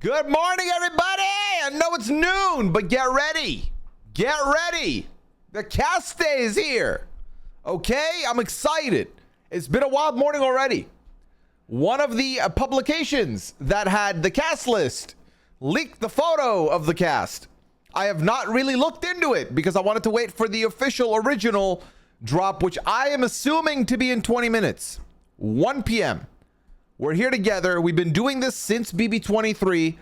Good morning, everybody. I know it's noon, but get ready. Get ready. The cast day is here. Okay, I'm excited. It's been a wild morning already. One of the publications that had the cast list leaked the photo of the cast. I have not really looked into it because I wanted to wait for the official original drop, which I am assuming to be in 20 minutes, 1 p.m. We're here together. We've been doing this since BB23.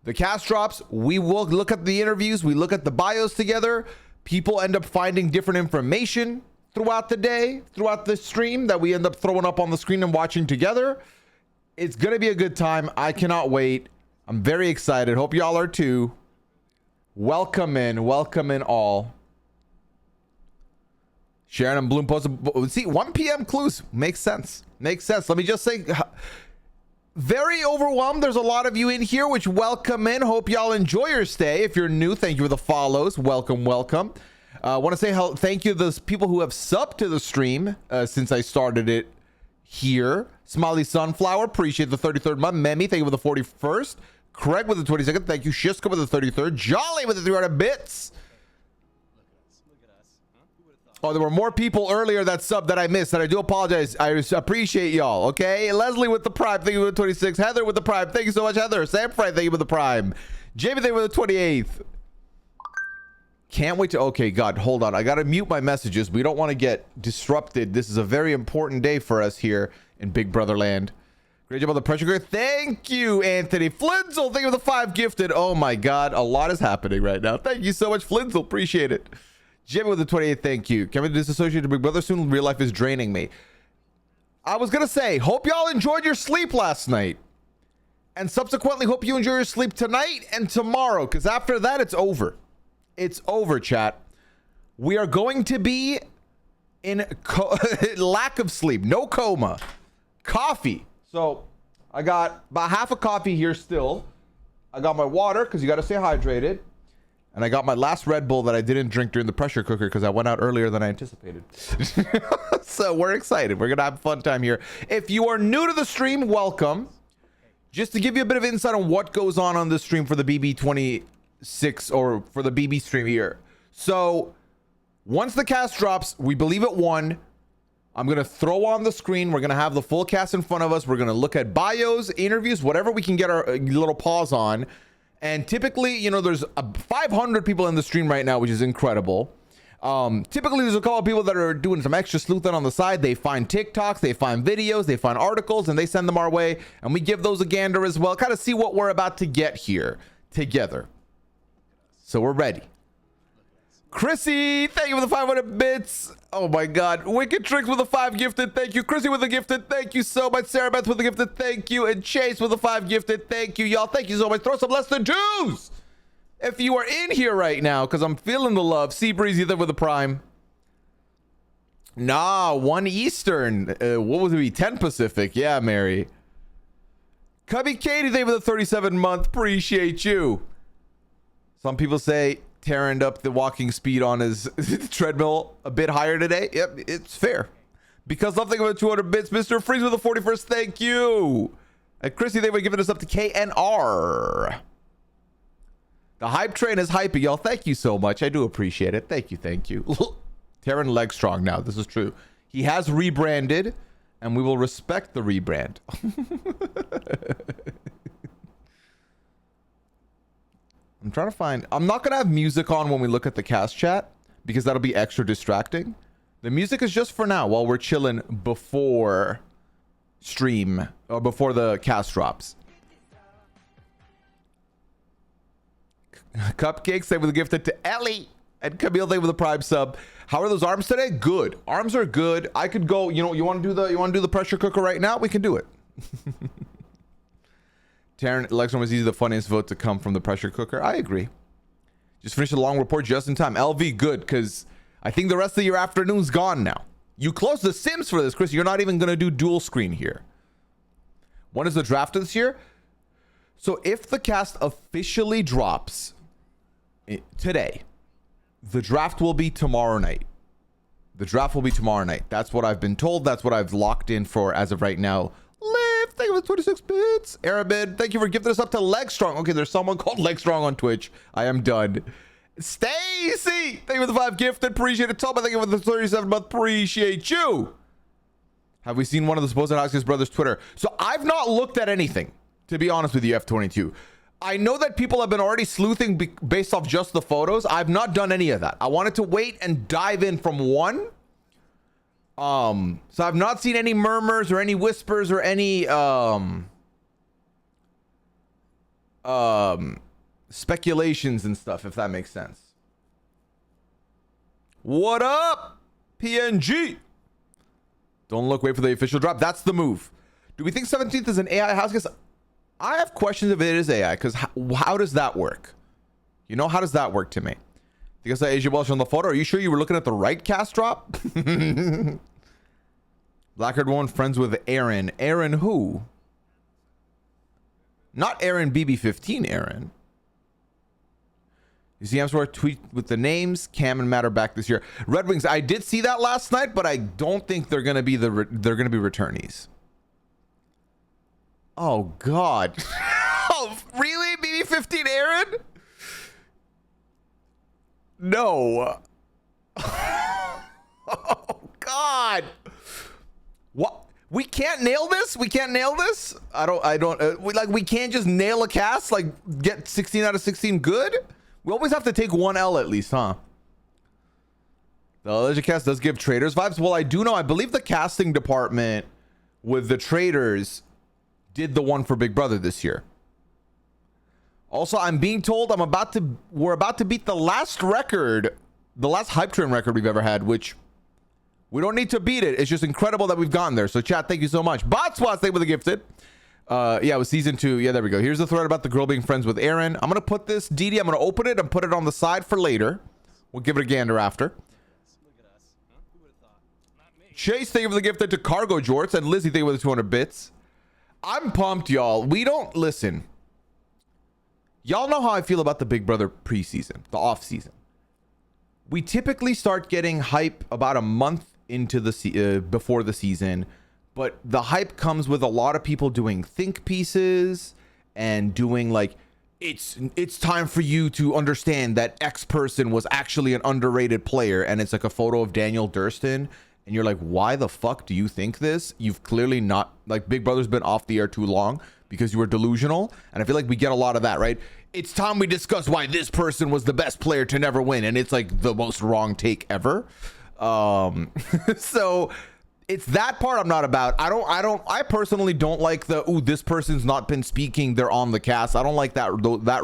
The cast drops. We will look at the interviews. We look at the bios together. People end up finding different information throughout the day, throughout the stream that we end up throwing up on the screen and watching together. It's going to be a good time. I cannot wait. I'm very excited. Hope y'all are too. Welcome in all. Sharon and Bloom posted. See, 1 p.m. clues makes sense. Makes sense. Let me just say, very overwhelmed. There's a lot of you in here, which welcome in. Hope y'all enjoy your stay. If you're new, thank you for the follows. Welcome. I want to say thank you to those people who have subbed to the stream since I started it here. Smiley Sunflower, appreciate the 33rd month. Memi, thank you for the 41st. Craig with the 22nd. Thank you. Shiska with the 33rd. Jolly with the 300 bits. Oh, there were more people earlier that subbed that I missed, and I do apologize. I appreciate y'all, okay? Leslie with the Prime, thank you for the 26th. Heather with the Prime, thank you so much, Heather. Sam Fry, thank you for the Prime. Jamie, thank you for the 28th. Can't wait to... Okay, God, hold on. I got to mute my messages. We don't want to get disrupted. This is a very important day for us here in Big Brother land. Great job on the pressure cooker. Thank you, Anthony. Flinzel, thank you for the 5 gifted. Oh, my God. A lot is happening right now. Thank you so much, Flinzel. Appreciate it. Jimmy with the 28th, thank you. Can we disassociate to Big Brother soon? Real life is draining me. I was going to say, hope y'all enjoyed your sleep last night. And subsequently, hope you enjoy your sleep tonight and tomorrow. Because after that, it's over. It's over, chat. We are going to be in lack of sleep. No coma. Coffee. So, I got about half a coffee here still. I got my water, because you got to stay hydrated. And I got my last Red Bull that I didn't drink during the pressure cooker because I went out earlier than I anticipated. So we're excited. We're going to have a fun time here. If you are new to the stream, welcome. Just to give you a bit of insight on what goes on the stream for the BB26 or for the BB stream here. So once the cast drops, we believe at 1. I'm going to throw on the screen. We're going to have the full cast in front of us. We're going to look at bios, interviews, whatever we can get our little paws on. And typically, you know, there's 500 people in the stream right now, which is incredible. Typically, there's a couple of people that are doing some extra sleuthing on the side. They find TikToks, they find videos, they find articles, and they send them our way. And we give those a gander as well. Kind of see what we're about to get here together. So we're ready. Chrissy, thank you for the 500 bits. Oh my God. Wicked Tricks with the 5 gifted. Thank you. Chrissy with the gifted. Thank you so much. Sarah Beth with the gifted. Thank you. And Chase with the 5 gifted. Thank you, y'all. Thank you so much. Throw some less than 2s if you are in here right now, because I'm feeling the love. Sea Breezy there with the Prime. Nah, 1 Eastern. What would it be? 10 Pacific. Yeah, Mary. Cubby Katie, thank you for the 37 month. Appreciate you. Some people say tearing up the walking speed on his treadmill a bit higher today. Yep, it's fair. Because nothing about 200 bits. Mr. Freeze with the 41st. Thank you. And Chrissy, they were giving us up to KNR. The hype train is hyping, y'all. Thank you so much. I do appreciate it. Thank you. Taryn Legstrong now. This is true. He has rebranded, and we will respect the rebrand. I'm trying to find... I'm not going to have music on when we look at the cast chat because that'll be extra distracting. The music is just for now while we're chilling before stream or before the cast drops. Cupcakes, they were gifted to Ellie and Camille. They were the Prime sub. How are those arms today? Good. Arms are good. I could go, you know, you want to do the pressure cooker right now? We can do it. Taryn, Lexron was easy, the funniest vote to come from the pressure cooker. I agree. Just finished a long report just in time. LV, good, because I think the rest of your afternoon's gone now. You closed the Sims for this, Chris. You're not even going to do dual screen here. When is the draft of this year? So if the cast officially drops today, the draft will be tomorrow night. The draft will be tomorrow night. That's what I've been told. That's what I've locked in for as of right now. Live Thank you for the 26 bits. Arabid, thank you for gifting us up to Leg Strong. Okay, there's someone called Leg Strong on Twitch. I am done. Stacy, thank you for the 5 gifted. Appreciate it. Tom, thank you for the 37 month. Appreciate you. Have we seen one of the supposed Hoskins brothers' Twitter? So I've not looked at anything, to be honest with you, F22. I know that people have been already sleuthing based off just the photos. I've not done any of that. I wanted to wait and dive in from one. So I've not seen any murmurs or any whispers or any speculations and stuff, if that makes sense. What up, PNG? Don't look, wait for the official drop. That's the move. Do we think 17th is an AI house? Because I have questions if it is AI, because how does that work? You know, how does that work to me? Because I Asia Welsh on the photo. Are you sure you were looking at the right cast drop? Blackheart one friends with Aaron. Aaron who? Not Aaron BB15 Aaron. You see, I'm sort of tweet with the names. Cam and Matt are back this year. Red Wings. I did see that last night, but I don't think they're gonna be returnees. Oh God. Oh, really? BB15 Aaron? No. Oh God. What? We can't nail this? We can't nail this? We can't just nail a cast, like get 16 out of 16 good? We always have to take one L at least, huh? The Legend cast does give traders vibes. Well, I do know, I believe the casting department with the traders did the one for Big Brother this year. Also, I'm being told we're about to beat the last record, the last hype train record we've ever had, which we don't need to beat it. It's just incredible that we've gotten there. So chat, thank you so much. Botswats, thank you for the gifted. Yeah, it was season 2. Yeah, there we go. Here's the thread about the girl being friends with Aaron. I'm gonna put this, Didi, I'm gonna open it and put it on the side for later. We'll give it a gander after. Chase, thank you for the gifted to Cargo Jorts, and Lizzie, thank you for the 200 bits. I'm pumped, y'all. We don't listen. Y'all know how I feel about the Big Brother preseason, the off season. We typically start getting hype about a month into the before the season, but the hype comes with a lot of people doing think pieces and doing like, it's time for you to understand that X person was actually an underrated player, and it's like a photo of Daniel Durston. And you're like, why the fuck do you think this? You've clearly not, like, Big Brother's been off the air too long because you were delusional. And I feel like we get a lot of that, right? It's time we discuss why this person was the best player to never win. And it's like the most wrong take ever. So it's that part I'm not about. I personally don't like this person's not been speaking, they're on the cast. I don't like that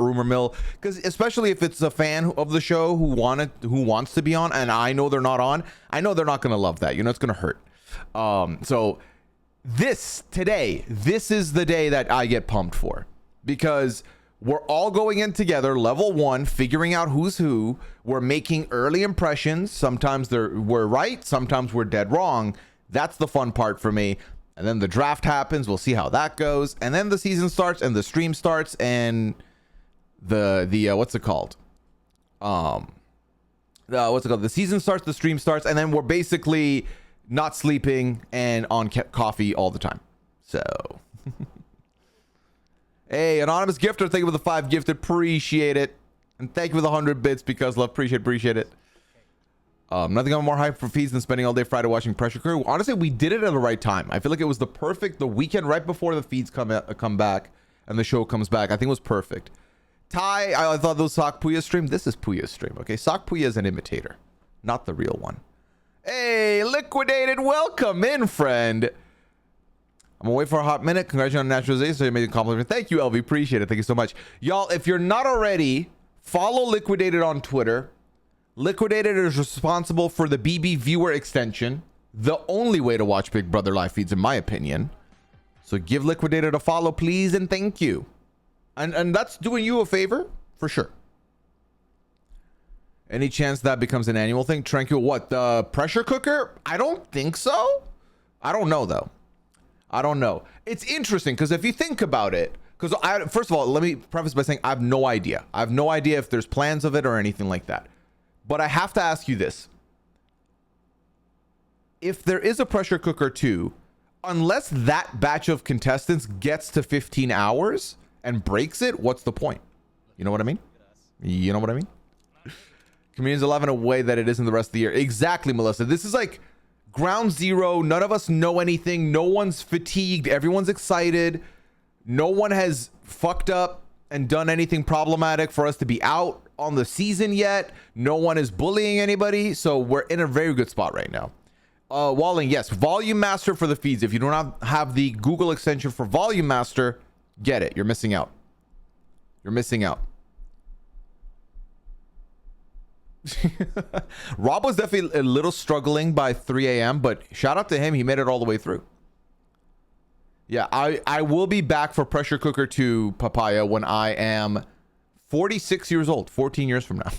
rumor mill, because especially if it's a fan of the show who wants to be on, and I know they're not on, I know they're not going to love that. You know, it's going to hurt. So this is the day that I get pumped for, because we're all going in together, level 1, figuring out who's who. We're making early impressions. Sometimes we're right, sometimes we're dead wrong. That's the fun part for me. And then the draft happens. We'll see how that goes. And then the season starts and the stream starts and the what's it called? The season starts, the stream starts, and then we're basically not sleeping and on coffee all the time. So hey, anonymous gifter, thank you for the 5 gifted. Appreciate it. And thank you for the 100 bits because love. Appreciate it. Nothing I'm more hyped for feeds than spending all day Friday watching Pressure Crew. Honestly, we did it at the right time. I feel like it was the weekend right before the feeds come back and the show comes back. I think it was perfect. Ty, I thought those Sock Pooya stream. This is Pooya's stream. Okay, Sock Pooya is an imitator, not the real one. Hey, Liquidated, welcome in, friend. I'm gonna wait for a hot minute. Congratulations on naturalization. So you made a compliment. Thank you, LV. Appreciate it. Thank you so much, y'all. If you're not already, follow Liquidated on Twitter. Liquidated is responsible for the BB viewer extension, the only way to watch Big Brother live feeds in my opinion. So give Liquidated a follow, please, and thank you. And that's doing you a favor for sure. Any chance that becomes an annual thing? Tranquil, what, the pressure cooker? I don't think so. I don't know though. I don't know. It's interesting because if you think about it, because first of all, let me preface by saying I have no idea. I have no idea if there's plans of it or anything like that. But I have to ask you this. If there is a pressure cooker too, unless that batch of contestants gets to 15 hours and breaks it, what's the point? You know what I mean? You know what I mean? Communion's 11 a way that it is in the rest of the year. Exactly, Melissa. This is like ground zero. None of us know anything. No one's fatigued. Everyone's excited. No one has fucked up and done anything problematic for us to be out on the season yet. No one is bullying anybody. So we're in a very good spot right now. Walling, yes. Volume Master for the feeds. If you do not have the Google extension for Volume Master, get it. You're missing out. You're missing out. Rob was definitely a little struggling by 3 a.m., but shout out to him. He made it all the way through. Yeah, I will be back for Pressure Cooker 2 Papaya when I am 46 years old, 14 years from now.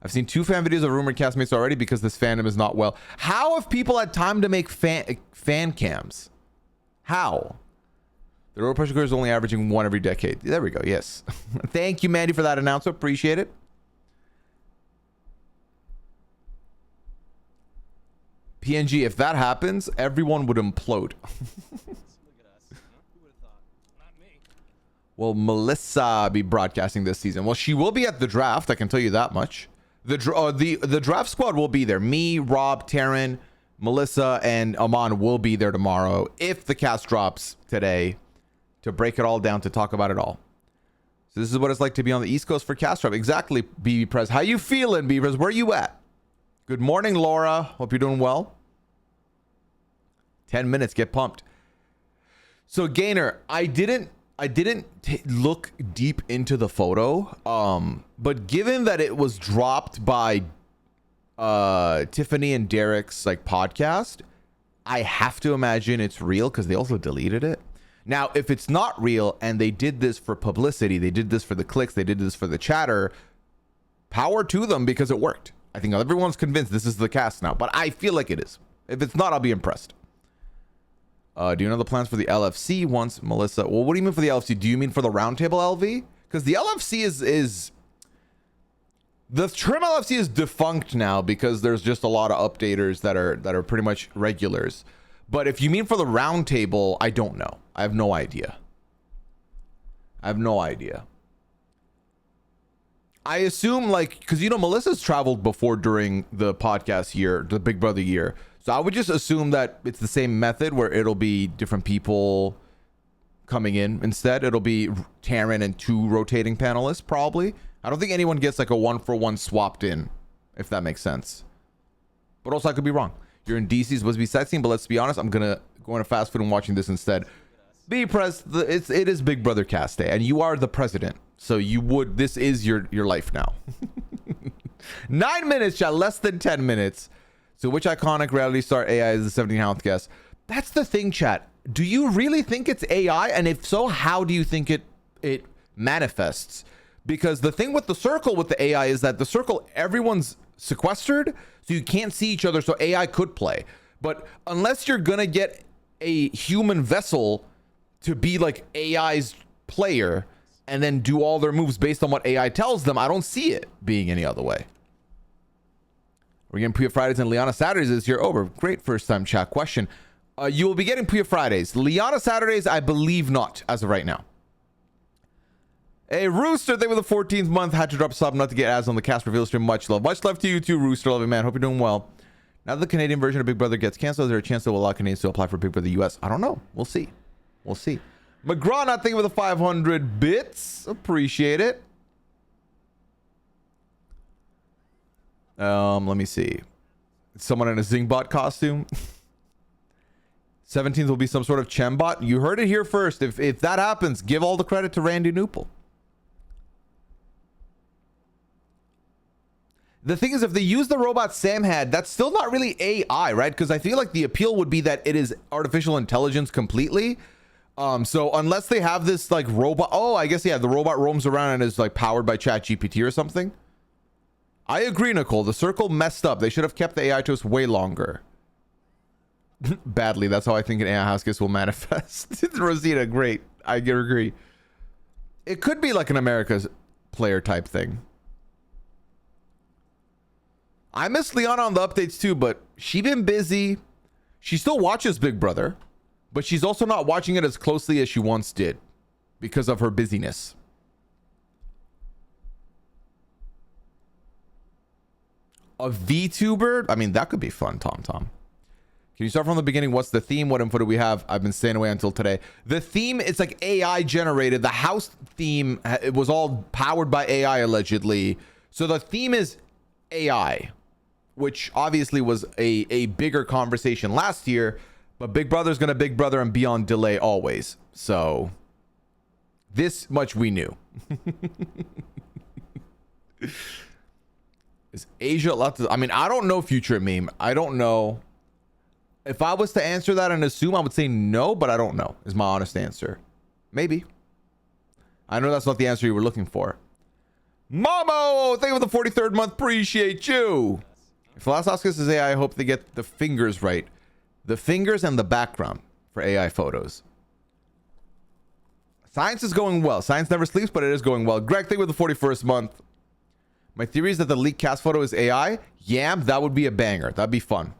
I've seen 2 fan videos of rumored castmates already because this fandom is not well. How have people had time to make fan cams? How? The Road Pressure Cooker is only averaging 1 every decade. There we go. Yes. Thank you, Mandy, for that announcement. Appreciate it. PNG, if that happens, everyone would implode. Will Melissa be broadcasting this season? Well, she will be at the draft. I can tell you that much. The draft squad will be there. Me, Rob, Taryn, Melissa, and Aman will be there tomorrow if the cast drops today to break it all down, to talk about it all. So this is what it's like to be on the East Coast for cast drop. Exactly, BB Prez. How you feeling, BB Prez? Where you at? Good morning, Laura. Hope you're doing well. 10 minutes. Get pumped. So, Gainer, I didn't look deep into the photo. But given that it was dropped by Tiffany and Derek's like podcast, I have to imagine it's real because they also deleted it. Now, if it's not real and they did this for publicity, they did this for the clicks, they did this for the chatter, power to them because it worked. I think everyone's convinced this is the cast now, but I feel like it is. If it's not, I'll be impressed. Do you know the plans for the LFC once, Melissa? Well, what do you mean for the LFC? Do you mean for the Roundtable LV? Because the LFC is... The Trim LFC is defunct now because there's just a lot of updaters that are pretty much regulars. But if you mean for the Roundtable, I don't know. I have no idea. I assume, like, because, you know, Melissa's traveled before during the podcast year, the Big Brother year. So I would just assume that it's the same method where it'll be different people coming in instead. It'll be Taryn and 2 rotating panelists, probably. I don't think anyone gets like a 1-for-1 swapped in, if that makes sense. But also, I could be wrong. You're in DC, supposed to be sightseeing, but let's be honest, I'm going to go into fast food and watching this instead. Be Press, it is Big Brother cast day, and you are the president. So this is your life now. 9 minutes, chat, less than 10 minutes. So which iconic reality star AI is the 17th guest? That's the thing, chat. Do you really think it's AI? And if so, how do you think it manifests? Because the thing with the circle with the AI is that the circle, everyone's sequestered, so you can't see each other, so AI could play. But unless you're gonna get a human vessel to be like AI's player and then do all their moves based on what AI tells them, I don't see it being any other way. We're getting Pooya Fridays and Liana Saturdays this year over. Great first time chat question. You will be getting Pooya Fridays. Liana Saturdays, I believe not as of right now. Hey, Rooster, they were the 14th month. Had to drop a sub not to get ads on the cast reveal stream. Much love. Much love to you too, Rooster. Love you, man. Hope you're doing well. Now that the Canadian version of Big Brother gets canceled, is there a chance that will allow Canadians to apply for Big Brother US? I don't know. We'll see. We'll see. McGraw not thinking with the 500 bits. Appreciate it. Let me see. Someone in a Zingbot costume. 17th will be some sort of Chembot. You heard it here first. If that happens, give all the credit to Randy Newpel. The thing is, if they use the robot Sam had, that's still not really AI, right? Because I feel like the appeal would be that it is artificial intelligence completely. So unless they have this like robot, I guess, yeah, the robot roams around and is like powered by ChatGPT or something. I agree, Nicole. The circle messed up. They should have kept the AI to us way longer. Badly. That's how I think an AI house guest will manifest. Rosita, great. I agree. It could be like an America's player type thing. I miss Liana on the updates too, but she been busy. She still watches Big Brother, but she's also not watching it as closely as she once did because of her busyness. A VTuber? I mean, that could be fun, Tom. Can you start from the beginning? What's the theme? What info do we have? I've been staying away until today. The theme, it's like AI generated. The house theme, it was all powered by AI allegedly. So the theme is AI, which obviously was a bigger conversation last year, but Big Brother's gonna Big Brother and be on delay always. So this much we knew. Is Asia allowed to? I mean, I don't know, Future Meme. I don't know. If I was to answer that and assume, I would say no, but I don't know, is my honest answer. Maybe. I know that's not the answer you were looking for. Momo, thank you for the 43rd month. Appreciate you. If the last Oscars is AI, I hope they get the fingers right. The fingers and the background for AI photos. Science is going well. Science never sleeps, but it is going well. Greg, thank you for the 41st month. My theory is that the leaked cast photo is AI. Yam, that would be a banger. That'd be fun.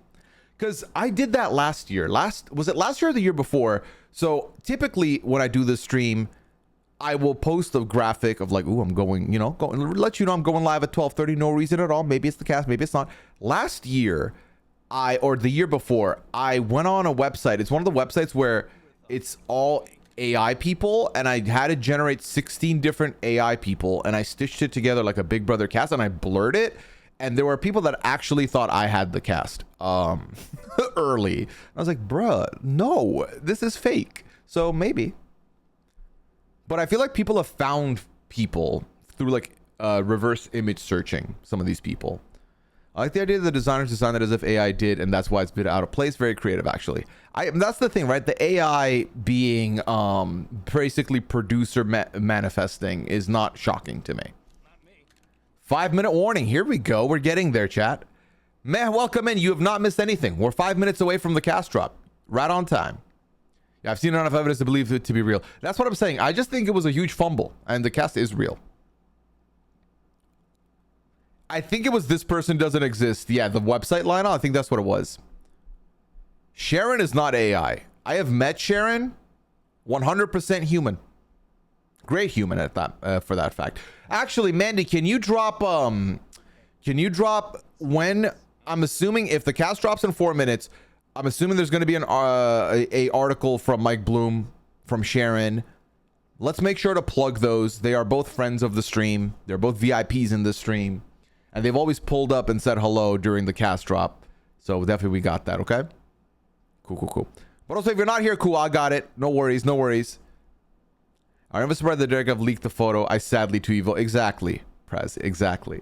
Because I did that last year. Was it last year or the year before? So typically when I do this stream, I will post a graphic of like, ooh, I'm going, let you know I'm going live at 12:30. No reason at all. Maybe it's the cast, maybe it's not. Last year, or the year before, I went on a website. It's one of the websites where it's all AI people, and I had to generate 16 different AI people, and I stitched it together like a Big Brother cast, and I blurred it. And there were people that actually thought I had the cast early. I was like, bruh, no, this is fake. So maybe. But I feel like people have found people through like reverse image searching, some of these people. I like the idea that the designers designed it as if AI did, and that's why it's been out of place. Very creative, actually. That's the thing, right? The AI being basically producer manifesting is not shocking to me. 5-minute warning. Here we go. We're getting there, chat. Man, welcome in. You have not missed anything. We're 5 minutes away from the cast drop. Right on time. Yeah, I've seen enough evidence to believe it to be real. That's what I'm saying. I just think it was a huge fumble, and the cast is real. I think it was this person doesn't exist. Yeah, the website line. I think that's what it was. Sharon is not AI. I have met Sharon. 100% human. Great human at that, for that fact. Actually, Mandy, can you drop when, I'm assuming if the cast drops in 4 minutes, I'm assuming there's going to be an a article from Mike Bloom, from Sharon. Let's make sure to plug those. They are both friends of the stream. They're both VIPs in the stream, and they've always pulled up and said hello during the cast drop. So definitely we got that. Okay. Cool. But also, if you're not here, cool. I got it. No worries. I never surprised that Derek have leaked the photo. I sadly too evil. Exactly, Prez. Exactly.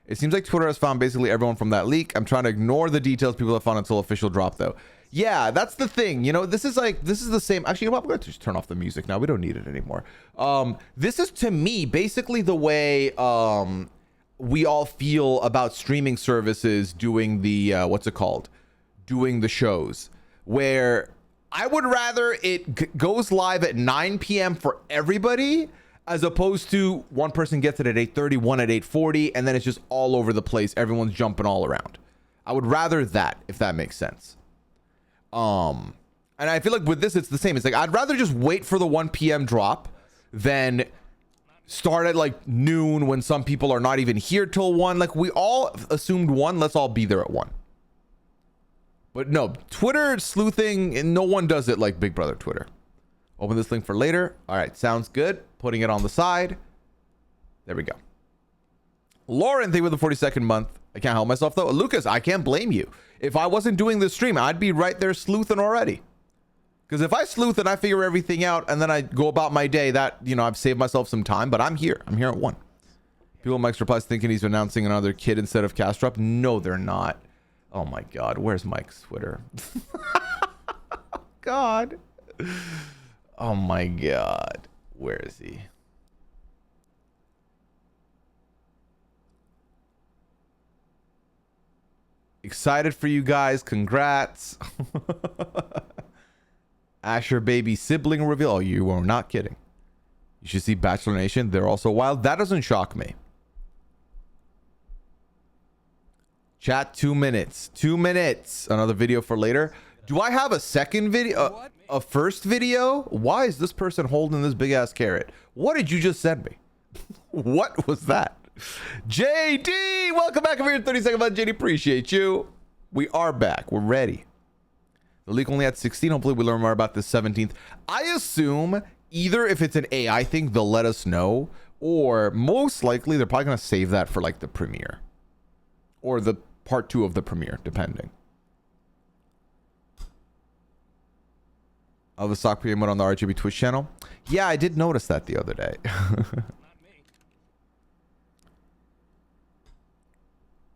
It seems like Twitter has found basically everyone from that leak. I'm trying to ignore the details people have found until official drop, though. Yeah, that's the thing. This is the same. Actually, I'm going to just turn off the music now. We don't need it anymore. This is, to me, basically the way we all feel about streaming services doing the, doing the shows, where I would rather it goes live at 9 p.m. for everybody, as opposed to one person gets it at 8:30, one at 8:40, and then it's just all over the place. Everyone's jumping all around. I would rather that, if that makes sense. And I feel like with this, it's the same. It's like, I'd rather just wait for the 1 p.m. drop than start at like noon when some people are not even here till 1. Like, we all assumed 1. Let's all be there at 1. But no, Twitter sleuthing, and no one does it like Big Brother Twitter. Open this link for later. All right, sounds good. Putting it on the side. There we go. Lauren, thank you for the 42nd month. I can't help myself, though. Lucas, I can't blame you. If I wasn't doing this stream, I'd be right there sleuthing already. Because if I sleuth and I figure everything out and then I go about my day, that, I've saved myself some time, but I'm here. I'm here at 1. People in Mike's replies thinking he's announcing another kid instead of cast drop. No, they're not. Oh my God, where's Mike's Twitter? God. Oh my God, where is he? Excited for you guys, congrats. Asher baby sibling reveal. Oh, you are not kidding. You should see Bachelor Nation. They're also wild. That doesn't shock me. Chat, 2 minutes. 2 minutes. Another video for later. Do I have a second video? A first video? Why is this person holding this big ass carrot? What did you just send me? What was that? JD, welcome back over here. 30-second month. JD, appreciate you. We are back. We're ready. The leak only had 16. Hopefully we learn more about the 17th. I assume either if it's an AI thing, they'll let us know, or most likely they're probably going to save that for like the premiere or the part 2 of the premiere, depending. Of the stock premium on the RGB Twitch channel. Yeah, I did notice that the other day.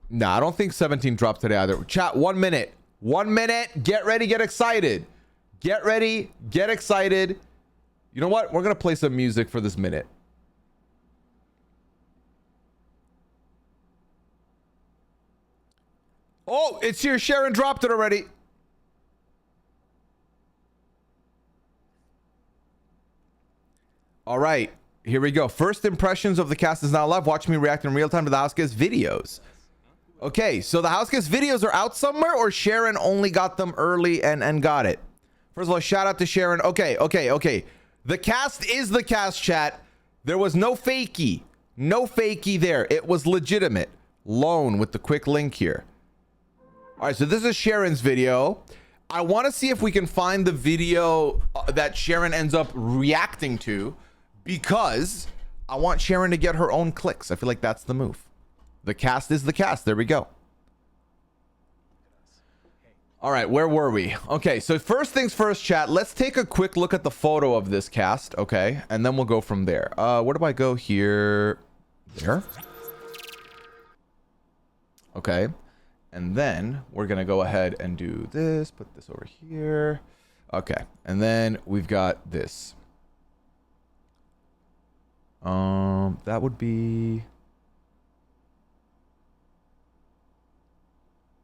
Nah, I don't think 17 dropped today either. Chat, 1 minute. 1 minute. Get ready, get excited. Get ready, get excited. You know what? We're going to play some music for this minute. Oh, it's here. Sharon dropped it already. All right, here we go. First impressions of the cast is now live. Watch me react in real time to the house guest videos. Okay, so the house guest videos are out somewhere, or Sharon only got them early and got it? First of all, shout out to Sharon. Okay. The cast is the cast, chat. There was no fakey. No fakey there. It was legitimate. Loan with the quick link here. All right, so this is Sharon's video. I want to see if we can find the video that Sharon ends up reacting to, because I want Sharon to get her own clicks. I feel like that's the move. The cast is the cast. There we go. All right, where were we? Okay, so first things first, chat. Let's take a quick look at the photo of this cast, okay? And then we'll go from there. Where do I go here? There. Okay. And then we're going to go ahead and do this. Put this over here. Okay. And then we've got this. That would be...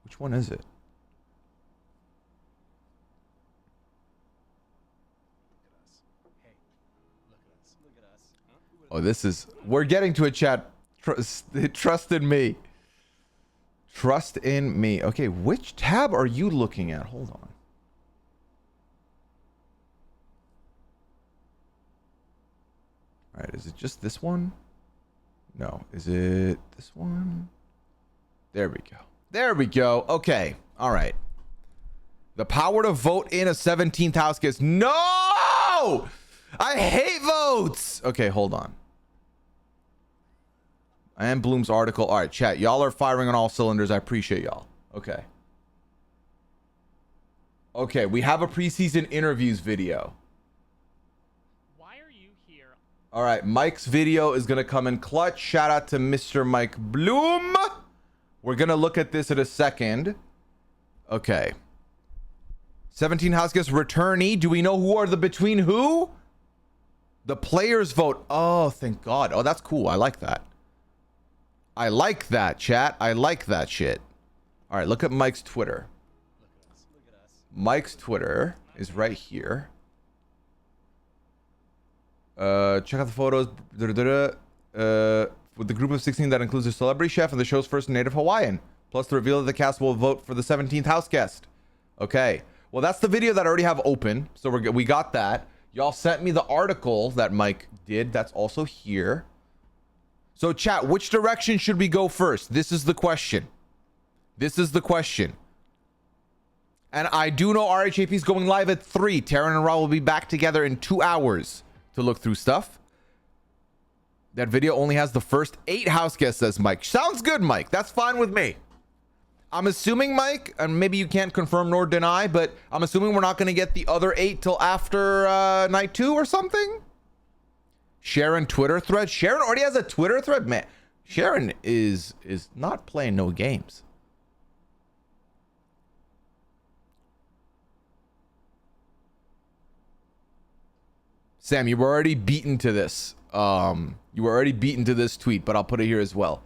Which one is it? Oh, this is... We're getting to a chat. Trust in me. Trust in me. Okay, which tab are you looking at? Hold on. All right, is it just this one? No, is it this one? There we go. There we go. Okay, all right. The power to vote in a 17th house guest. No! I hate votes! Okay, hold on. And Bloom's article. All right, chat. Y'all are firing on all cylinders. I appreciate y'all. Okay. Okay, we have a preseason interviews video. Why are you here? All right, Mike's video is going to come in clutch. Shout out to Mr. Mike Bloom. We're going to look at this in a second. Okay. 17 house guest returnee. Do we know who are the between who? The players vote. Oh, thank God. Oh, that's cool. I like that. I like that, chat. I like that shit. All right, look at Mike's Twitter. Look at us. Mike's Twitter is right here. Check out the photos. With the group of 16 that includes a celebrity chef and the show's first native Hawaiian. Plus the reveal that the cast will vote for the 17th house guest. Okay. Well, that's the video that I already have open. So we got that. Y'all sent me the article that Mike did. That's also here. So chat, which direction should we go first? This is the question. This is the question. And I do know RHAP is going live at 3. Taryn and Ra will be back together in 2 hours to look through stuff. That video only has the first 8 house guests, says Mike. Sounds good, Mike. That's fine with me. I'm assuming, Mike, and maybe you can't confirm nor deny, but I'm assuming we're not going to get the other 8 till after night 2 or something? Sharon Twitter thread. Sharon already has a Twitter thread, man. Sharon is not playing no games. Sam, you were already beaten to this. You were already beaten to this tweet, but I'll put it here as well.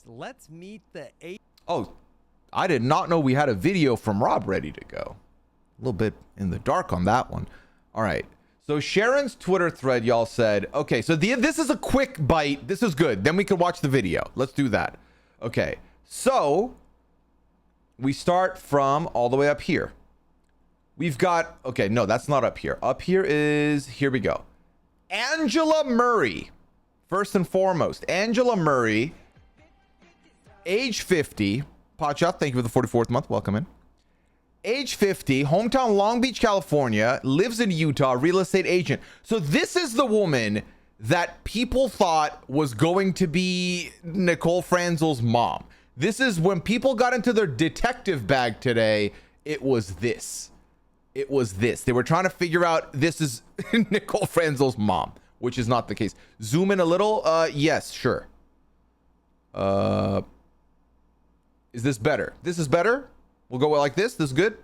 Let's meet the 8. Oh, I did not know we had a video from Rob ready to go. A little bit in the dark on that one. All right. So Sharon's Twitter thread, y'all said, okay, so this is a quick bite. This is good. Then we can watch the video. Let's do that. Okay, so we start from all the way up here. We've got, okay, no, that's not up here. Up here is, here we go. Angela Murray. First and foremost, Angela Murray, age 50. Pacha, thank you for the 44th month. Welcome in. Age 50, hometown Long Beach, California, lives in Utah, real estate agent. So this is the woman that people thought was going to be Nicole Franzel's mom. This is when people got into their detective bag today. It was this. It was this. They were trying to figure out this is Nicole Franzel's mom, which is not the case. Zoom in a little. Yes, sure. Is this better? This is better. We'll go like this. This is good.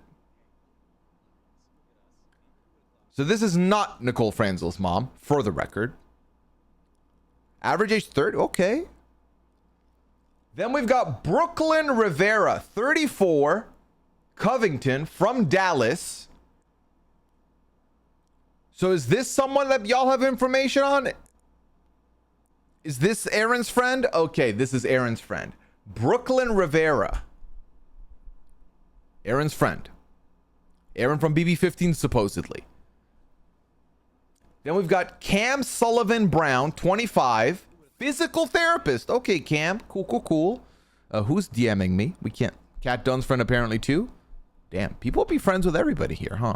So this is not Nicole Franzel's mom, for the record. Average age 30. Okay. Then we've got Brooklyn Rivera, 34, Covington, from Dallas. So is this someone that y'all have information on? Is this Aaron's friend? Okay, this is Aaron's friend. Brooklyn Rivera. Aaron's friend. Aaron from BB15, supposedly. Then we've got Cam Sullivan Brown, 25. Physical therapist. Okay, Cam. Cool, cool, cool. Who's DMing me? We can't. Cat Dunn's friend apparently too. Damn, people be friends with everybody here, huh?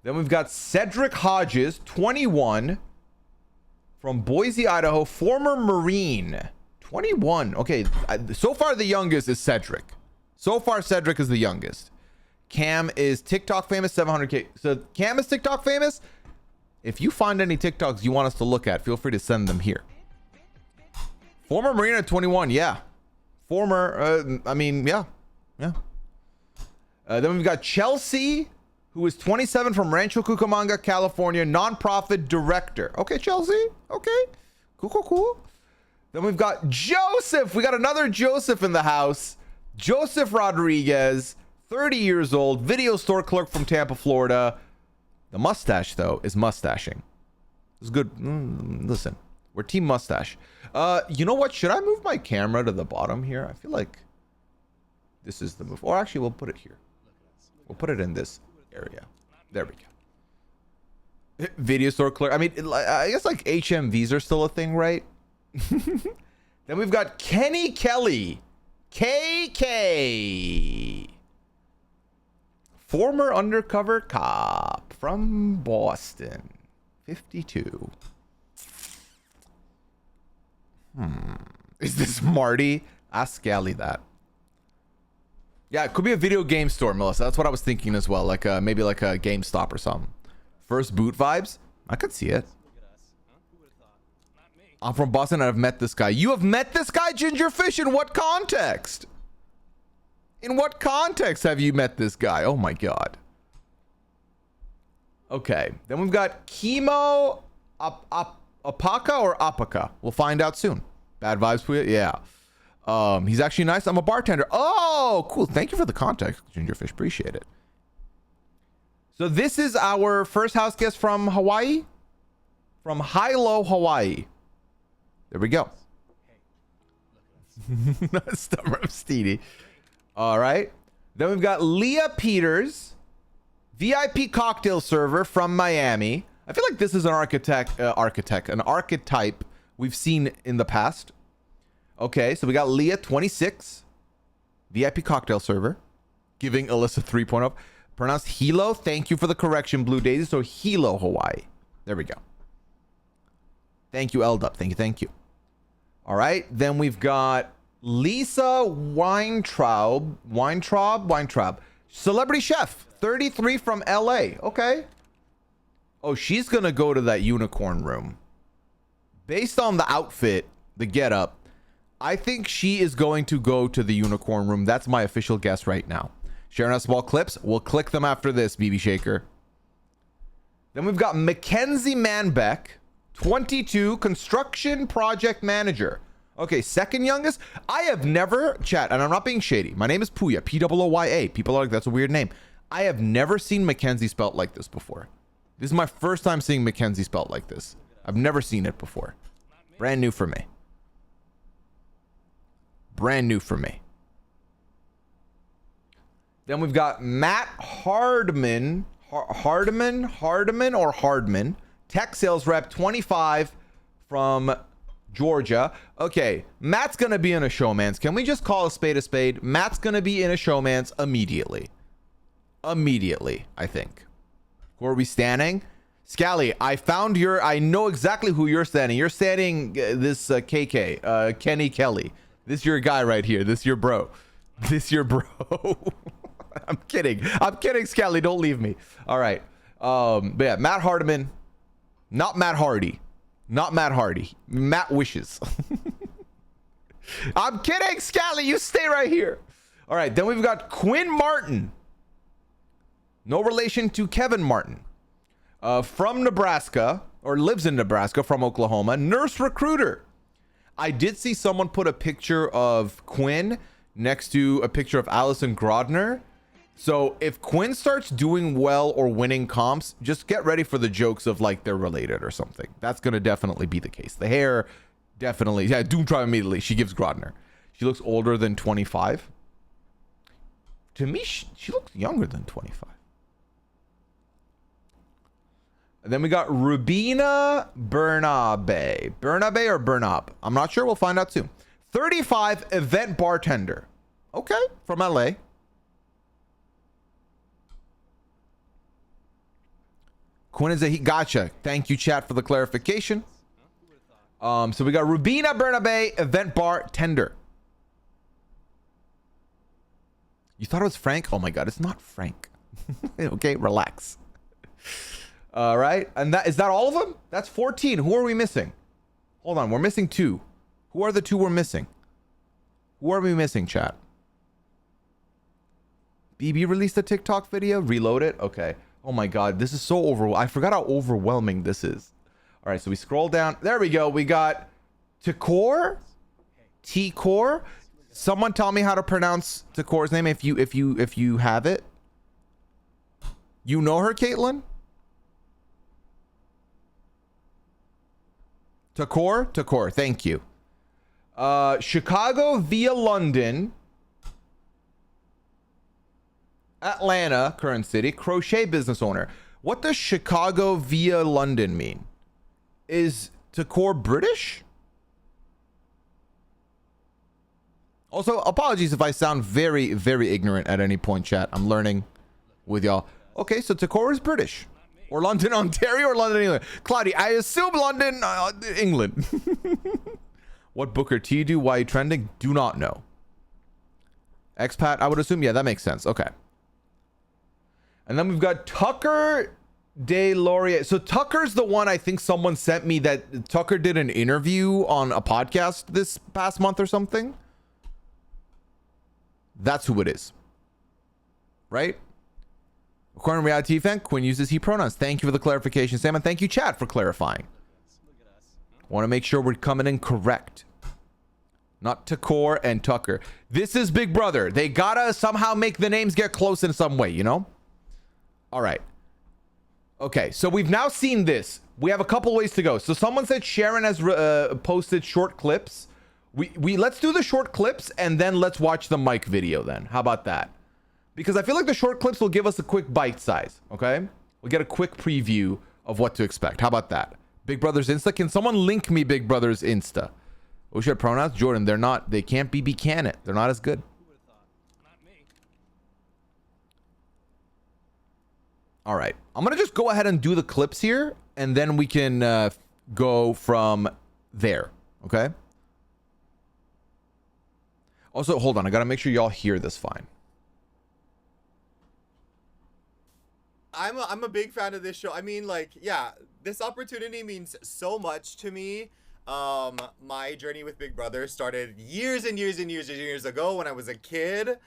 Then we've got Cedric Hodges, 21. From Boise, Idaho. Former Marine. 21. Okay, so far the youngest is Cedric. So far Cedric is the youngest. Cam is TikTok famous, 700K. So Cam is TikTok famous. If you find any TikToks you want us to look at, feel free to send them here. Former Marine at 21, yeah. Former, I mean, yeah. Yeah. Then we've got Chelsea, who is 27 from Rancho Cucamonga, California, nonprofit director. Okay, Chelsea. Okay. Cool, cool, cool. Then we've got Joseph. We got another Joseph in the house. Joseph Rodriguez, 30 years old, video store clerk from Tampa, Florida. The mustache, though, is mustaching. It's good. Listen, we're team mustache. You know what? Should I move my camera to the bottom here? I feel like this is the move. Or actually, we'll put it here. We'll put it in this area. There we go. Video store clerk. I mean, I guess like HMVs are still a thing, right? Then we've got Kenny Kelly, KK, former undercover cop from Boston, 52. Is this Marty? Ask Scally that. Yeah, it could be a video game store, Melissa. That's what I was thinking as well. Like maybe like a GameStop or something. First boot vibes. I could see it. I'm from Boston and I've met this guy. You have met this guy, Gingerfish? In what context? In what context have you met this guy? Oh my God. Okay. Then we've got Chemo Apaka or Apaka. We'll find out soon. Bad vibes for you? Yeah. He's actually nice. I'm a bartender. Oh, cool. Thank you for the context, Gingerfish. Appreciate it. So this is our first house guest from Hawaii. From Hilo, Hawaii. There we go. Stummer of Steedy. All right. Then we've got Leah Peters, VIP cocktail server from Miami. I feel like this is an an archetype we've seen in the past. Okay, so we got Leah, 26, VIP cocktail server, giving Alyssa 3.0. Pronounced Hilo. Thank you for the correction, Blue Daisy. So Hilo, Hawaii. There we go. Thank you, Eldup. Thank you, thank you. All right, then we've got Lisa Weintraub, celebrity chef, 33 from LA. Okay. Oh, she's gonna go to that unicorn room. Based on the outfit, the getup, I think she is going to go to the unicorn room. That's my official guess right now. Sharing us small clips. We'll click them after this, BB Shaker. Then we've got Mackenzie Manbeck, 22, construction project manager. Okay, second youngest. I have never, chat, and I'm not being shady. My name is Pooya, Pooya. People are like, that's a weird name. I have never seen Mackenzie spelt like this before. This is my first time seeing Mackenzie spelt like this. I've never seen it before. Brand new for me. Brand new for me. Then we've got Matt Hardman. Hardman. Tech sales rep 25 from Georgia. Okay, Matt's going to be in a showman's. Can we just call a spade a spade? Matt's going to be in a showman's immediately. Immediately, I think. Who are we standing? Scally, I know exactly who you're standing. You're standing this KK, Kenny Kelly. This your guy right here. This your bro. This your bro. I'm kidding. I'm kidding, Scally. Don't leave me. All right. But yeah, Matt Hardiman. Not Matt Hardy. Not Matt Hardy. Matt Wishes. I'm kidding, Scally. You stay right here. All right. Then we've got Quinn Martin. No relation to Kevin Martin. From Nebraska, or lives in Nebraska, from Oklahoma. Nurse recruiter. I did see someone put a picture of Quinn next to a picture of Allison Grodner. So if Quinn starts doing well or winning comps, just get ready for the jokes of like they're related or something. That's going to definitely be the case. The hair, definitely. Yeah, Doom Tribe immediately. She gives Grodner. She looks older than 25. To me, she looks younger than 25. And then we got Rubina Bernabe. Bernabe or Bernab? I'm not sure. We'll find out soon. 35 event bartender. Okay, from LA. Quinn is a he. Gotcha. Thank you, chat, for the clarification. So we got Rubina Bernabe, event bartender. You thought it was Frank? Oh my God, it's not Frank. Okay, relax. All right, and is that all of them? That's 14. Who are we missing? Hold on, we're missing 2. Who are the 2 we're missing? Who are we missing, chat? BB released a TikTok video. Reload it. Okay. Oh my God, this is so overwhelming. I forgot how overwhelming this is. All right, so we scroll down. There we go. We got Takor. T-Core. Someone tell me how to pronounce Takor's name if you have it. You know her, Caitlin? Takor, thank you. Chicago via London. Atlanta, current city. Crochet business owner. What does Chicago via London mean? Is Takor British? Also, apologies if I sound very, very ignorant at any point, chat. I'm learning with y'all. Okay, so Takor is British. Or London, Ontario, or London, England. Cloudy, I assume London, England. What Booker T do? Why trending? Do not know. Expat, I would assume. Yeah, that makes sense. Okay. And then we've got Tucker De Laurier. So Tucker's the one I think someone sent me that Tucker did an interview on a podcast this past month or something. That's who it is. Right? According to Reality Fan, Quinn uses he pronouns. Thank you for the clarification, Sam, and thank you, chat, for clarifying. Want to make sure we're coming in correct. Not Takor and Tucker. This is Big Brother. They gotta somehow make the names get close in some way, you know? All right. Okay, so we've now seen this. We have a couple ways to go. So someone said Sharon has posted short clips. We let's do the short clips and then let's watch the Mike video then. How about that? Because I feel like the short clips will give us a quick bite size, okay? We'll get a quick preview of what to expect. How about that? Big Brother's Insta. Can someone link me Big Brother's Insta? What should I pronounce? Jordan, they can't be Buchanan. They're not as good. All right. I'm going to just go ahead and do the clips here, and then we can go from there, okay? Also, hold on. I got to make sure y'all hear this fine. I'm a big fan of this show. I mean, like, yeah, this opportunity means so much to me. My journey with Big Brother started years and years and years and years ago when I was a kid.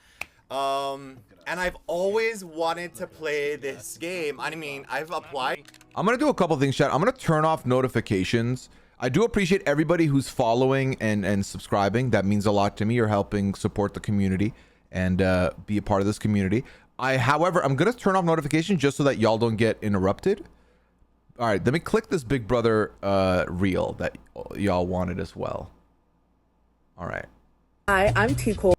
And I've always wanted to play this game. I mean, I've applied. I'm going to do a couple things, chat. I'm going to turn off notifications. I do appreciate everybody who's following and subscribing. That means a lot to me. You're helping support the community and be a part of this community. However, I'm gonna turn off notifications just so that y'all don't get interrupted. All right, let me click this Big Brother reel that y'all wanted as well. All right. Hi, I'm Too Cool.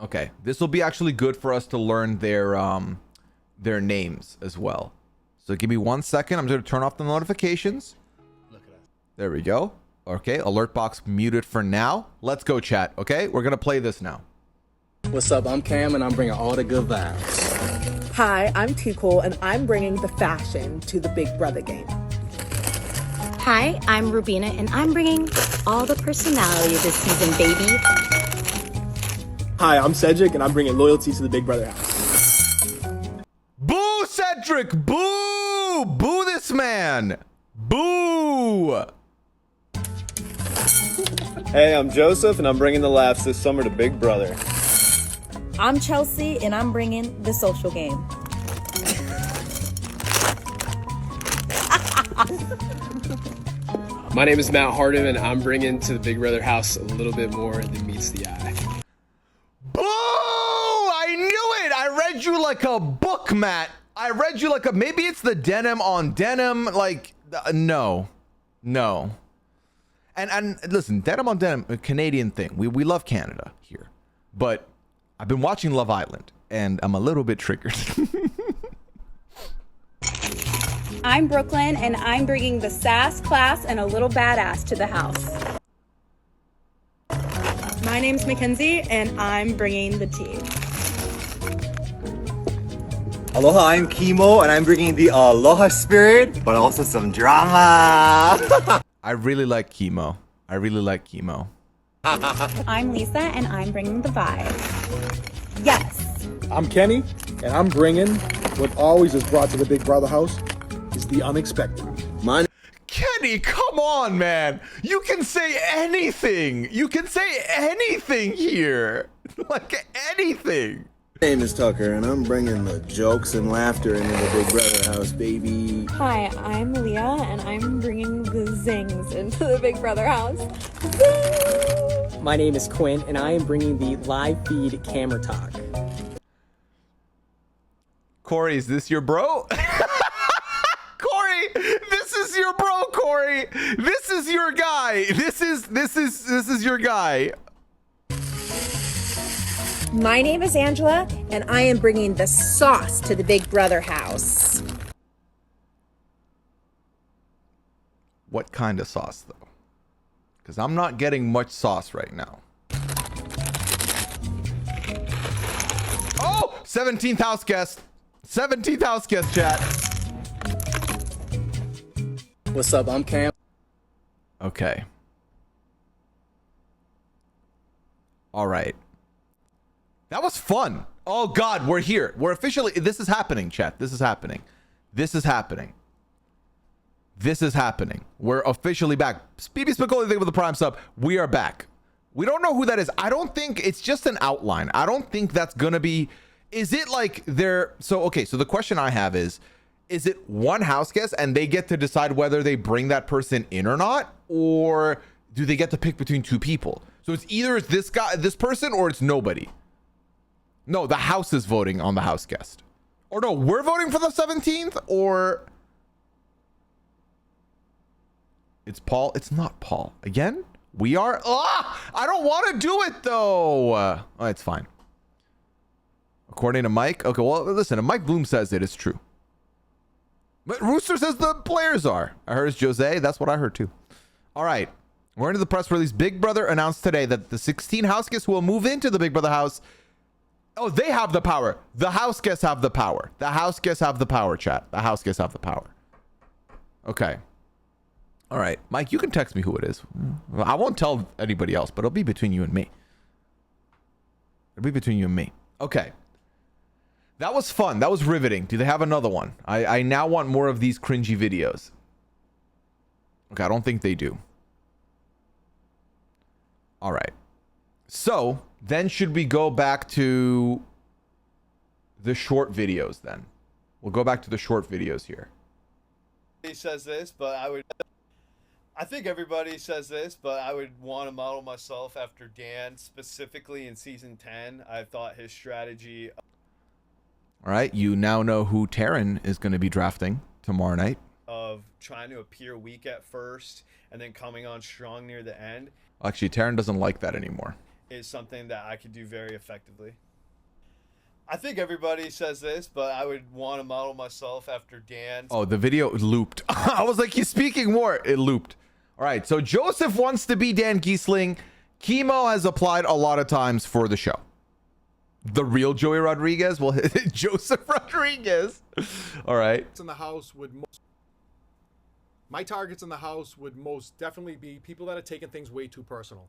Okay, this will be actually good for us to learn their names as well. So give me 1 second. I'm going to turn off the notifications. Look at us. There we go. Okay, alert box muted for now. Let's go, chat. Okay, we're gonna play this now. What's up? I'm Cam, and I'm bringing all the good vibes. Hi, I'm Too Cool, and I'm bringing the fashion to the Big Brother game. Hi, I'm Rubina, and I'm bringing all the personality this season, baby. Hi, I'm Cedric, and I'm bringing loyalty to the Big Brother house. Boo, Cedric! Boo! Boo this man! Boo! Hey, I'm Joseph, and I'm bringing the laughs this summer to Big Brother. I'm Chelsea, and I'm bringing the social game. My name is Matt Harden, and I'm bringing to the Big Brother house a little bit more than meets the eye. Boo! I knew it! I read you like a book, Matt. I read you like a... Maybe it's the denim on denim. Like, no. No. And listen, denim on denim, a Canadian thing. We love Canada here. But I've been watching Love Island, and I'm a little bit triggered. I'm Brooklyn, and I'm bringing the sass, class, and a little badass to the house. My name's Mackenzie, and I'm bringing the tea. Aloha, I'm Kimo, and I'm bringing the aloha spirit, but also some drama. I really like chemo. I really like chemo. I'm Lisa, and I'm bringing the vibe. Yes. I'm Kenny, and I'm bringing what always is brought to the Big Brother house is the unexpected. Kenny, come on, man. You can say anything. You can say anything here. Like anything. My name is Tucker, and I'm bringing the jokes and laughter into the Big Brother house, baby. Hi, I'm Leah, and I'm bringing the zings into the Big Brother house. My name is Quinn, and I am bringing the live feed camera talk. Corey, is this your bro? Corey, this is your bro, Corey. This is your guy. This is your guy. My name is Angela, and I am bringing the sauce to the Big Brother house. What kind of sauce, though? Because I'm not getting much sauce right now. Oh, 17th house guest. 17th house guest, chat. What's up? I'm Cam. Okay. All right. That was fun. Oh, God, we're here. We're officially... This is happening, chat. This is happening. This is happening. This is happening. We're officially back. BB Spicoli, thank you for the prime sub. We are back. We don't know who that is. I don't think... It's just an outline. I don't think that's going to be... Is it like they're... So, okay, so the question I have is it one house guest and they get to decide whether they bring that person in or not? Or do they get to pick between two people? So it's either this guy, this person, or it's nobody. No, the house is voting on the house guest. Or no, we're voting for the 17th, or... It's Paul. It's not Paul. Again? We are? I don't want to do it, though. Oh, it's fine. According to Mike. Okay, well, listen, if Mike Bloom says it, it's true. But Rooster says the players are. I heard it's Jose. That's what I heard, too. All right. We're into the press release. Big Brother announced today that the 16 house guests who will move into the Big Brother house... Oh, they have the power. The house guests have the power. The house guests have the power, chat. The house guests have the power. Okay. All right. Mike, you can text me who it is. I won't tell anybody else, but it'll be between you and me. It'll be between you and me. Okay. That was fun. That was riveting. Do they have another one? I now want more of these cringy videos. Okay, I don't think they do. All right. So, then should we go back to the short videos then? We'll go back to the short videos here. He says this, but I think everybody says this, but I would want to model myself after Dan, specifically in season 10. I thought his strategy... All right, you now know who Taryn is going to be drafting tomorrow night. Of trying to appear weak at first and then coming on strong near the end. Actually, Taryn doesn't like that anymore. Is something that I could do very effectively. I think everybody says this, but I would want to model myself after Dan. Oh, the video looped. I was like, he's speaking more. It looped. All right, so Joseph wants to be Dan Giesling. Chemo has applied a lot of times for the show. The real Joey Rodriguez? Well, Joseph Rodriguez. All right. In the house would my targets in the house would most definitely be people that are taking things way too personal.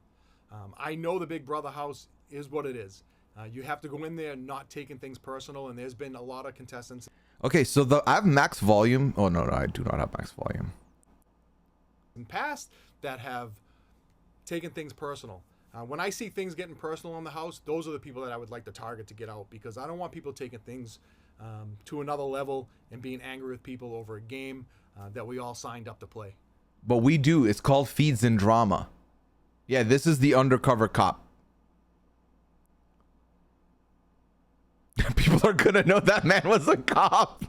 I know the Big Brother house is what it is. You have to go in there not taking things personal, and there's been a lot of contestants. Okay, so I have max volume. Oh, no, I do not have max volume. In past that have taken things personal. When I see things getting personal in the house, those are the people that I would like to target to get out, because I don't want people taking things to another level and being angry with people over a game that we all signed up to play. But we do. It's called Feeds in Drama. Yeah, this is the undercover cop. People are gonna know that man was a cop.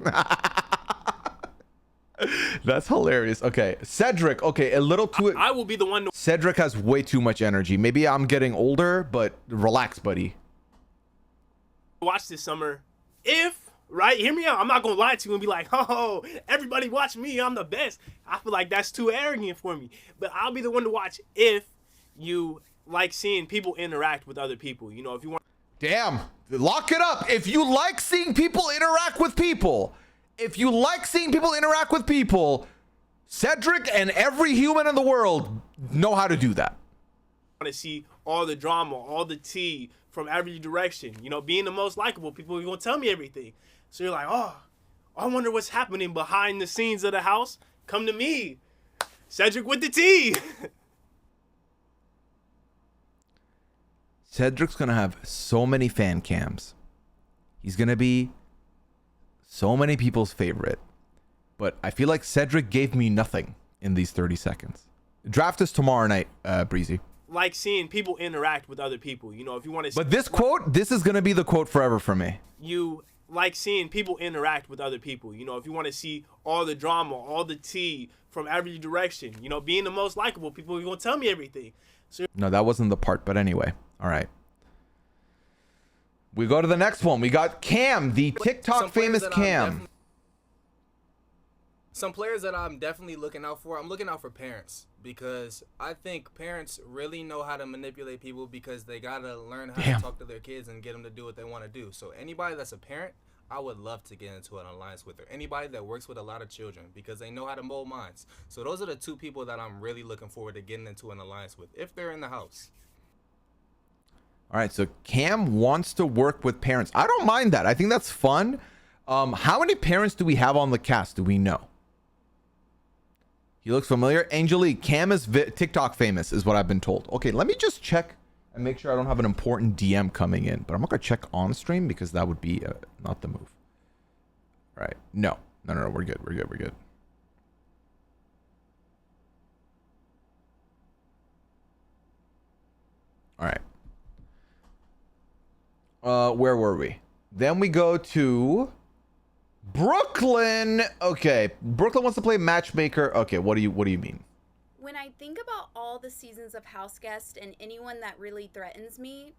That's hilarious. Okay, Cedric. Okay, a little too. I will be the one to Cedric has way too much energy. Maybe I'm getting older, but relax, buddy. watch this summer. If, right, hear me out. I'm not going to lie to you and be like, oh, everybody watch me. I'm the best. I feel like that's too arrogant for me. But I'll be the one to watch if you like seeing people interact with other people. You know, if you want. Damn, lock it up. If you like seeing people interact with people, Cedric and every human in the world know how to do that. Want to see all the drama, all the tea from every direction. You know, being the most likable, people are going to tell me everything. So you're like, oh, I wonder what's happening behind the scenes of the house. Come to me, Cedric with the tea. Cedric's going to have so many fan cams. He's going to be so many people's favorite. But I feel like Cedric gave me nothing in these 30 seconds. Draft is tomorrow night, Breezy. Like seeing people interact with other people. You know, if you want to. But this quote, this is going to be the quote forever for me. You like seeing people interact with other people. You know, if you want to see all the drama, all the tea from every direction. You know, being the most likable, people are going to tell me everything. So no, that wasn't the part. But anyway, all right. We go to the next one. We got Cam, the TikTok famous Cam. Some players that I'm definitely looking out for, I'm looking out for parents, because I think parents really know how to manipulate people, because they got to learn how to talk to their kids and get them to do what they want to do. So anybody that's a parent, I would love to get into an alliance with her. Anybody that works with a lot of children, because they know how to mold minds. So those are the two people that I'm really looking forward to getting into an alliance with, if they're in the house. All right, so Cam wants to work with parents. I don't mind that. I think that's fun. How many parents do we have on the cast? Do we know? He looks familiar. Angelique, Cam is TikTok famous, is what I've been told. Okay, let me just check and make sure I don't have an important DM coming in. But I'm not going to check on stream because that would be not the move. All right. No. No. We're good. We're good. All right. Where were we? Then we go to Brooklyn. Okay, Brooklyn wants to play matchmaker. Okay, what do you mean? When I think about all the seasons of House Guest and anyone that really threatens me,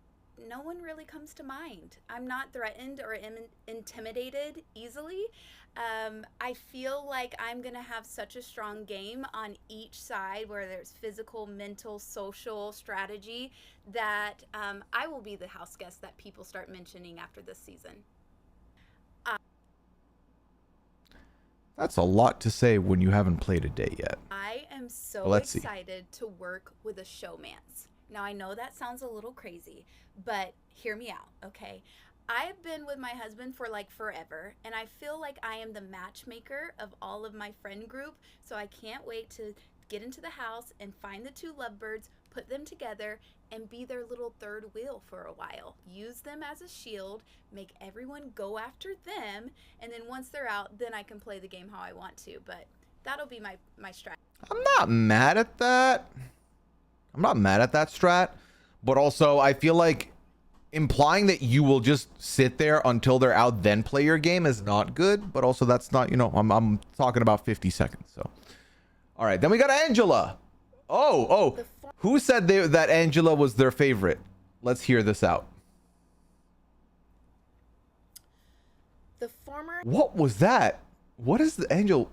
no one really comes to mind. I'm not threatened or intimidated easily. I feel like I'm gonna have such a strong game on each side, where there's physical, mental, social, strategy, that I will be the house guest that people start mentioning after this season. That's a lot to say when you haven't played a day yet. I am so excited to work with a showmance. Now, I know that sounds a little crazy, but hear me out, okay? I've been with my husband for like forever, and I feel like I am the matchmaker of all of my friend group, so I can't wait to get into the house and find the two lovebirds, put them together, and be their little third wheel for a while. Use them as a shield, make everyone go after them, and then once they're out, then I can play the game how I want to. But that'll be my strategy. I'm not mad at that. I'm not mad at that strat, but also I feel like implying that you will just sit there until they're out, then play your game is not good. But also that's not, you know, I'm talking about 50 seconds. So, all right, then we got Angela. Oh, who said that Angela was their favorite? Let's hear this out. The former. What was that? What is the Angel?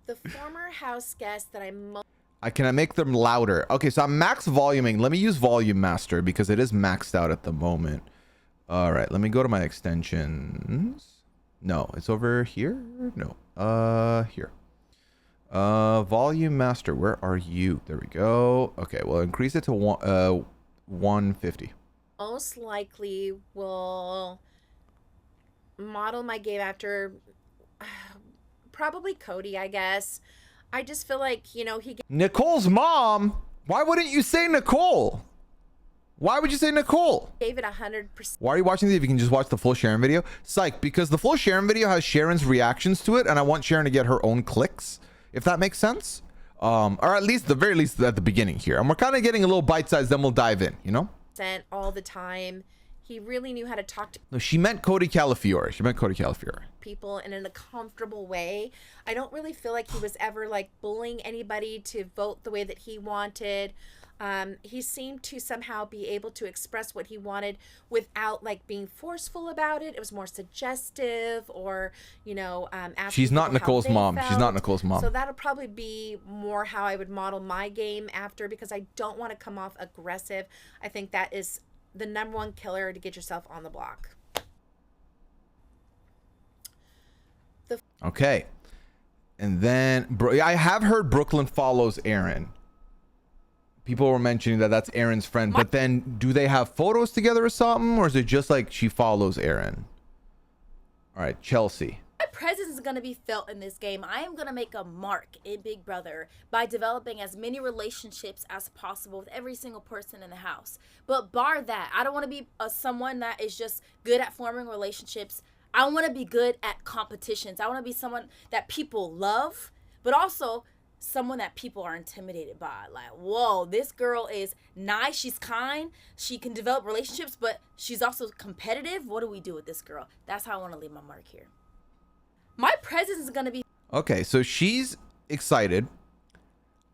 The former house guest that I most. Can I make them louder? Okay, so I'm max voluming. Let me use Volume Master because it is maxed out at the moment. All right, let me go to my extensions. No, it's over here. No, here. Volume Master, where are you? There we go. Okay, well, increase it to 150. Most likely will model my game after probably Cody, I guess. I just feel like, you know, Nicole's mom? Why wouldn't you say Nicole? Why would you say Nicole? Gave it 100%. Why are you watching these if you can just watch the full Sharon video? Psych, because the full Sharon video has Sharon's reactions to it, and I want Sharon to get her own clicks, if that makes sense. Or at least, the very least, at the beginning here. And we're kind of getting a little bite-sized, then we'll dive in, you know? All the time. He really knew how to talk to No, she meant Cody Calafiore. She meant Cody Calafiore. people and in a comfortable way. I don't really feel like he was ever like bullying anybody to vote the way that he wanted. He seemed to somehow be able to express what he wanted without like being forceful about it. It was more suggestive, or you know, asking She's not people how Nicole's they mom. She's felt. not Nicole's mom. So that'll probably be more how I would model my game after, because I don't want to come off aggressive. I think that is the number one killer to get yourself on the block. Okay. And then I have heard Brooklyn follows Aaron. People were mentioning that that's Aaron's friend, but then do they have photos together or something, or is it just like she follows Aaron? All right, Chelsea. My presence is going to be felt in this game. I am going to make a mark in Big Brother by developing as many relationships as possible with every single person in the house. But bar that, I don't want to be someone that is just good at forming relationships. I want to be good at competitions. I want to be someone that people love, but also someone that people are intimidated by. Like, whoa, this girl is nice, she's kind, she can develop relationships, but she's also competitive. What do we do with this girl? That's how I want to leave my mark here. My presence is going to be... Okay, so she's excited.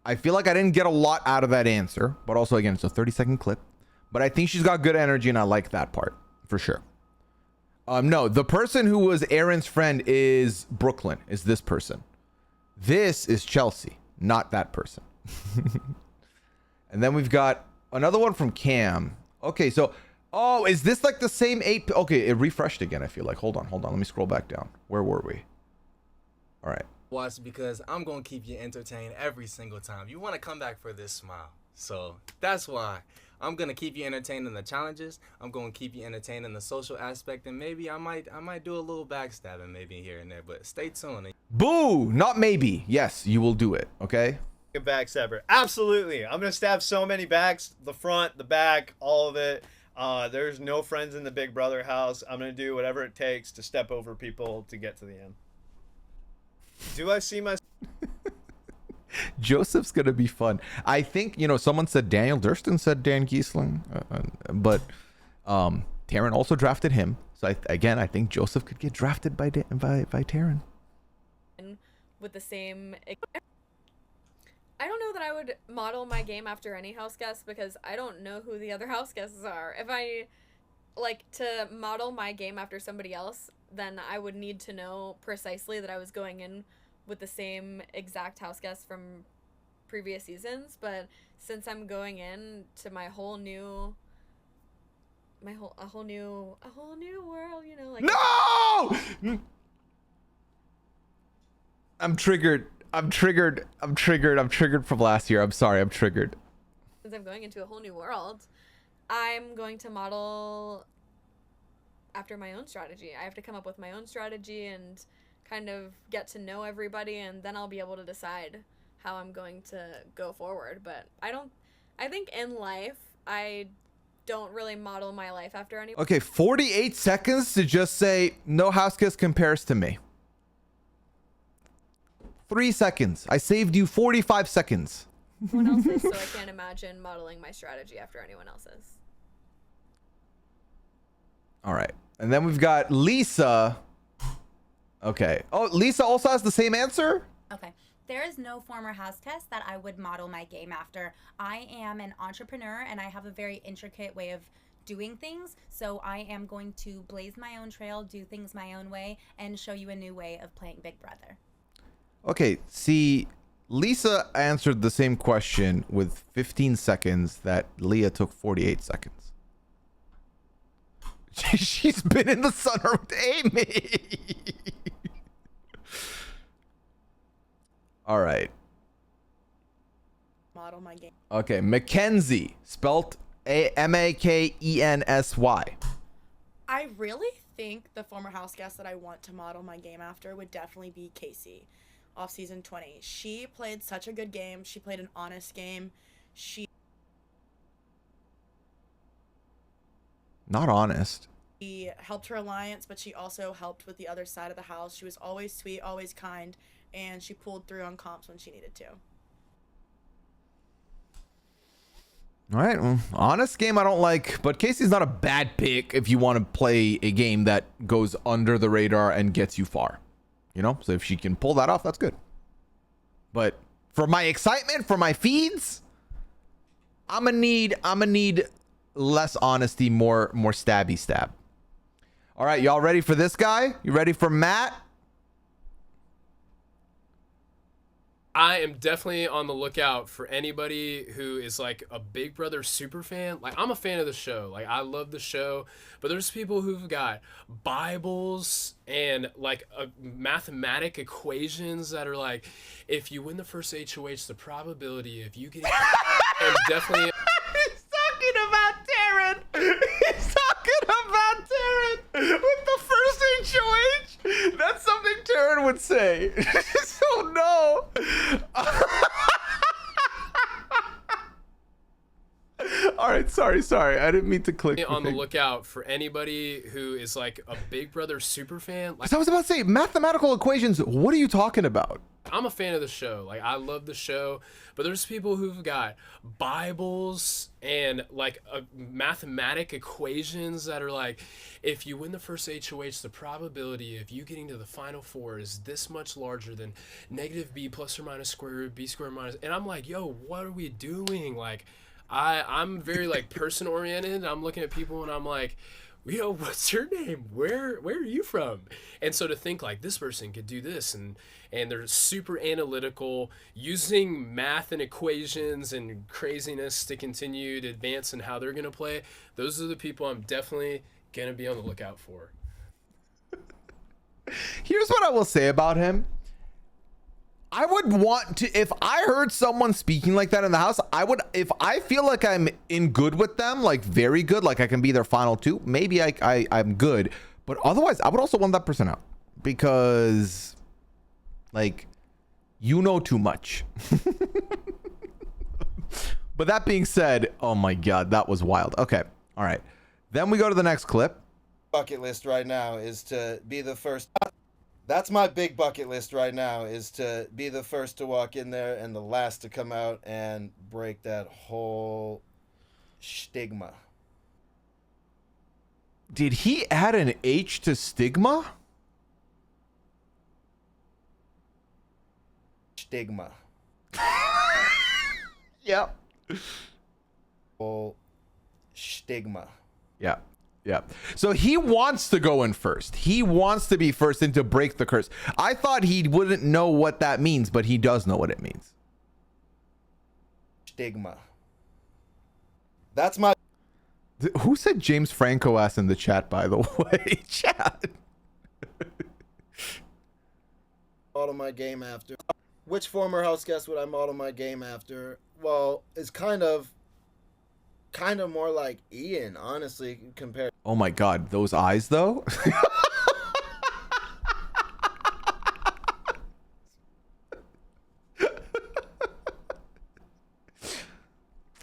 I feel like I didn't get a lot out of that answer, but also, again, it's a 30-second clip. But I think she's got good energy, and I like that part, for sure. No, the person who was Aaron's friend is Brooklyn, is this person. This is Chelsea, not that person. And then we've got another one from Cam. Okay, so... Oh, is this like the same 8... Okay, it refreshed again, I feel like. Hold on. Let me scroll back down. Where were we? All right. Watch, because I'm going to keep you entertained every single time. You want to come back for this smile. So that's why I'm going to keep you entertained in the challenges. I'm going to keep you entertained in the social aspect. And maybe I might do a little backstabbing maybe here and there. But stay tuned. Boo! Not maybe. Yes, you will do it. Okay? A backstabber. Absolutely. I'm going to stab so many backs. The front, the back, all of it. There's no friends in the Big Brother house. I'm going to do whatever it takes to step over people to get to the end. Do I see my... Joseph's going to be fun. I think, you know, someone said Daniel Durston said Dan Giesling. But Taryn also drafted him. So, I think Joseph could get drafted by Taryn. With the same... I don't know that I would model my game after any house guest, because I don't know who the other house guests are. If I like to model my game after somebody else, then I would need to know precisely that I was going in with the same exact house guest from previous seasons. But since I'm going in to my whole new world, you know, like... No! I'm triggered from last year. I'm sorry, I'm triggered. Since I'm going into a whole new world, I'm going to model after my own strategy. I have to come up with my own strategy and kind of get to know everybody, and then I'll be able to decide how I'm going to go forward. But I think in life, I don't really model my life after anyone. Okay, 48 seconds to just say no house guest compares to me. 3 seconds. I saved you 45 seconds. anyone else's, so I can't imagine modeling my strategy after anyone else's. All right. And then we've got Lisa. Okay. Oh, Lisa also has the same answer? Okay. There is no former house guest that I would model my game after. I am an entrepreneur and I have a very intricate way of doing things. So I am going to blaze my own trail, do things my own way, and show you a new way of playing Big Brother. Okay. See, Lisa answered the same question with 15 seconds that Leah took 48 seconds. She's been in the sun with Amy. All right. Model my game. Okay, Mackenzie, spelt Makensy. I really think the former house guest that I want to model my game after would definitely be Casey off season 20. She played such a good game. She played an honest game. She Not honest. helped her alliance, but she also helped with the other side of the house. She was always sweet, always kind, and she pulled through on comps when she needed to. All right, well, honest game I don't like, but Casey's not a bad pick if you want to play a game that goes under the radar and gets you far. You know, so if she can pull that off, that's good. But for my excitement, for my feeds, I'm gonna need less honesty, more stabby stab. All right, y'all ready for this guy? You ready for Matt? I am definitely on the lookout for anybody who is like a Big Brother super fan. Like, I'm a fan of the show. Like, I love the show. But there's people who've got Bibles and like mathematic equations that are like, if you win the first HOH, the probability of you getting and definitely. He's talking about Taryn. He's talking about Taryn with the first HOH. That's something Taryn would say. So no. All right, sorry. I didn't mean to click. On the lookout for anybody who is like a Big Brother super fan. Like, I was about to say mathematical equations. What are you talking about? I'm a fan of the show. Like, I love the show, but there's people who've got Bibles and like mathematic equations that are like, if you win the first HOH, the probability of you getting to the final four is this much larger than negative b plus or minus square root b squared minus. And I'm like, yo, what are we doing? Like, I'm very like person oriented. I'm looking at people and I'm like, yo, what's your name? Where are you from? And so to think like this person could do this and they're super analytical, using math and equations and craziness to continue to advance in how they're gonna play. Those are the people I'm definitely gonna be on the lookout for. Here's what I will say about him. I would want to, if I heard someone speaking like that in the house, I would, if I feel like I'm in good with them, like very good, like I can be their final two, maybe I'm good. But otherwise, I would also want that person out because, like, you know too much. But that being said, oh my God, that was wild. Okay. All right. Then we go to the next clip. Bucket list right now is to be the first. That's my big bucket list right now, is to be the first to walk in there and the last to come out and break that whole stigma. Did he add an H to stigma? Stigma. Yep. Whole stigma. Yeah. Yeah. So he wants to go in first. He wants to be first and to break the curse. I thought he wouldn't know what that means, but he does know what it means. Stigma. That's my... Who said James Franco ass in the chat, by the way? Chat. Model my game after. Which former house guest would I model my game after? Well, it's kind of more like Ian, honestly, compared. Oh my God, those eyes though.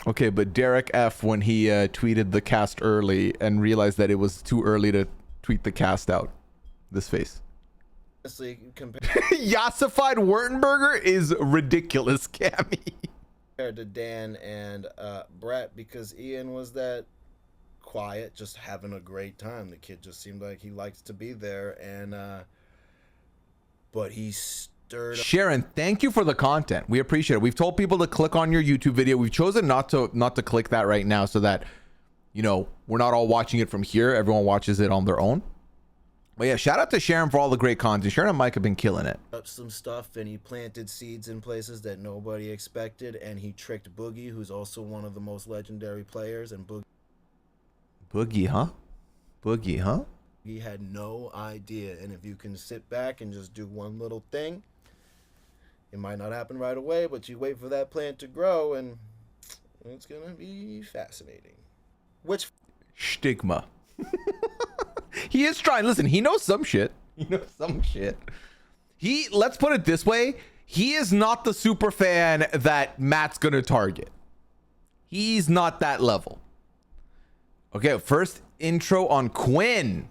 Okay, but Derek F, when he tweeted the cast early and realized that it was too early to tweet the cast out, this face. Honestly, Yassified Wurtenberger is ridiculous, Cammy. compared to Dan and Brett, because Ian was that quiet, just having a great time. The kid just seemed like he liked to be there, and but he stirred up. Sharon, thank you for the content. We appreciate it. We've told people to click on your YouTube video. We've chosen not to click that right now so that, you know, we're not all watching it from here. Everyone watches it on their own. But yeah, shout out to Sharon for all the great content. Sharon and Mike have been killing it. Up some stuff, and he planted seeds in places that nobody expected, and he tricked Boogie, who's also one of the most legendary players, and Boogie, huh? Boogie, huh? He had no idea. And if you can sit back and just do one little thing, it might not happen right away, but you wait for that plant to grow, and it's gonna be fascinating. Which stigma. He is trying. Listen, he knows some shit. He knows some shit. Let's put it this way. He is not the super fan that Matt's gonna target. He's not that level. Okay, first intro on Quinn.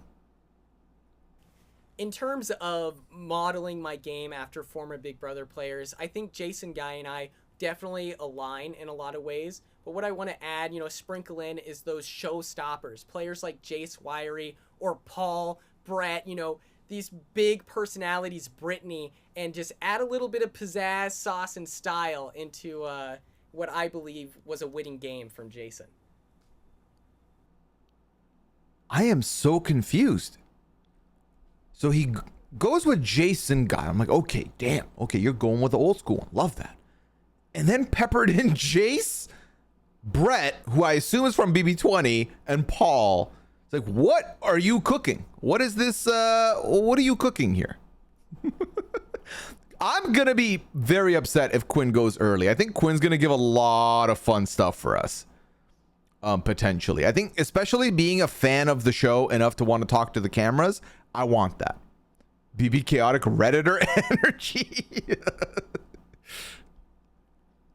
In terms of modeling my game after former Big Brother players, I think Jason, Guy, and I definitely align in a lot of ways. But what I want to add, sprinkle in is those showstoppers. Players like Jace Wiry or Paul, Brett, these big personalities, Brittany, and just add a little bit of pizzazz, sauce, and style into what I believe was a winning game from Jason. I am so confused. So he goes with Jason Guy. I'm like, okay, damn. Okay, you're going with the old school one. Love that. And then peppered in Jace, Brett, who I assume is from BB20, and Paul. It's like, what are you cooking? What is this? What are you cooking here? I'm going to be very upset if Quinn goes early. I think Quinn's going to give a lot of fun stuff for us. Potentially. I think especially being a fan of the show enough to want to talk to the cameras, I want that. BB Chaotic Redditor energy.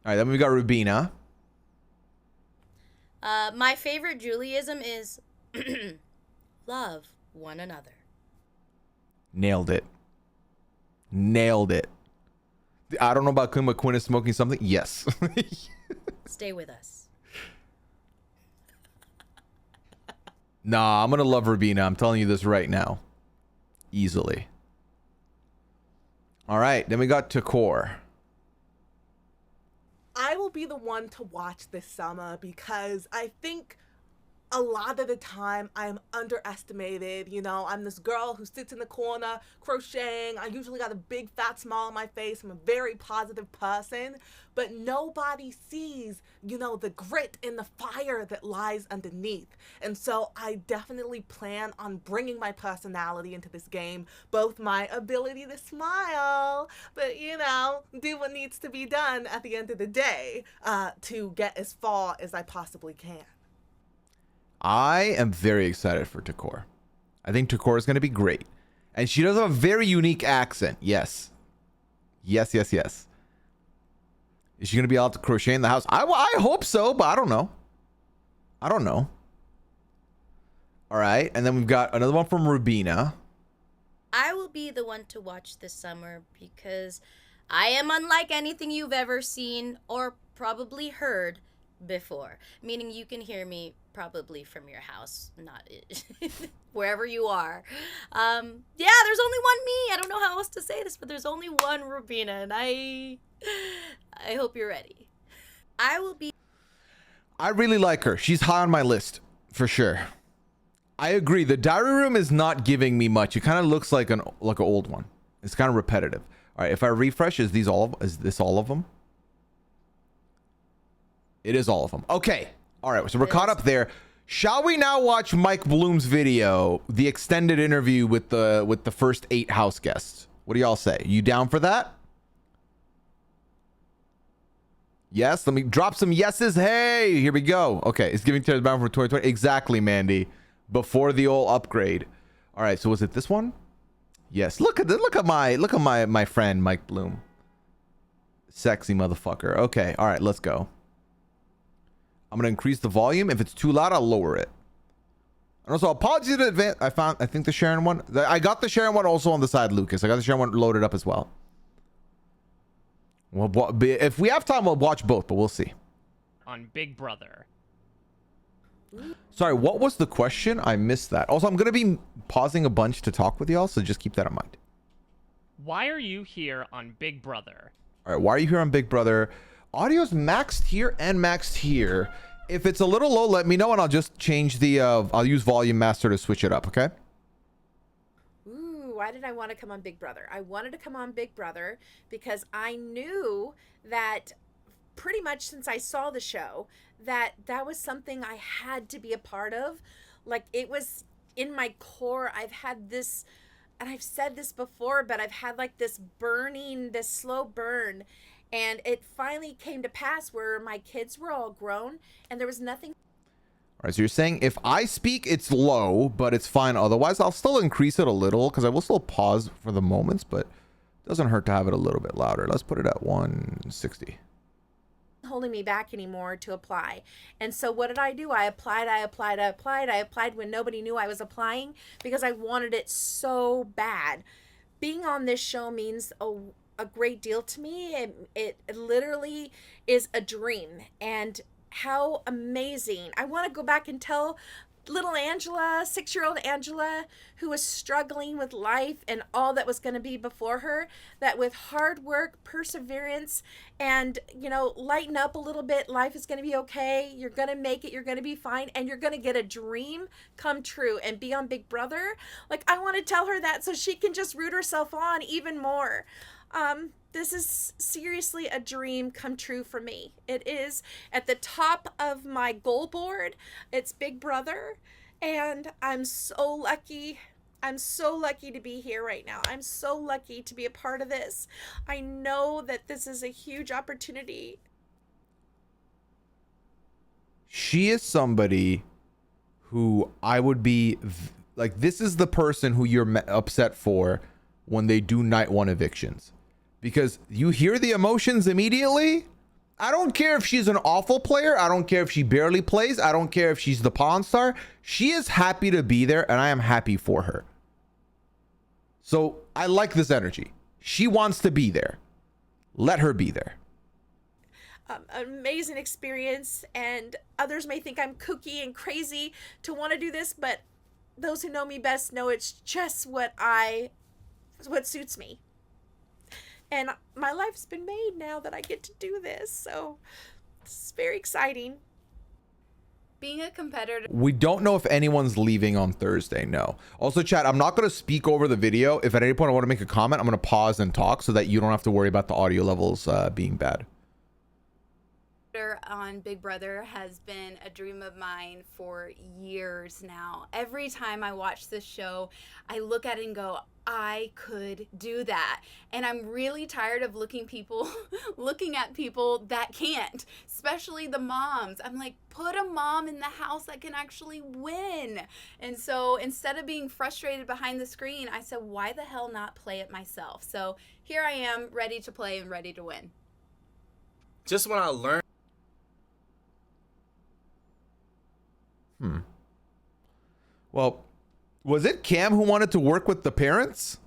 All right, then we got Rubina. My favorite Julieism is love one another. Nailed it. Nailed it. I don't know about Quinn, but Quinn is smoking something. Yes. Stay with us. Nah, I'm going to love Rubina. I'm telling you this right now. Easily. All right, then we got Takor. I will be the one to watch this summer because I think a lot of the time I'm underestimated. I'm this girl who sits in the corner crocheting. I usually got a big fat smile on my face. I'm a very positive person, but nobody sees, the grit and the fire that lies underneath. And so I definitely plan on bringing my personality into this game, both my ability to smile, but do what needs to be done at the end of the day to get as far as I possibly can. I am very excited for Takor. I think Takor is going to be great. And she does have a very unique accent. Yes. Yes, yes, yes. Is she going to be able to crochet in the house? I hope so, but I don't know. I don't know. All right. And then we've got another one from Rubina. I will be the one to watch this summer because I am unlike anything you've ever seen or probably heard before. Meaning you can hear me probably from your house, not wherever you are. Yeah, there's only one me. I don't know how else to say this, but there's only one Rubina, and I hope you're ready. I will be. I really like her. She's high on my list for sure. I agree. The diary room is not giving me much. It kind of looks like an old one. It's kind of repetitive. All right, if I refresh, is this all of them? It is all of them. Okay. All right. So we're caught up there. Shall we now watch Mike Bloom's video, the extended interview with the first 8 house guests? What do y'all say? You down for that? Yes. Let me drop some yeses. Hey, here we go. Okay. It's giving tears bound for 2020. Exactly, Mandy. Before the old upgrade. All right. So was it this one? Yes. Look at my friend Mike Bloom. Sexy motherfucker. Okay. All right. Let's go. I'm going to increase the volume. If it's too loud, I'll lower it. And also, apologies in advance. I think the Sharon one. I got the Sharon one also on the side, Lucas. I got the Sharon one loaded up as well. If we have time, we'll watch both, but we'll see. On Big Brother. Sorry, what was the question? I missed that. Also, I'm going to be pausing a bunch to talk with y'all, so just keep that in mind. Why are you here on Big Brother? All right, why are you here on Big Brother? Audio's maxed here and maxed here. If it's a little low, let me know, and I'll just change the, I'll use Volume Master to switch it up, okay? Ooh, why did I want to come on Big Brother? I wanted to come on Big Brother because I knew that pretty much since I saw the show, that was something I had to be a part of. Like, it was in my core. I've had this, and I've said this before, but I've had like this burning, this slow burn. And it finally came to pass where my kids were all grown and there was nothing. All right, so you're saying if I speak, it's low, but it's fine. Otherwise, I'll still increase it a little because I will still pause for the moments, but it doesn't hurt to have it a little bit louder. Let's put it at 160. Holding me back anymore to apply. And so what did I do? I applied when nobody knew I was applying because I wanted it so bad. Being on this show means a great deal to me. It literally is a dream, and how amazing. I want to go back and tell little Angela, 6-year-old Angela, who was struggling with life and all that was going to be before her, that with hard work, perseverance, and, you know, lighten up a little bit, life is going to be okay. You're going to make it. You're going to be fine. And you're going to get a dream come true and be on Big Brother. Like, I want to tell her that so she can just root herself on even more. This is seriously a dream come true for me. It is at the top of my goal board. It's Big Brother, and I'm so lucky. I'm so lucky to be here right now. I'm so lucky to be a part of this. I know that this is a huge opportunity. She is somebody who I would be like, this is the person who you're upset for when they do night one evictions. Because you hear the emotions immediately. I don't care if she's an awful player. I don't care if she barely plays. I don't care if she's the Pawn Star. She is happy to be there, and I am happy for her. So I like this energy. She wants to be there. Let her be there. Amazing experience, and others may think I'm kooky and crazy to want to do this, but those who know me best know it's just what suits me. And my life's been made now that I get to do this. So it's very exciting. Being a competitor. We don't know if anyone's leaving on Thursday. No. Also, chat, I'm not going to speak over the video. If at any point I want to make a comment, I'm going to pause and talk so that you don't have to worry about the audio levels being bad. On Big Brother has been a dream of mine for years now. Every time I watch this show, I look at it and go, I could do that. And I'm really tired of looking at people that can't, especially the moms. I'm like, put a mom in the house that can actually win. And so instead of being frustrated behind the screen, I said, why the hell not play it myself? So here I am, ready to play and ready to win. Just when I learned. Well, was it Cam who wanted to work with the parents?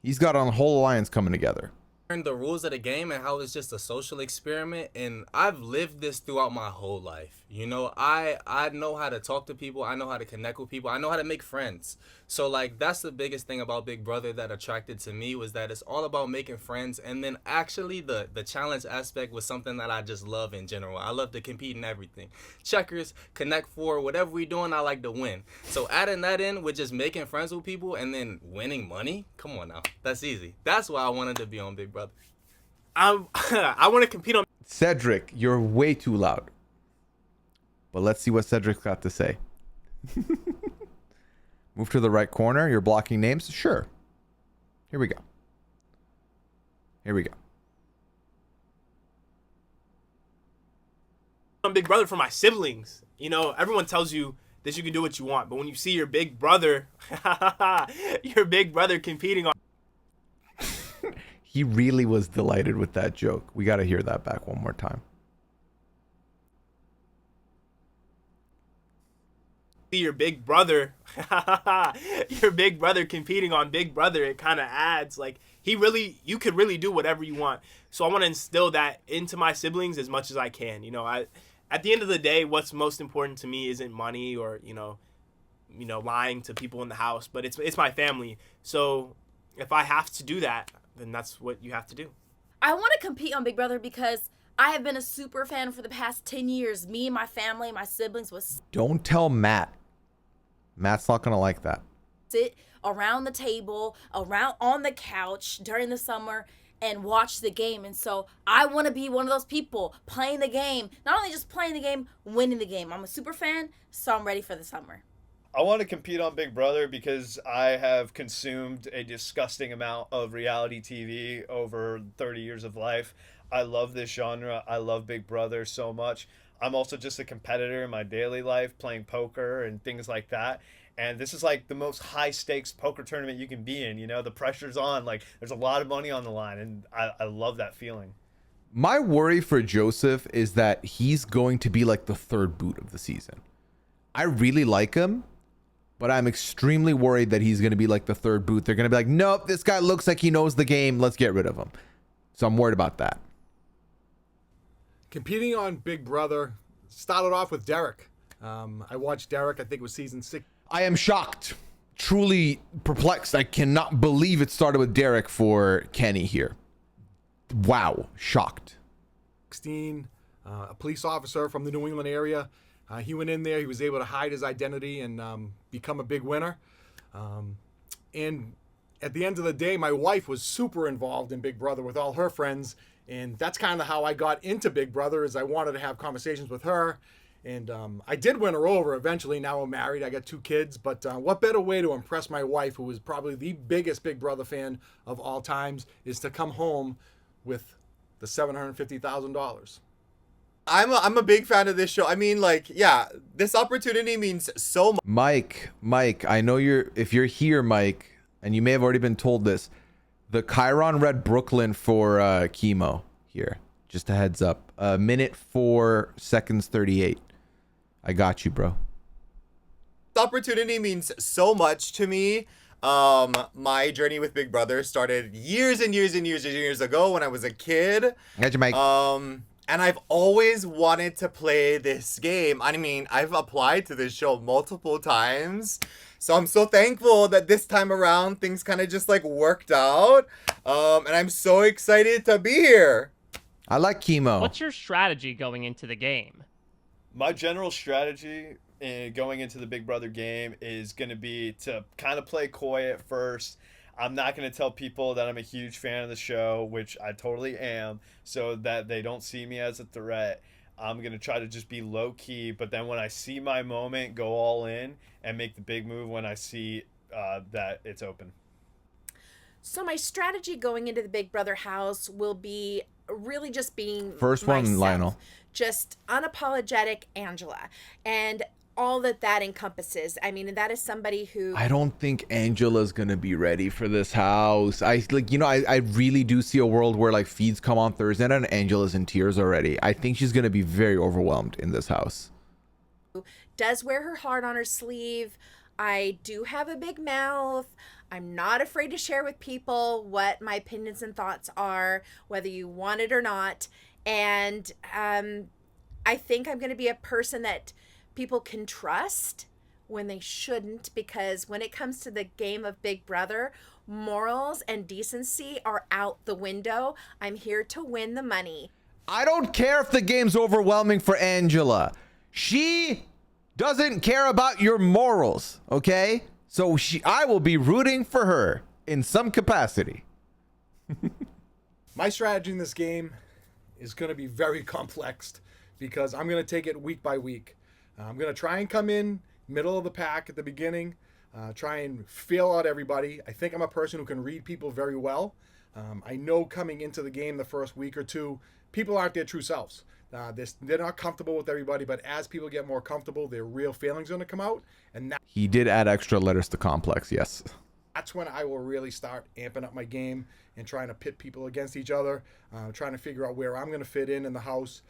He's got a whole alliance coming together. The rules of the game and how it's just a social experiment, and I've lived this throughout my whole life. You know, I know how to talk to people, I know how to connect with people, I know how to make friends. So like, that's the biggest thing about Big Brother that attracted to me, was that it's all about making friends. And then actually the challenge aspect was something that I just love in general. I love to compete in everything. Checkers, Connect Four, whatever we doing, I like to win. So adding that in with just making friends with people and then winning money, come on now, that's easy. That's why I wanted to be on Big Brother. I want to compete on. Cedric, you're way too loud. But let's see what Cedric's got to say. Move to the right corner. You're blocking names? Sure. Here we go. Here we go. I'm Big Brother for my siblings. You know, everyone tells you that you can do what you want, but when you see your big brother, competing on. He really was delighted with that joke. We got to hear that back one more time. your big brother, your big brother competing on Big Brother, it kind of adds like you could really do whatever you want. So I want to instill that into my siblings as much as I can. You know, at the end of the day, what's most important to me isn't money or lying to people in the house, but it's my family. So if I have to do that, then that's what you have to do. I want to compete on Big Brother because I have been a super fan for the past 10 years. Me and my family, my siblings would Don't tell Matt. Matt's not gonna like that. sit around the table, around on the couch during the summer and watch the game. And so I want to be one of those people playing the game. Not only just playing the game, winning the game. I'm a super fan, so I'm ready for the summer. I want to compete on Big Brother because I have consumed a disgusting amount of reality TV over 30 years of life. I love this genre. I love Big Brother so much. I'm also just a competitor in my daily life, playing poker and things like that. And this is like the most high stakes poker tournament you can be in. You know, the pressure's on. Like, there's a lot of money on the line, and I love that feeling. My worry for Joseph is that he's going to be like the third boot of the season. I really like him, but I'm extremely worried that he's going to be like the third boot. They're going to be like, nope, this guy looks like he knows the game. Let's get rid of him. So I'm worried about that. Competing on Big Brother started off with Derek. I watched Derek, I think it was season 6. I am shocked, truly perplexed. I cannot believe it started with Derek for Kenny here. Wow, shocked. 16, a police officer from the New England area. He went in there, he was able to hide his identity and become a big winner. And at the end of the day, my wife was super involved in Big Brother with all her friends. And that's kind of how I got into Big Brother, is I wanted to have conversations with her. And I did win her over eventually. Now I'm married. I got 2 kids. But what better way to impress my wife, who is probably the biggest Big Brother fan of all times, is to come home with the $750,000. I'm a big fan of this show. I mean, like, yeah, this opportunity means so much. Mike, I know if you're here, Mike, and you may have already been told this, the Chiron Red Brooklyn for chemo here. Just a heads up. Minute 4 seconds 38. I got you, bro. This opportunity means so much to me. My journey with Big Brother started years and years and years and years ago when I was a kid. Got you, Mike. And I've always wanted to play this game. I mean, I've applied to this show multiple times. So I'm so thankful that this time around things kind of just like worked out. And I'm so excited to be here. I like chemo. What's your strategy going into the game? My general strategy going into the Big Brother game is going to be to kind of play coy at first. I'm not going to tell people that I'm a huge fan of the show, which I totally am, so that they don't see me as a threat. I'm going to try to just be low key, but then when I see my moment, go all in and make the big move when I see that it's open. So my strategy going into the Big Brother house will be really just being First one, myself. Lionel. Just unapologetic Angela. And all that encompasses. I mean, that is somebody who I don't think Angela's gonna be ready for this house. I really do see a world where like feeds come on Thursday and Angela's in tears already. I think she's gonna be very overwhelmed in this house. does wear her heart on her sleeve. I do have a big mouth. I'm not afraid to share with people what my opinions and thoughts are, whether you want it or not. And I think I'm going to be a person that people can trust when they shouldn't, because when it comes to the game of Big Brother, morals and decency are out the window. I'm here to win the money. I don't care if the game's overwhelming for Angela. She doesn't care about your morals, okay? So I will be rooting for her in some capacity. My strategy in this game is going to be very complex because I'm going to take it week by week. I'm going to try and come in middle of the pack at the beginning, try and feel out everybody. I think I'm a person who can read people very well. I know coming into the game the first week or two, people aren't their true selves. They're not comfortable with everybody, but as people get more comfortable, their real feelings are going to come out. And He did add extra letters to complex, yes. that's when I will really start amping up my game and trying to pit people against each other, trying to figure out where I'm going to fit in the house.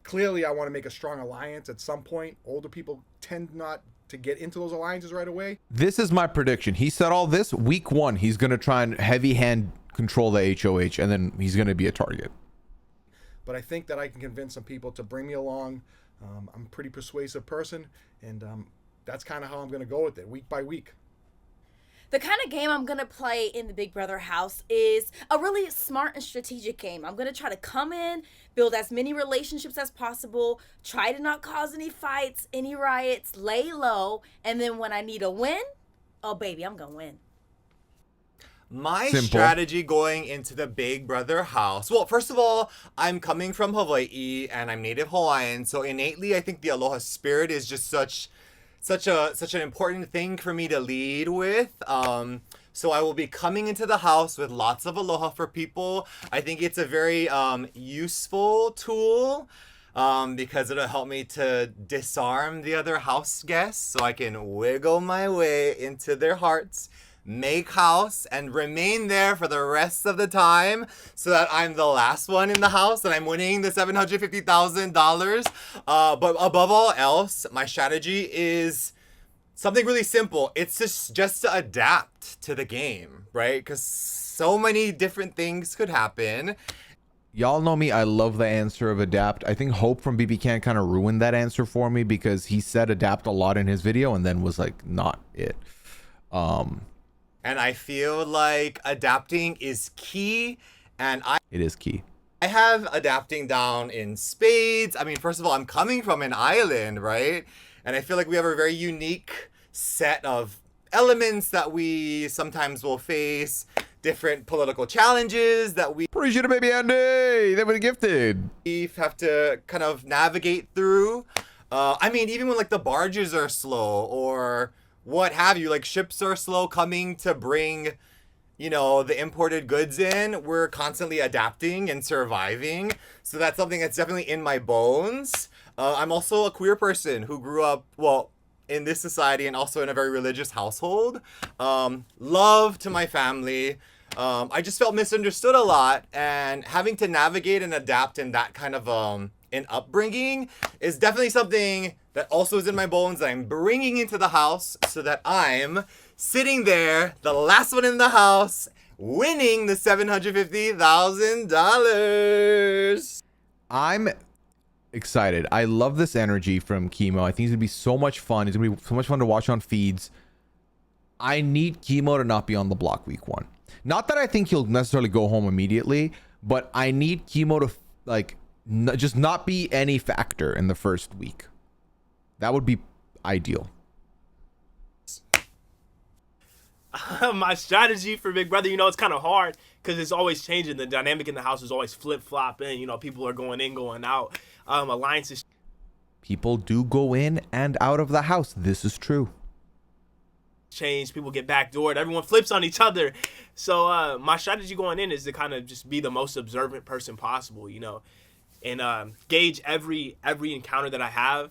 clearly I want to make a strong alliance at some point. Older people tend not to get into those alliances right away. This is my prediction. He said all this week 1. He's going to try and heavy hand control the HOH, and then he's going to be a target. But I think that I can convince some people to bring me along. I'm a pretty persuasive person, and that's kind of how I'm going to go with it, week by week. The kind of game I'm going to play in the Big Brother house is a really smart and strategic game. I'm going to try to come in, build as many relationships as possible, try to not cause any fights, any riots, lay low, and then when I need a win, oh baby, I'm going to win. My Simple. strategy going into the Big Brother house. Well, first of all, I'm coming from Hawaii and I'm native Hawaiian, so innately I think the aloha spirit is just such an important thing for me to lead with. So I will be coming into the house with lots of aloha for people. I think it's a very useful tool because it'll help me to disarm the other house guests so I can wiggle my way into their hearts, make house, and remain there for the rest of the time so that I'm the last one in the house and I'm winning the $750,000. But above all else, my strategy is something really simple. It's just to adapt to the game, right? Because so many different things could happen. Y'all know me. I love the answer of adapt. I think Hope from BB Can kind of ruined that answer for me because he said adapt a lot in his video and then was like, not it. And I feel like adapting is key. And It is key. I have adapting down in spades. I mean, first of all, I'm coming from an island, right? And I feel like we have a very unique set of elements that we sometimes will face, different political challenges that we appreciate it, baby Andy. They were gifted. We have to kind of navigate through. I mean, even when like the barges are slow or what have you, like ships are slow coming to bring, you know, the imported goods in, we're constantly adapting and surviving. So that's something that's definitely in my bones. I'm also a queer person who grew up, well, in this society and also in a very religious household. Love to my family. I just felt misunderstood a lot, and having to navigate and adapt in that kind of an upbringing is definitely something that also is in my bones that I'm bringing into the house so that I'm sitting there, the last one in the house, winning the $750,000. I'm excited. I love this energy from Chemo. I think it's gonna be so much fun. It's gonna be so much fun to watch on feeds. I need Chemo to not be on the block week 1. Not that I think he'll necessarily go home immediately, but I need Chemo to like just not be any factor in the first week. That would be ideal. My strategy for Big Brother, you know, it's kind of hard because it's always changing. The dynamic in the house is always flip-flopping. You know, people are going in, going out. Alliances. People do go in and out of the house. This is true. Change. People get backdoored. Everyone flips on each other. So my strategy going in is to kind of just be the most observant person possible, you know, and gauge every encounter that I have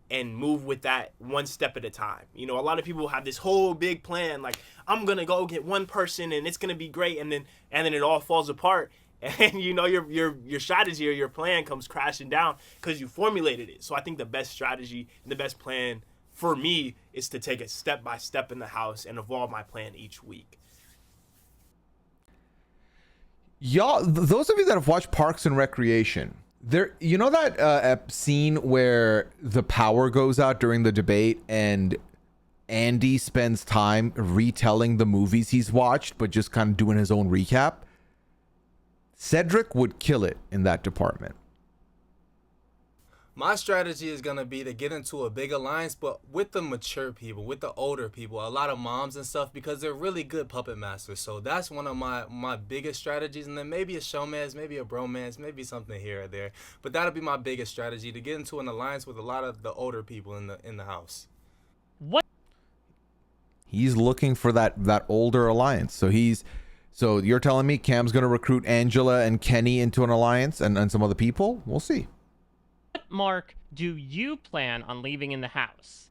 and move with that one step at a time. You know, a lot of people have this whole big plan, like I'm gonna go get one person and it's gonna be great, and then it all falls apart, and you know your strategy or your plan comes crashing down because you formulated it. So I think the best strategy and the best plan for me is to take it step by step in the house and evolve my plan each week. Y'all, those of you that have watched Parks and Recreation, there, you know that scene where the power goes out during the debate and Andy spends time retelling the movies he's watched, but just kind of doing his own recap? Cedric would kill it in that department. My strategy is going to be to get into a big alliance, but with the mature people, with the older people, a lot of moms and stuff, because they're really good puppet masters. So that's one of my biggest strategies. And then maybe a showmance, maybe a bromance, maybe something here or there. But that'll be my biggest strategy, to get into an alliance with a lot of the older people in the house. What? He's looking for that older alliance. So you're telling me Cam's going to recruit Angela and Kenny into an alliance and some other people? We'll see. What mark do you plan on leaving in the house?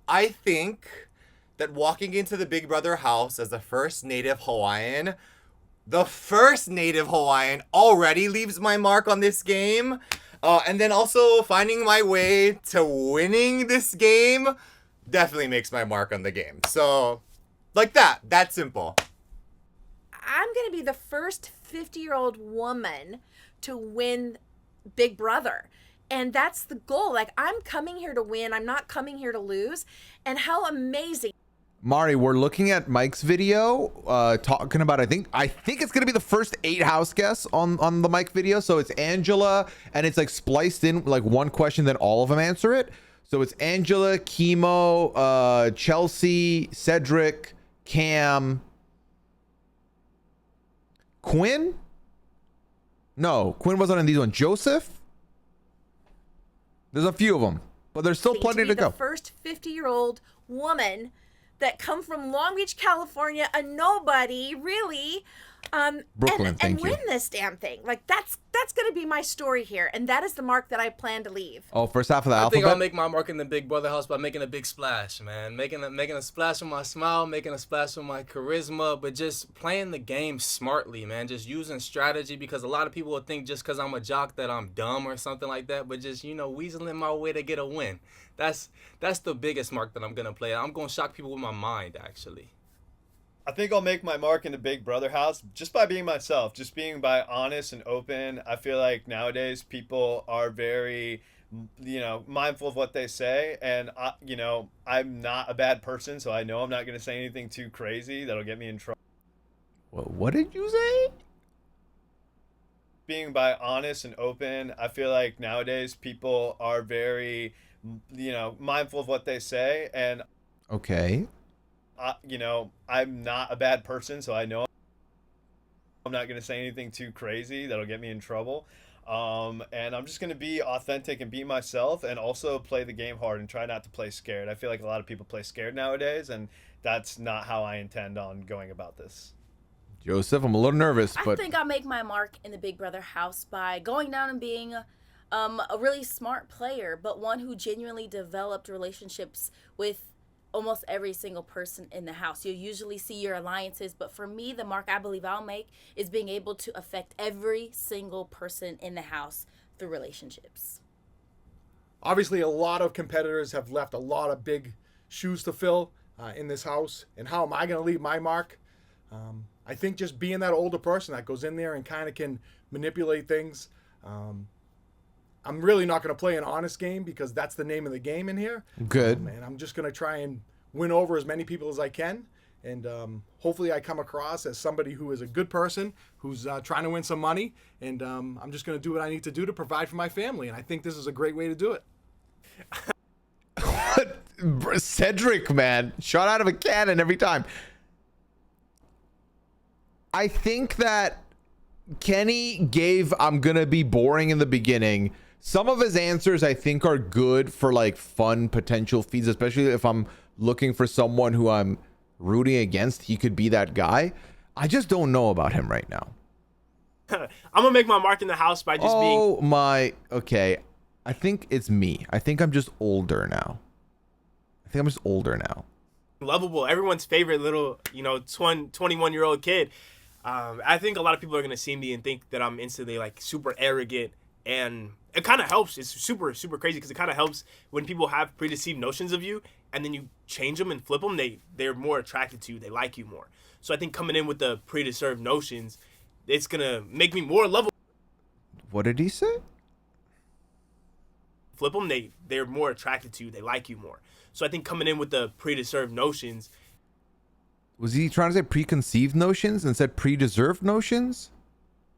I think that walking into the Big Brother house as the first native Hawaiian already leaves my mark on this game. And then also finding my way to winning this game definitely makes my mark on the game. So, like that. That simple. I'm going to be the first 50-year-old woman to win Big Brother. And that's the goal. Like, I'm coming here to win. I'm not coming here to lose. And how amazing. Mari, we're looking at Mike's video, talking about, I think it's going to be the first 8 house guests on the Mike video. So it's Angela, and it's like spliced in like one question, then all of them answer it. So it's Angela, Chemo, Chelsea, Cedric, Cam, Quinn? No, Quinn wasn't in these ones. Joseph? There's a few of them, but there's still plenty to go. The first 50-year-old woman that come from Long Beach, California, a nobody, really, Brooklyn, and thank you. win this damn thing. Like, that's going to be my story here, and that is the mark that I plan to leave. Oh, first half of the I alphabet? think I'll make my mark in the Big Brother house by making a big splash, man. Making a splash with my smile, making a splash with my charisma, but just playing the game smartly, man. Just using strategy, because a lot of people will think just because I'm a jock that I'm dumb or something like that, but just, weaseling my way to get a win. That's the biggest mark that I'm going to play. I'm going to shock people with my mind, actually. I think I'll make my mark in the Big Brother house just by being myself, just being by honest and open. I feel like nowadays people are very, mindful of what they say, and I'm not a bad person, so I know I'm not going to say anything too crazy that'll get me in trouble. What did you say? Being by honest and open, I feel like nowadays people are very, mindful of what they say, and Okay. I'm not a bad person, so I know I'm not going to say anything too crazy that'll get me in trouble. And I'm just going to be authentic and be myself, and also play the game hard and try not to play scared. I feel like a lot of people play scared nowadays, and that's not how I intend on going about this. Joseph, I'm a little nervous, I but think I'll make my mark in the Big Brother house by going down and being a really smart player, but one who genuinely developed relationships with almost every single person in the house. You'll usually see your alliances, but for me, the mark I believe I'll make is being able to affect every single person in the house through relationships. Obviously, a lot of competitors have left a lot of big shoes to fill in this house. And how am I going to leave my mark? I think just being that older person that goes in there and kind of can manipulate things. I'm really not going to play an honest game, because that's the name of the game in here. Good. And I'm just going to try and win over as many people as I can. And hopefully I come across as somebody who is a good person, who's trying to win some money. And I'm just going to do what I need to do to provide for my family. And I think this is a great way to do it. Cedric, man, shot out of a cannon every time. I think that Kenny gave I'm gonna be boring in the beginning. Some of his answers I think are good for like fun potential feeds, especially if I'm looking for someone who I'm rooting against. He could be that guy. I just don't know about him right now. I'm gonna make my mark in the house by just being. Oh my, okay. I think it's me. I think I'm just older now. Lovable, everyone's favorite little, 21-year-old kid. I think a lot of people are gonna see me and think that I'm instantly like super arrogant, and it kind of helps. It's super, super crazy, because it kind of helps when people have preconceived notions of you, and then you change them and flip them. They're more attracted to you. They like you more. So I think coming in with the predeserved notions, it's gonna make me more lovable. What did he say? Flip them. They're more attracted to you. They like you more. So I think coming in with the predeserved notions. Was he trying to say preconceived notions and said predeserved notions?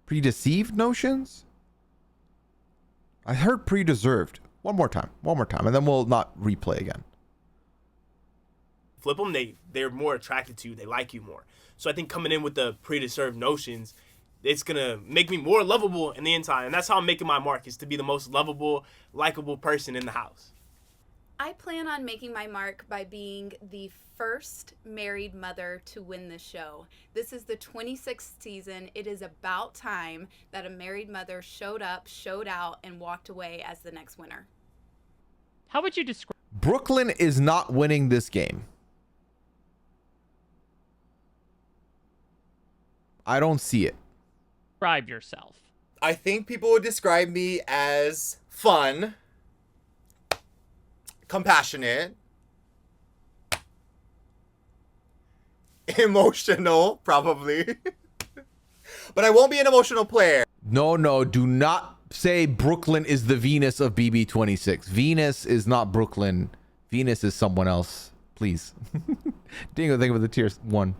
Predeceived notions? I heard predeserved. One more time, and then we'll not replay again. Flip them. They're more attracted to you. They like you more. So I think coming in with the predeserved notions, it's gonna make me more lovable in the inside, and that's how I'm making my mark, is to be the most lovable, likable person in the house. I plan on making my mark by being the first married mother to win the show. This is the 26th season. It is about time that a married mother showed up, showed out, and walked away as the next winner. How would you describe? Brooklyn is not winning this game. I don't see it. Describe yourself. I think people would describe me as fun, compassionate, emotional, probably. But I won't be an emotional player. No, do not say Brooklyn is the Venus of BB26. Venus is not Brooklyn. Venus is someone else. Please. Dingo, think of the tier 1.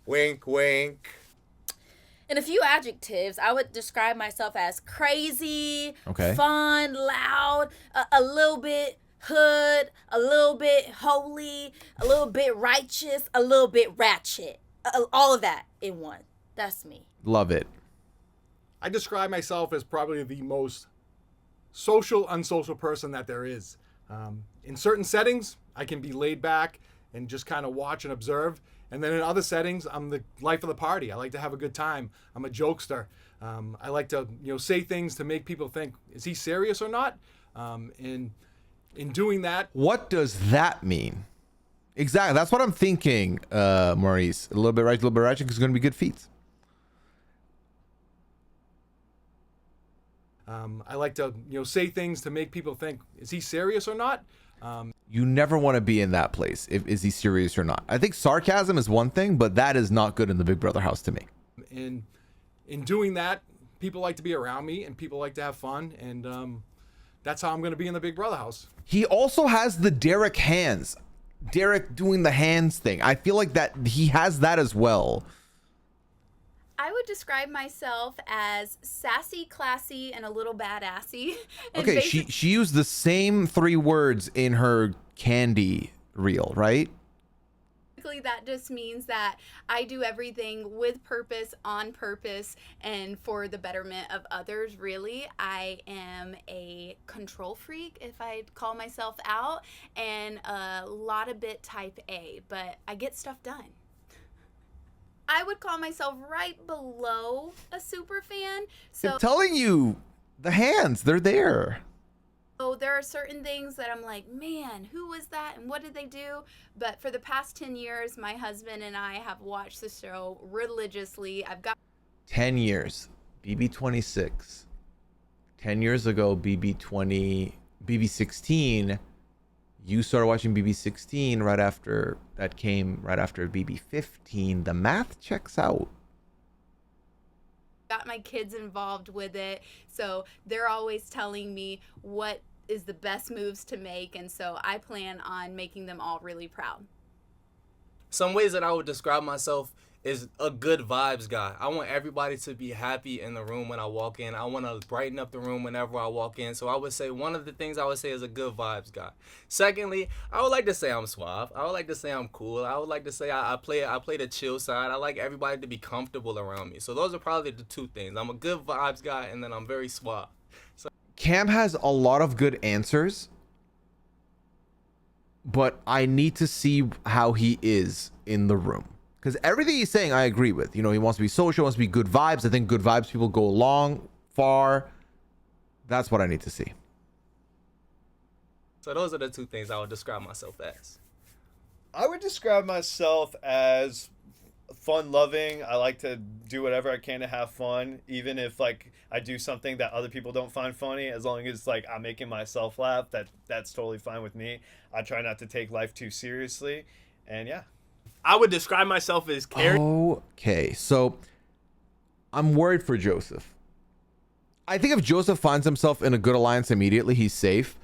Wink, wink. In a few adjectives, I would describe myself as crazy, Okay. fun, loud, a little bit hood, a little bit holy, a little bit righteous, a little bit ratchet. All of that in one. That's me. Love it. I describe myself as probably the most social, unsocial person that there is. In certain settings, I can be laid back and just kind of watch and observe. And then in other settings, I'm the life of the party. I like to have a good time. I'm a jokester. I like to, say things to make people think, is he serious or not? And in doing that, What does that mean? Exactly. That's what I'm thinking, Maurice. A little bit right, a little bit ratchet, because it's going to be good feats. I like to, say things to make people think, is he serious or not? You never want to be in that place. Is he serious or not? I think sarcasm is one thing, but that is not good in the Big Brother house to me. In doing that, people like to be around me and people like to have fun. And that's how I'm going to be in the Big Brother house. He also has the Derek hands. Derek doing the hands thing. I feel like that he has that as well. I would describe myself as sassy, classy, and a little badassy. And Okay, she used the same 3 words in her candy reel, right? basically that just means that I do everything with purpose, on purpose, and for the betterment of others, really. I am a control freak, if I'd call myself out, and a lot of bit type A, but I get stuff done. I would call myself right below a super fan. So I'm telling you, the hands, they're there. So there are certain things that I'm like, man, who was that and what did they do? But for the past 10 years, my husband and I have watched the show religiously. I've got 10 years. BB26. 10 years ago, BB16. You started watching BB16 right after that came right after BB15. The math checks out. got my kids involved with it, so they're always telling me what is the best moves to make, and so I plan on making them all really proud. Some ways that I would describe myself is a good vibes guy. I want everybody to be happy in the room when I walk in. I want to brighten up the room whenever I walk in. So I would say one of the things I would say is a good vibes guy. Secondly, I would like to say I'm suave. I would like to say I'm cool. I would like to say I play the chill side. I like everybody to be comfortable around me. So those are probably the two things. I'm a good vibes guy, and then I'm very suave. So Cam has a lot of good answers, but I need to see how he is in the room. Because everything he's saying, I agree with. You know, he wants to be social, wants to be good vibes. I think good vibes people go long, far. That's what I need to see. So those are the two things I would describe myself as. I would describe myself as fun-loving. I like to do whatever I can to have fun, even if like I do something that other people don't find funny. As long as like I'm making myself laugh, that's totally fine with me. I try not to take life too seriously, and yeah. I would describe myself as caring. Okay, so I'm worried for Joseph. I think if Joseph finds himself in a good alliance immediately, he's safe.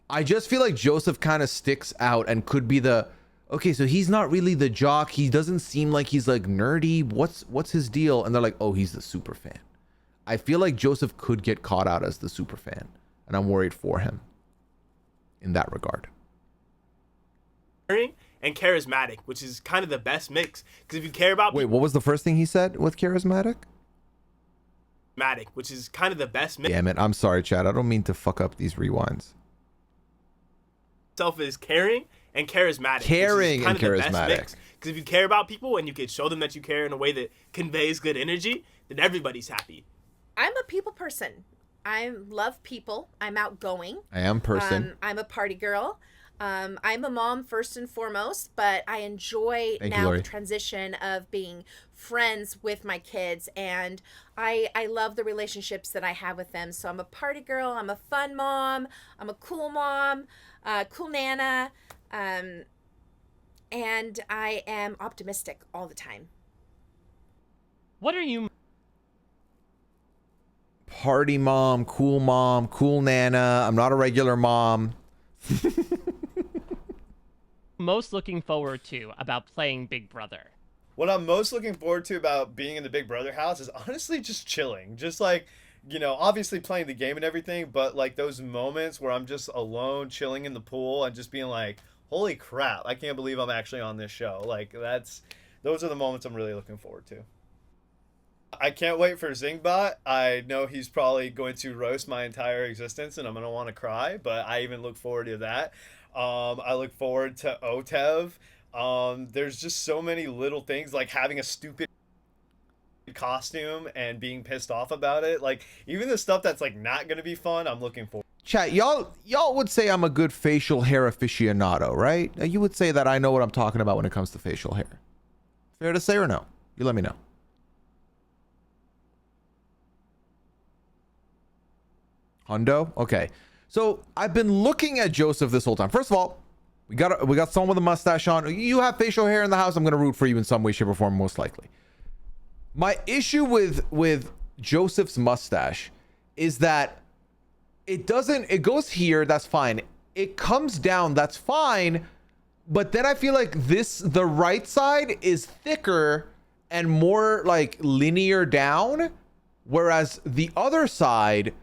I just feel like Joseph kind of sticks out and could be the, okay, so he's not really the jock. He doesn't seem like he's like nerdy. What's his deal? And they're like, oh, he's the super fan. I feel like Joseph could get caught out as the super fan, and I'm worried for him in that regard. And charismatic, which is kind of the best mix. Because if you care about Wait, what was the first thing he said with charismatic? Which is kind of the best mix. Damn it. I'm sorry, Chad. I don't mean to fuck up these rewinds. Self is caring and charismatic. Caring and charismatic. Because if you care about people and you can show them that you care in a way that conveys good energy, then everybody's happy. I'm a people person. I love people. I'm outgoing. I am person. I'm a party girl. I'm a mom first and foremost, but I enjoy Thank you, now Lori. the transition of being friends with my kids, and I love the relationships that I have with them. So I'm a party girl, I'm a fun mom, I'm a cool mom, cool nana, and I am optimistic all the time. What are you Party mom, cool nana. I'm not a regular mom. most looking forward to about playing Big Brother? What I'm most looking forward to about being in the Big Brother house is honestly just chilling. Just like, obviously playing the game and everything, but like those moments where I'm just alone, chilling in the pool and just being like, holy crap, I can't believe I'm actually on this show. Like those are the moments I'm really looking forward to. I can't wait for Zingbot. I know he's probably going to roast my entire existence and I'm going to want to cry, but I even look forward to that. I look forward to Otev. There's just so many little things, like having a stupid costume and being pissed off about it. Like even the stuff that's like not going to be fun, I'm looking forward. Chat, y'all would say I'm a good facial hair aficionado, right? You would say that I know what I'm talking about when it comes to facial hair. Fair to say or no? You let me know. Hundo? Okay. So I've been looking at Joseph this whole time. First of all, we got someone with a mustache on. You have facial hair in the house. I'm going to root for you in some way, shape, or form, most likely. My issue with Joseph's mustache is that it goes here, that's fine. It comes down, that's fine. But then I feel like the right side is thicker and more like linear down. Whereas the other side,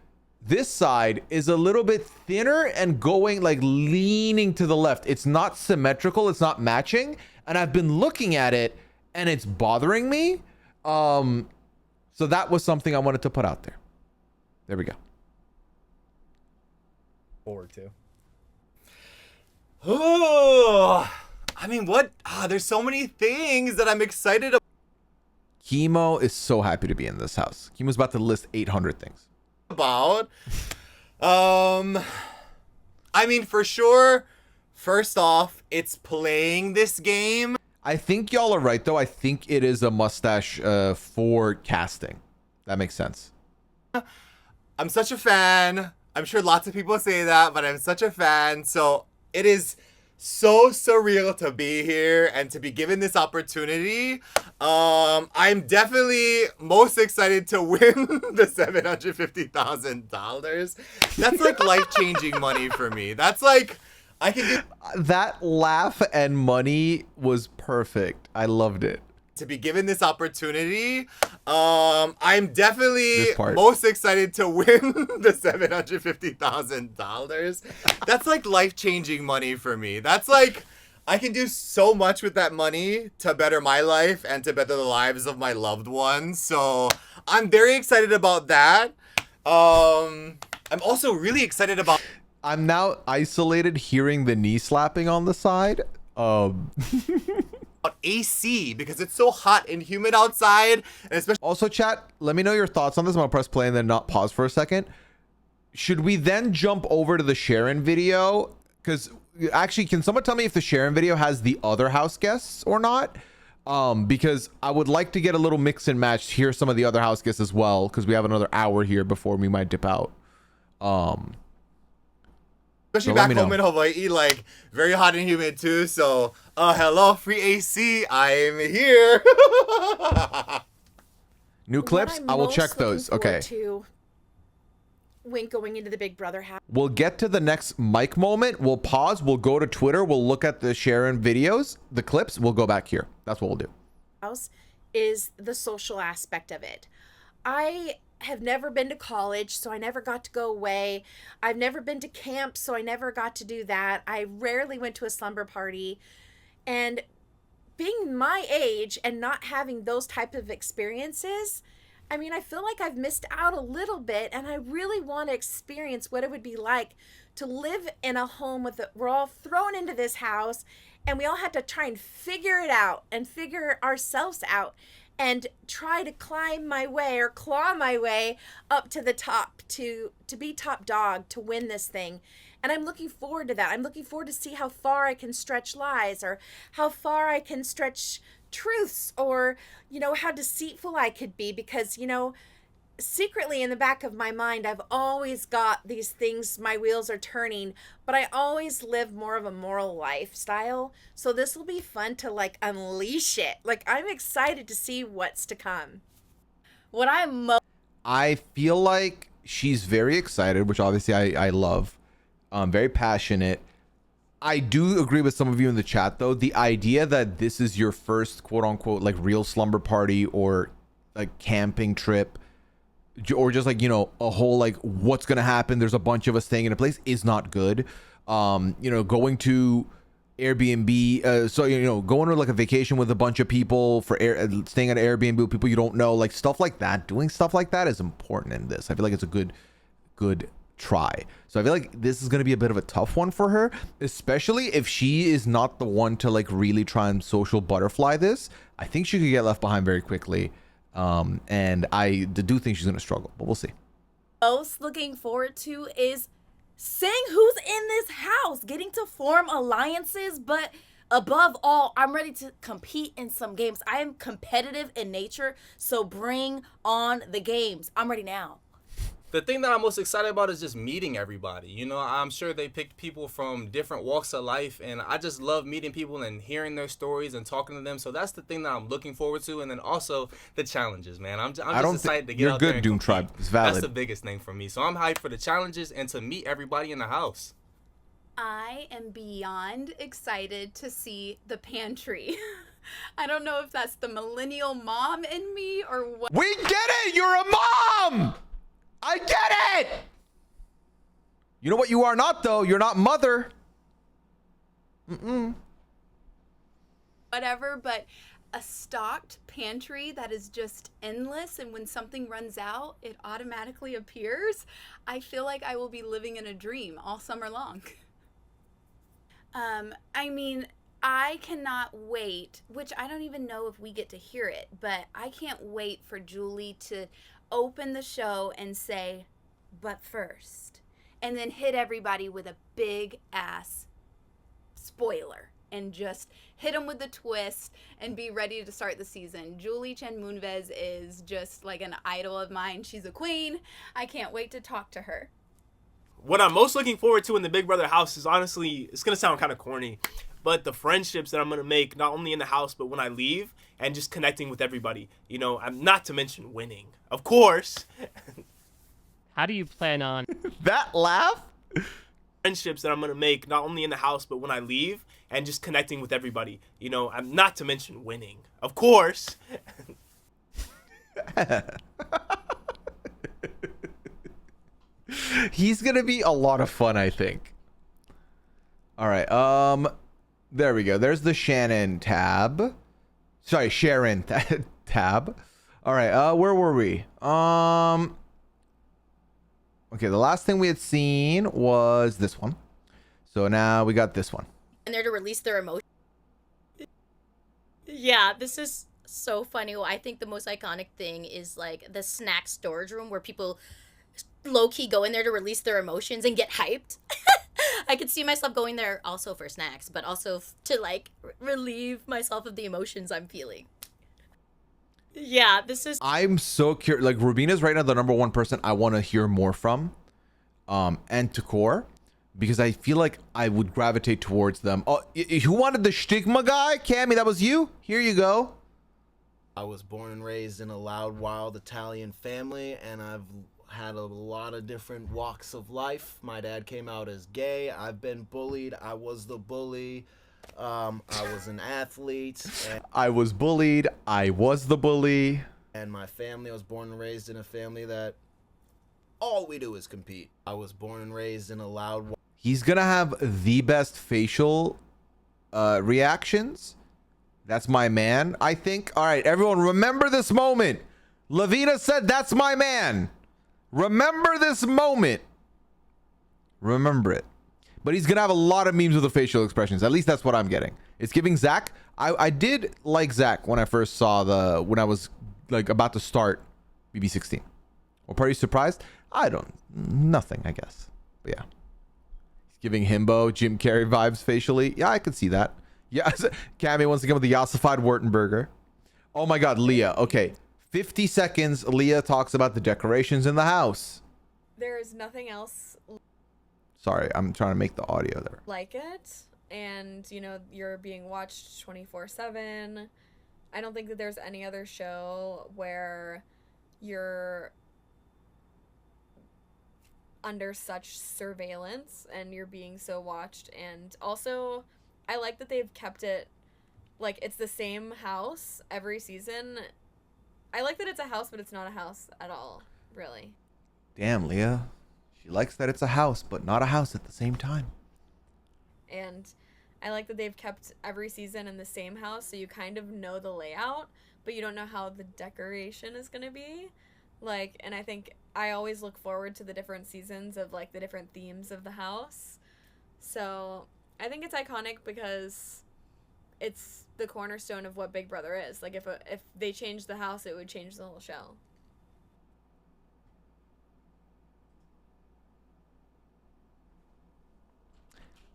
this side, is a little bit thinner and going like leaning to the left. It's not symmetrical. It's not matching. And I've been looking at it and it's bothering me. So that was something I wanted to put out there. There we go. Forward to. Oh, I mean, what? There's so many things that I'm excited about. Chemo is so happy to be in this house. Chemo's about to list 800 things. I mean, for sure, first off, it's playing this game. I think y'all are right, though. I think it is a mustache for casting. That makes sense. I'm such a fan. I'm sure lots of people say that, but I'm such a fan. So it is so surreal to be here and to be given this opportunity. I'm definitely most excited to win the $750,000. That's like life-changing money for me. That's like, I can do that. Laugh and money was perfect. I loved it. To be given this opportunity, I'm definitely most excited to win the $750,000. That's like life-changing money for me. That's like, I can do so much with that money to better my life and to better the lives of my loved ones. So I'm very excited about that. I'm also really excited about... I'm now isolated hearing the knee slapping on the side. AC because it's so hot and humid outside, and especially also, chat, let me know your thoughts on this. I'm gonna press play and then not pause for a second. Should we then jump over to the Sharon video? Because actually, can someone tell me if the Sharon video has the other house guests or not? Because I would like to get a little mix and match, hear some of the other house guests as well, because we have another hour here before we might dip out. Especially back home in Hawaii, like very hot and humid too. So, hello, free AC. I'm here. New clips. I will check those. Okay. When going into the Big Brother house. We'll get to the next mic moment. We'll pause. We'll go to Twitter. We'll look at the Sharon videos, the clips. We'll go back here. That's what we'll do. House is the social aspect of it. I have never been to college, so I never got to go away. I've never been to camp, so I never got to do that. I rarely went to a slumber party. And being my age and not having those type of experiences, I mean, I feel like I've missed out a little bit, and I really want to experience what it would be like to live in a home with we're all thrown into this house, and we all had to try and figure it out and figure ourselves out and try to climb my way or claw my way up to the top to be top dog, to win this thing. And I'm looking forward to that. I'm looking forward to see how far I can stretch lies, or how far I can stretch truths, or, you know, how deceitful I could be, because, you know, secretly in the back of my mind, I've always got these things, my wheels are turning, but I always live more of a moral lifestyle. So this will be fun to like unleash it. Like, I'm excited to see what's to come. What I feel like she's very excited, which obviously I love. Very passionate. I do agree with some of you in the chat, though. The idea that this is your first quote unquote like real slumber party or like camping trip, or just like, you know, a whole like what's gonna happen, there's a bunch of us staying in a place, is not good. You know, going to Airbnb, so, you know, going to like a vacation with a bunch of people for staying at Airbnb with people you don't know, like stuff like that, doing stuff like that is important in this. I feel like it's a good try. So I feel like this is going to be a bit of a tough one for her, especially if she is not the one to like really try and social butterfly this. I think she could get left behind very quickly. And I do think she's going to struggle, but we'll see. Most looking forward to is seeing who's in this house, getting to form alliances, but above all, I'm ready to compete in some games. I am competitive in nature, so bring on the games. I'm ready now. The thing that I'm most excited about is just meeting everybody. You know, I'm sure they picked people from different walks of life, and I just love meeting people and hearing their stories and talking to them. So that's the thing that I'm looking forward to, and then also the challenges, man. I'm just excited to get out there and Doom compete. Tribe. It's valid. That's the biggest thing for me. So I'm hyped for the challenges and to meet everybody in the house. I am beyond excited to see the pantry. I don't know if that's the millennial mom in me or what. We get it! You're a mom! I get it! You know what you are not, though? You're not mother. Whatever, but a stocked pantry that is just endless, and when something runs out, it automatically appears. I feel like I will be living in a dream all summer long. I mean, I cannot wait, which I don't even know if we get to hear it, but I can't wait for Julie to open the show and say, "But first," and then hit everybody with a big ass spoiler and just hit them with the twist and be ready to start the season. Julie Chen Moonves is just like an idol of mine. She's a queen. I can't wait to talk to her. What I'm most looking forward to in the Big Brother house is, honestly, it's going to sound kind of corny, but the friendships that I'm going to make, not only in the house, but when I leave, and just connecting with everybody. You know, not to mention winning, of course. How do you plan on that laugh? Friendships that I'm going to make, not only in the house, but when I leave, and just connecting with everybody. You know, not to mention winning, of course. He's gonna be a lot of fun, I think. All right, there we go. There's the Shannon tab. Sorry, Sharon tab. All right, where were we? Okay, the last thing we had seen was this one. So now we got this one. And they're to release their emotions. Yeah, this is so funny. Well, I think the most iconic thing is like the snack storage room where people low-key go in there to release their emotions and get hyped. I could see myself going there also for snacks, but also to like relieve myself of the emotions I'm feeling. Yeah, this is... I'm so curious. Like, Rubina's right now the number one person I want to hear more from. And Takor. Because I feel like I would gravitate towards them. Oh, who wanted the stigma guy? Cammy, that was you? Here you go. I was born and raised in a loud, wild Italian family, and I've had a lot of different walks of life. My dad came out as gay. I've been bullied. I was the bully. I was an athlete. I was bullied. I was the bully. And my family, I was born and raised in a family that all we do is compete. I was born and raised in a loud... He's going to have the best facial reactions. That's my man, I think. All right, everyone, remember this moment. Lavina said, "That's my man." Remember this moment. Remember it. But he's going to have a lot of memes with the facial expressions. At least that's what I'm getting. It's giving Zach. I did like Zach when I first saw when I was like about to start BB16. What part are you surprised? Nothing, I guess. But yeah. He's Giving himbo Jim Carrey vibes facially. Yeah, I can see that. Yeah, Cammy wants to come with the ossified Wurtenberger. Oh my God, Leah. Okay, 50 seconds. Leah talks about the decorations in the house. There is nothing else Sorry, I'm trying to make the audio there. like it, and you know you're being watched 24/7. I don't think that there's any other show where you're under such surveillance and you're being so watched. And also I like that they've kept it like it's the same house every season. I like that it's a house, but it's not a house at all, really. Damn, Leah. She likes that it's a house, but not a house at the same time. And I like that they've kept every season in the same house, so you kind of know the layout, but you don't know how the decoration is going to be. Like, and I think I always look forward to the different seasons of like the different themes of the house. So I think it's iconic because it's the cornerstone of what Big Brother is. Like if they changed the house, it would change the whole show.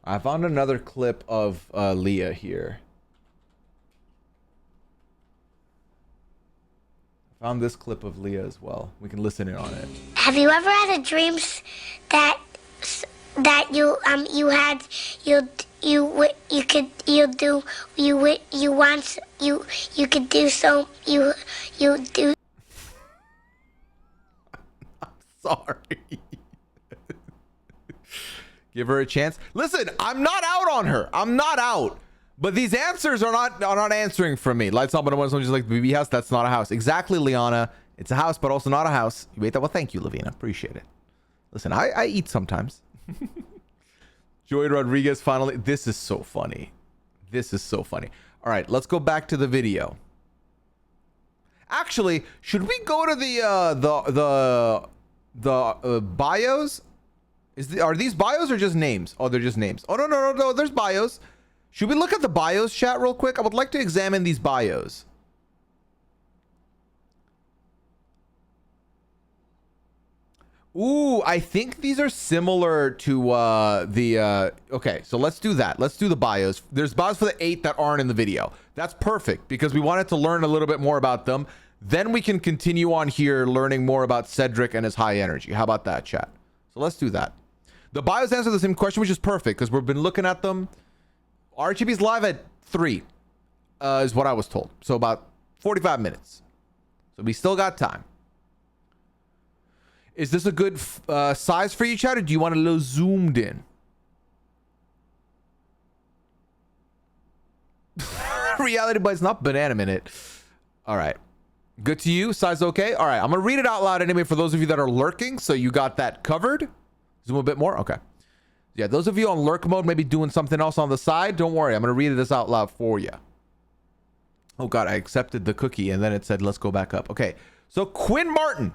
I found another clip of Leah here. I found this clip of Leah as well. We can listen in on it. Have you ever had a dream that you could do so you do? Sorry. Give her a chance. Listen, I'm not out on her. I'm not out. But these answers are not answering for me. Lights on, but one just like the BB house. That's not a house. Exactly, Liana. It's a house, but also not a house. You ate that? Well, thank you, Lavina. Appreciate it. Listen, I eat sometimes. Joy Rodriguez finally. This is so funny. This is so funny. All right, let's go back to the video. Actually, should we go to the bios? Are these bios or just names? Oh, they're just names. Oh, no. There's bios. Should we look at the bios chat real quick? I would like to examine these bios. Ooh, I think these are similar to okay, so let's do that. Let's do the bios. There's bios for the 8 that aren't in the video. That's perfect because we wanted to learn a little bit more about them. Then we can continue on here learning more about Cedric and his high energy. How about that, chat? So let's do that. The bios answer the same question, which is perfect because we've been looking at them. RGB's live at 3 is what I was told. So about 45 minutes. So we still got time. Is this a good size for you, chat, or do you want a little zoomed in? Reality Bites, not Banana Minute. All right. Good to you? Size okay? All right. I'm going to read it out loud anyway for those of you that are lurking. So you got that covered. Zoom a bit more. Okay. Yeah, those of you on lurk mode, maybe doing something else on the side, don't worry. I'm going to read this out loud for you. Oh, God, I accepted the cookie, and then it said, let's go back up. Okay, so Quinn Martin,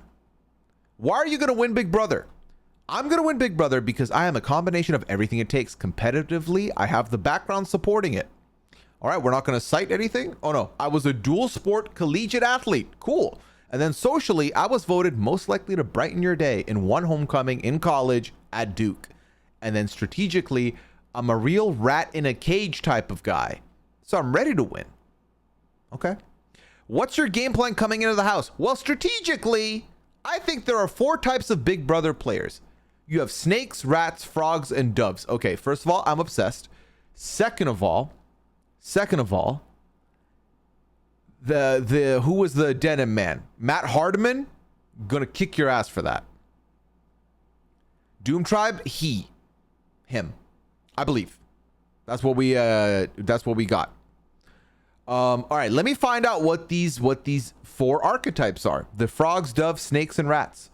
why are you going to win Big Brother? I'm going to win Big Brother because I am a combination of everything it takes. Competitively, I have the background supporting it. All right, we're not going to cite anything. Oh, no, I was a dual sport collegiate athlete. Cool. And then socially, I was voted most likely to brighten your day in one homecoming in college at Duke. And then strategically, I'm a real rat in a cage type of guy. So I'm ready to win. Okay. What's your game plan coming into the house? Well, strategically, I think there are 4 types of Big Brother players. You have snakes, rats, frogs, and doves. Okay, first of all, I'm obsessed. Second of all, who was the denim man? Matt Hardman, gonna kick your ass for that. Doom Tribe, him, I believe. That's what we got. All right, let me find out what these 4 archetypes are. The frogs, doves, snakes, and rats.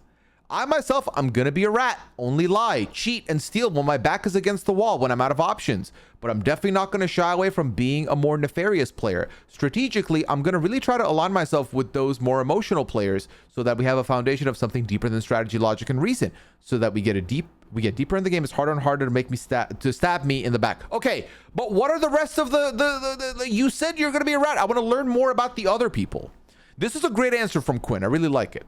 I myself, I'm gonna be a rat. Only lie, cheat, and steal when my back is against the wall, when I'm out of options. But I'm definitely not gonna shy away from being a more nefarious player. Strategically, I'm gonna really try to align myself with those more emotional players so that we have a foundation of something deeper than strategy, logic, and reason. So that we get deeper in the game. It's harder and harder to make me stab me in the back. Okay, but what are the rest of the you said you're gonna be a rat. I want to learn more about the other people. This is a great answer from Quinn. I really like it.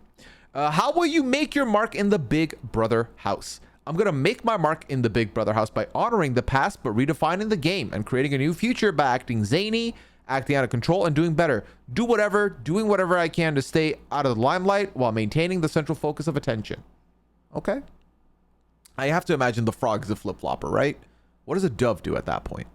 How will you make your mark in the Big Brother house? I'm going to make my mark in the Big Brother house by honoring the past, but redefining the game and creating a new future by acting zany, acting out of control, and doing better. Doing whatever I can to stay out of the limelight while maintaining the central focus of attention. Okay. I have to imagine the frog is a flip-flopper, right? What does a dove do at that point?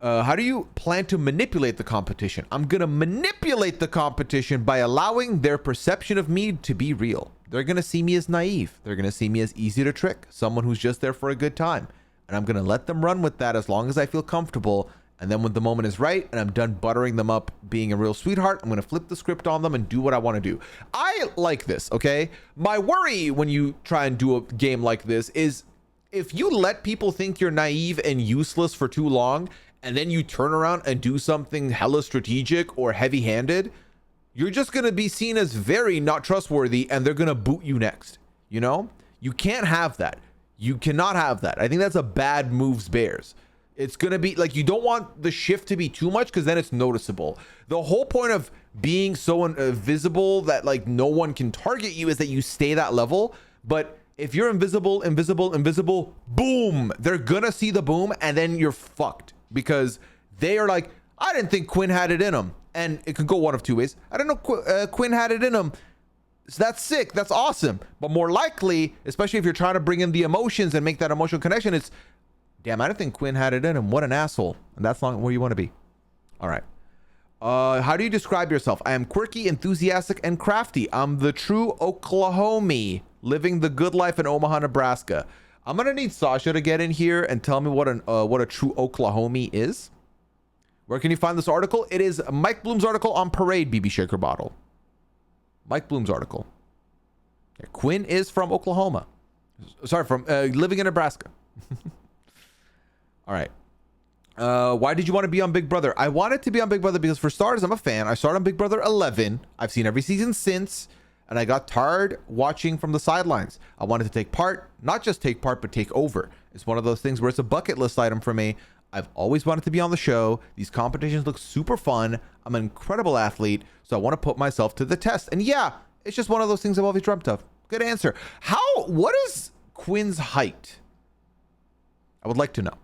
How do you plan to manipulate the competition? I'm going to manipulate the competition by allowing their perception of me to be real. They're going to see me as naive. They're going to see me as easy to trick, someone who's just there for a good time. And I'm going to let them run with that as long as I feel comfortable. And then when the moment is right and I'm done buttering them up being a real sweetheart, I'm going to flip the script on them and do what I want to do. I like this, okay? My worry when you try and do a game like this is if you let people think you're naive and useless for too long, and then you turn around and do something hella strategic or heavy-handed, you're just going to be seen as very not trustworthy, and they're going to boot you next. You know? You can't have that. You cannot have that. I think that's a bad moves Bears. It's going to be like, you don't want the shift to be too much because then it's noticeable. The whole point of being so visible that like no one can target you is that you stay that level. But if you're invisible, boom, they're going to see the boom and then you're fucked. Because they are like, I didn't think Quinn had it in him. And it could go one of two ways. I don't know, Quinn had it in him. So that's sick. That's awesome. But more likely, especially if you're trying to bring in the emotions and make that emotional connection, it's, damn, I didn't think Quinn had it in him. What an asshole. And that's not where you want to be. All right. How do you describe yourself? I am quirky, enthusiastic, and crafty. I'm the true Oklahomie, living the good life in Omaha, Nebraska. I'm gonna need Sasha to get in here and tell me what a true Oklahomie is. Where can you find this article? It is Mike Bloom's article on Parade BB Shaker Bottle. Mike Bloom's article. Yeah, Quinn is from Oklahoma. Sorry, from living in Nebraska. All right. Why did you want to be on Big Brother? I wanted to be on Big Brother because, for starters, I'm a fan. I started on Big Brother 11. I've seen every season since. And I got tired watching from the sidelines. I wanted to take part, not just take part, but take over. It's one of those things where it's a bucket list item for me. I've always wanted to be on the show. These competitions look super fun. I'm an incredible athlete, so I want to put myself to the test. And yeah, it's just one of those things I've always dreamt of. Good answer. What is Quinn's height? I would like to know.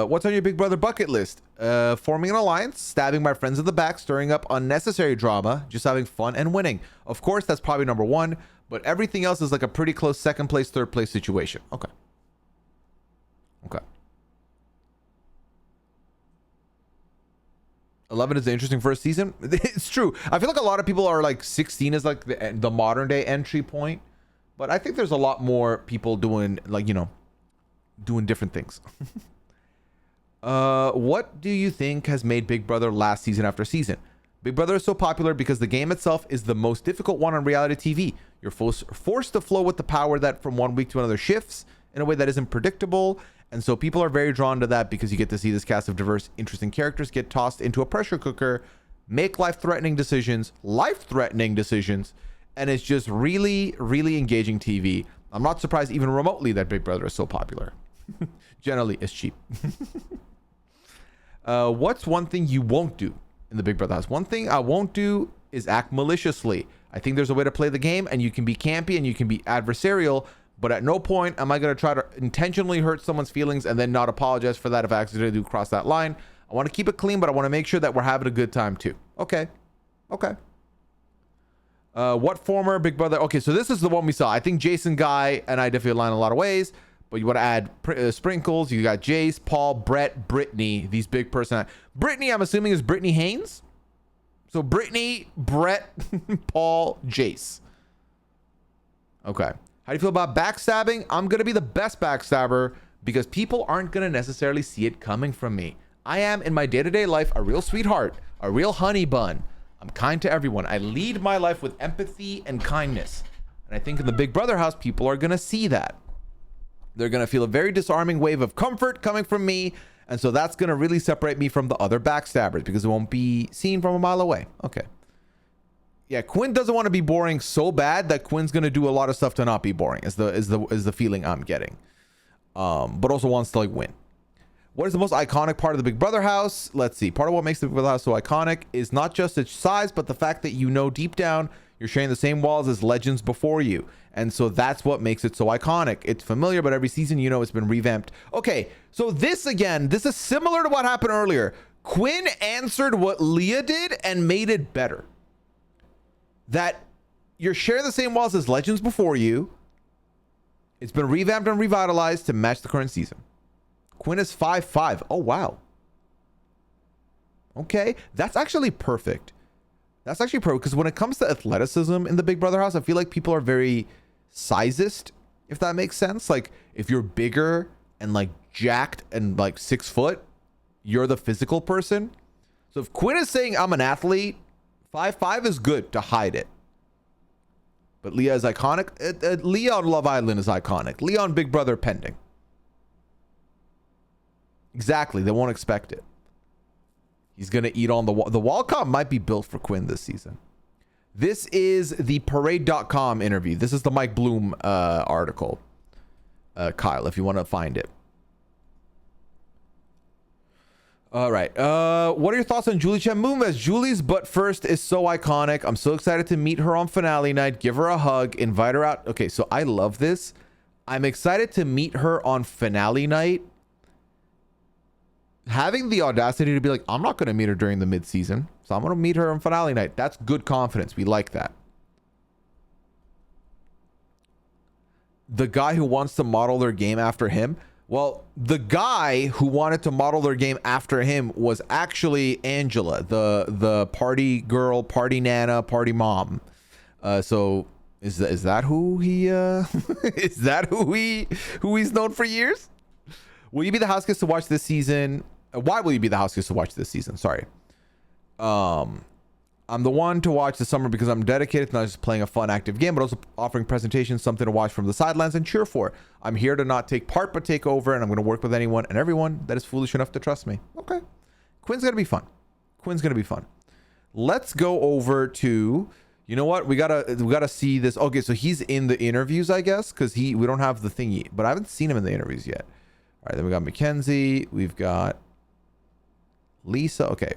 What's on your Big Brother bucket list? Forming an alliance, stabbing my friends in the back, stirring up unnecessary drama, just having fun and winning. Of course, that's probably number one, but everything else is like a pretty close second place, third place situation. Okay. Okay. 11 is an interesting first season. It's true. I feel like a lot of people are like 16 is like the modern day entry point, but I think there's a lot more people doing like, you know, doing different things. What do you think has made Big Brother last season after season? Big Brother is so popular because the game itself is the most difficult one on reality TV. You're forced to flow with the power that from one week to another shifts in a way that isn't predictable. And so people are very drawn to that because you get to see this cast of diverse, interesting characters get tossed into a pressure cooker, make life-threatening decisions, and it's just really, really engaging TV. I'm not surprised even remotely that Big Brother is so popular. Generally, it's cheap. What's one thing you won't do in the Big Brother house? One thing I won't do is act maliciously. I think there's a way to play the game, and you can be campy and you can be adversarial, but at no point am I going to try to intentionally hurt someone's feelings and then not apologize for that if I accidentally do cross that line. I want to keep it clean, but I want to make sure that we're having a good time too. Okay. What former Big Brother? Okay, so this is the one we saw. I think Jason, Guy, and I definitely align in a lot of ways. But you want to add sprinkles. You got Jace, Paul, Brett, Brittany. These big personalities. Brittany, I'm assuming, is Brittany Haynes. So Brittany, Brett, Paul, Jace. Okay. How do you feel about backstabbing? I'm going to be the best backstabber because people aren't going to necessarily see it coming from me. I am, in my day-to-day life, a real sweetheart, a real honey bun. I'm kind to everyone. I lead my life with empathy and kindness. And I think in the Big Brother house, people are going to see that. They're going to feel a very disarming wave of comfort coming from me. And so that's going to really separate me from the other backstabbers because it won't be seen from a mile away. Okay. Yeah, Quinn doesn't want to be boring so bad that Quinn's going to do a lot of stuff to not be boring is the feeling I'm getting. But also wants to like win. What is the most iconic part of the Big Brother house? Let's see. Part of what makes the Big Brother house so iconic is not just its size, but the fact that you know deep down You're sharing the same walls as legends before you. And so that's what makes it so iconic. It's familiar, but every season, you know, it's been revamped. Okay, so this again, this is similar to what happened earlier. Quinn answered what Leah did and made it better. That you're sharing the same walls as legends before you. It's been revamped and revitalized to match the current season. Quinn is 5'5". Oh, wow. Okay, that's actually perfect. That's actually perfect because when it comes to athleticism in the Big Brother house, I feel like people are very sizist, if that makes sense. Like if you're bigger and like jacked and like 6 foot, you're the physical person. So if Quinn is saying I'm an athlete, 5'5" is good to hide it. But Leah is iconic. Leah on Love Island is iconic. Leah on Big Brother pending. Exactly. They won't expect it. He's going to eat on the wall. The wall comp might be built for Quinn this season. This is the parade.com interview. This is the Mike Bloom article. Kyle, if you want to find it. All right. What are your thoughts on Julie Chen Moonves? Julie's But First is so iconic. I'm so excited to meet her on finale night. Give her a hug. Invite her out. Okay, so I love this. I'm excited to meet her on finale night. Having the audacity to be like, I'm not going to meet her during the mid-season, so I'm going to meet her on finale night. That's good confidence. We like that. The guy who wants to model their game after him. Well, the guy who wanted to model their game after him was actually Angela, the party girl, party nana, party mom. So is that who he is that who he's known for years? Will you be the house guest to watch this season? Why will you be the house guest to watch this season? Sorry. I'm the one to watch this summer because I'm dedicated to not just playing a fun, active game, but also offering presentations, something to watch from the sidelines and cheer for. I'm here to not take part, but take over, and I'm going to work with anyone and everyone that is foolish enough to trust me. Okay. Quinn's going to be fun. Quinn's going to be fun. Let's go over to, you know what? We gotta see this. Okay, so he's in the interviews, I guess, because we don't have the thingy, but I haven't seen him in the interviews yet. All right, then we got Mackenzie. We've got Lisa. Okay.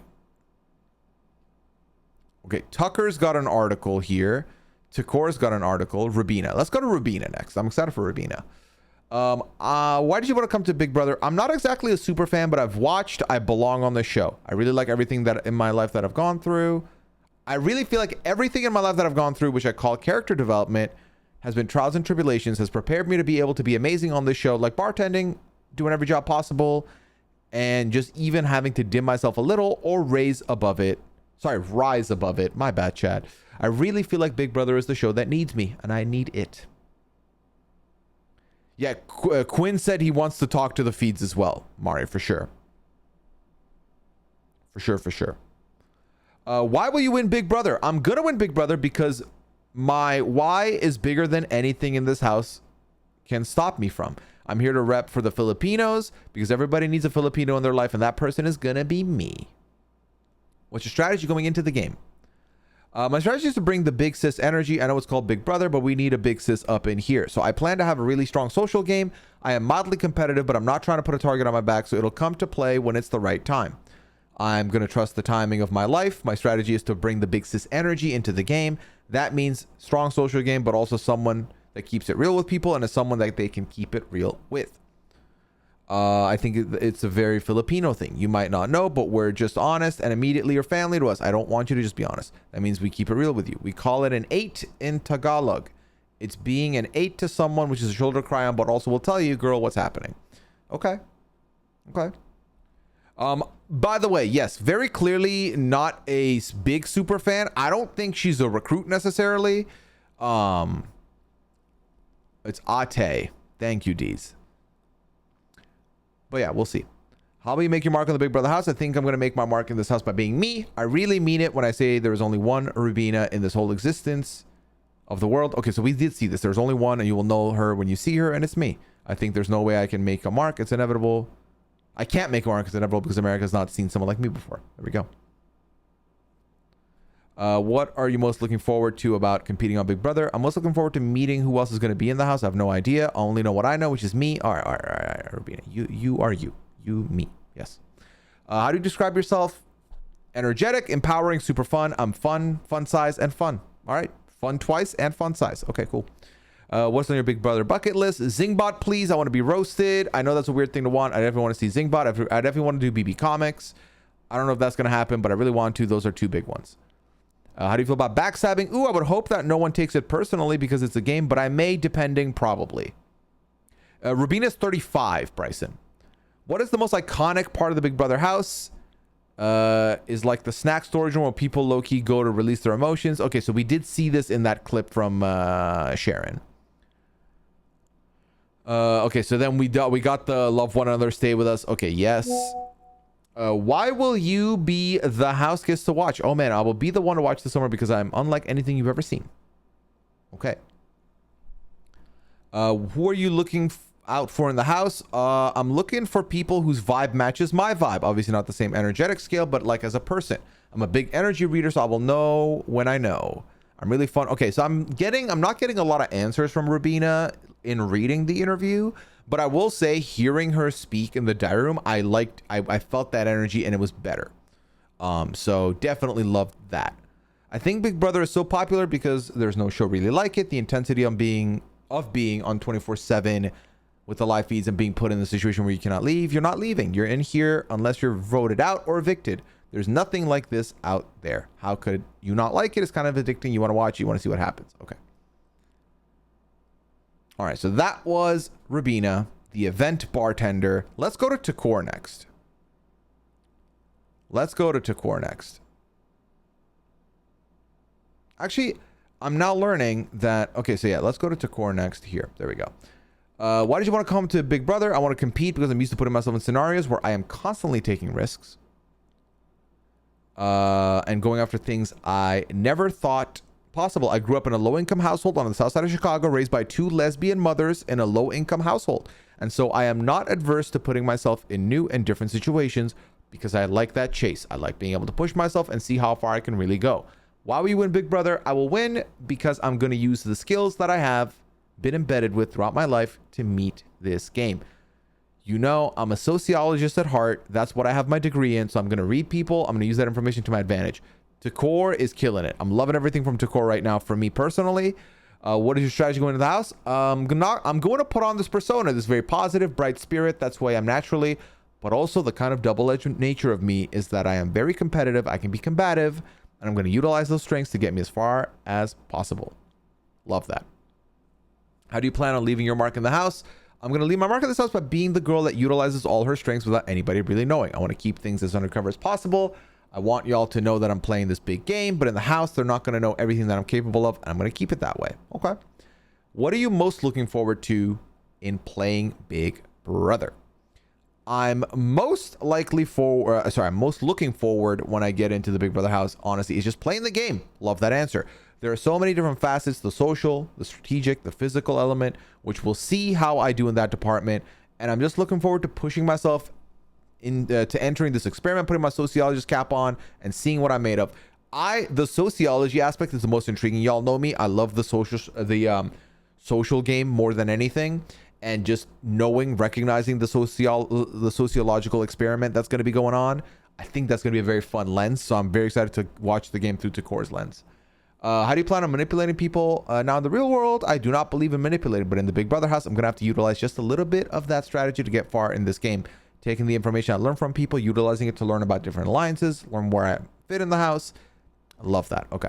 Okay, Tucker's got an article here. Takor's got an article. Rubina. Let's go to Rubina next. I'm excited for Rubina. Why did you want to come to Big Brother? I'm not exactly a super fan, but I've watched. I belong on the show. I really like everything that in my life that I've gone through. I really feel like everything in my life that I've gone through, which I call character development, has been trials and tribulations, has prepared me to be able to be amazing on this show, like bartending, doing every job possible, and just even having to dim myself a little or rise above it. My bad, Chad. I really feel like Big Brother is the show that needs me, and I need it. Yeah, Quinn said he wants to talk to the feeds as well, Mari, for sure. For sure. Why will you win Big Brother? I'm going to win Big Brother because my why is bigger than anything in this house can stop me from. I'm here to rep for the Filipinos because everybody needs a Filipino in their life, and that person is going to be me. What's your strategy going into the game? My strategy is to bring the big sis energy. I know it's called Big Brother, but we need a big sis up in here. So I plan to have a really strong social game. I am mildly competitive, but I'm not trying to put a target on my back, so it'll come to play when it's the right time. I'm going to trust the timing of my life. My strategy is to bring the big sis energy into the game. That means strong social game, but also someone that keeps it real with people and is someone that they can keep it real with. I think it's a very Filipino thing. You might not know, but we're just honest and immediately you're family to us. I don't want you to just be honest. That means we keep it real with you. We call it an 8 in Tagalog. It's being an 8 to someone, which is a shoulder cry on, but also will tell you, girl, what's happening. Okay. By the way, yes, very clearly not a big super fan. I don't think she's a recruit necessarily. It's Ate. Thank you, Deez. But yeah, we'll see. How will you make your mark on the Big Brother house? I think I'm going to make my mark in this house by being me. I really mean it when I say there is only one Rubina in this whole existence of the world. Okay, so we did see this. There's only one, and you will know her when you see her, and it's me. I think there's no way I can make a mark. It's inevitable. I can't make a mark. It's inevitable because America has not seen someone like me before. There we go. What are you most looking forward to about competing on Big Brother? I'm most looking forward to meeting who else is going to be in the house. I have no idea. I only know what I know, which is me. All right, Rubina. You are you. You, me. Yes. How do you describe yourself? Energetic, empowering, super fun. I'm fun size, and fun. All right. Fun twice and fun size. Okay, cool. What's on your Big Brother bucket list? Zingbot, please. I want to be roasted. I know that's a weird thing to want. I definitely want to see Zingbot. I definitely want to do BB Comics. I don't know if that's going to happen, but I really want to. Those are two big ones. How do you feel about backstabbing? Ooh, I would hope that no one takes it personally because it's a game, but I may, depending, probably. Rubina's 35, Bryson. What is the most iconic part of the Big Brother house? Is like the snack storage room where people low-key go to release their emotions. Okay, so we did see this in that clip from Sharon. Okay, so then we got the love one another, stay with us. Okay, yes. Why will you be the house guest to watch? Oh man, I will be the one to watch this summer because I'm unlike anything you've ever seen. Okay. Who are you looking out for in the house? I'm looking for people whose vibe matches my vibe. Obviously not the same energetic scale, but like as a person. I'm a big energy reader, so I will know when I know. I'm really fun. Okay, so I'm not getting a lot of answers from Rubina in reading the interview, but I will say hearing her speak in the diary room, I felt that energy and it was better. So definitely loved that. I think Big Brother is so popular because there's no show really like it. The intensity of being on 24/7 with the live feeds and being put in the situation where you cannot leave. You're not leaving. You're in here unless you're voted out or evicted. There's nothing like this out there. How could you not like it? It's kind of addicting. You want to watch it. You want to see what happens. Okay. All right. So that was Rubina, the event bartender. Let's go to Takor next. Actually, I'm now learning that. Okay. So yeah, let's go to Takor next here. There we go. Why did you want to come to Big Brother? I want to compete because I'm used to putting myself in scenarios where I am constantly taking risks. And going after things I never thought possible. I grew up in a low-income household on the south side of Chicago, raised by 2 lesbian mothers in a low-income household. And so I am not adverse to putting myself in new and different situations because I like that chase. I like being able to push myself and see how far I can really go. Why will you win Big Brother? I will win because I'm going to use the skills that I have been embedded with throughout my life to meet this game. You know, I'm a sociologist at heart. That's what I have my degree in. So I'm going to read people. I'm going to use that information to my advantage. Takor is killing it. I'm loving everything from Takor right now. For me personally, what is your strategy going to the house? I'm going to put on this persona, this very positive, bright spirit. That's who I am naturally. But also the kind of double-edged nature of me is that I am very competitive. I can be combative. And I'm going to utilize those strengths to get me as far as possible. Love that. How do you plan on leaving your mark in the house? I'm going to leave my mark in this house by being the girl that utilizes all her strengths without anybody really knowing. I want to keep things as undercover as possible. I want y'all to know that I'm playing this big game, but in the house, they're not going to know everything that I'm capable of, and I'm going to keep it that way. Okay. What are you most looking forward to in playing Big Brother? I'm most looking forward when I get into the Big Brother house, honestly, is just playing the game. Love that answer. There are so many different facets, the social, the strategic, the physical element, which we'll see how I do in that department. And I'm just looking forward to pushing myself to entering this experiment, putting my sociologist cap on and seeing what I'm made of. The sociology aspect is the most intriguing. Y'all know me. I love the social game more than anything. And just recognizing the sociological experiment that's going to be going on. I think that's going to be a very fun lens. So I'm very excited to watch the game through Takor's lens. How do you plan on manipulating people? Now in the real world, I do not believe in manipulating, but in the Big Brother house, I'm going to have to utilize just a little bit of that strategy to get far in this game. Taking the information I learned from people, utilizing it to learn about different alliances, learn where I fit in the house. I love that. Okay.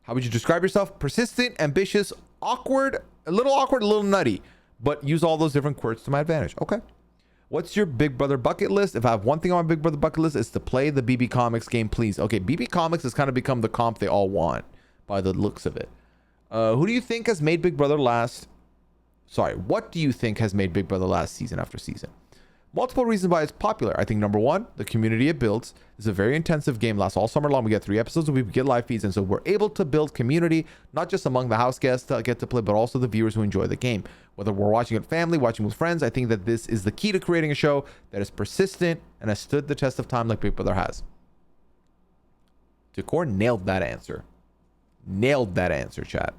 How would you describe yourself? Persistent, ambitious, awkward, a little nutty, but use all those different quirks to my advantage. Okay. What's your Big Brother bucket list? If I have one thing on my Big Brother bucket list, it's to play the BB Comics game, please. Okay. BB Comics has kind of become the comp they all want by the looks of it. Who do you think has made Big Brother last? Sorry. What do you think has made Big Brother last season after season? Multiple reasons why it's popular. I think number one, the community it builds. It's a very intensive game, lasts all summer long. We get 3 episodes, we get live feeds, and so we're able to build community, not just among the house guests that get to play, but also the viewers who enjoy the game. Whether we're watching with family, watching with friends, I think that this is the key to creating a show that is persistent and has stood the test of time like Big Brother has. Takor nailed that answer. Nailed that answer, chat.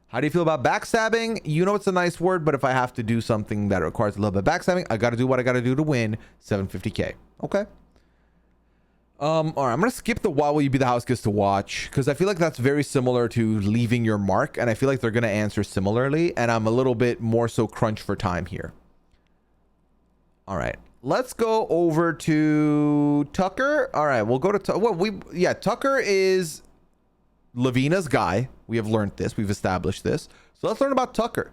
How do you feel about backstabbing? You know it's a nice word, but if I have to do something that requires a little bit of backstabbing, I got to do what I got to do to win 750K. Okay. All right, I'm gonna skip the why will you be the house guest to watch because I feel like that's very similar to leaving your mark, and I feel like they're gonna answer similarly, and I'm a little bit more so crunched for time here. All right, let's go over to Tucker. All right, we'll go to Tucker is Lavina's guy. We have learned this. We've established this. So let's learn about Tucker.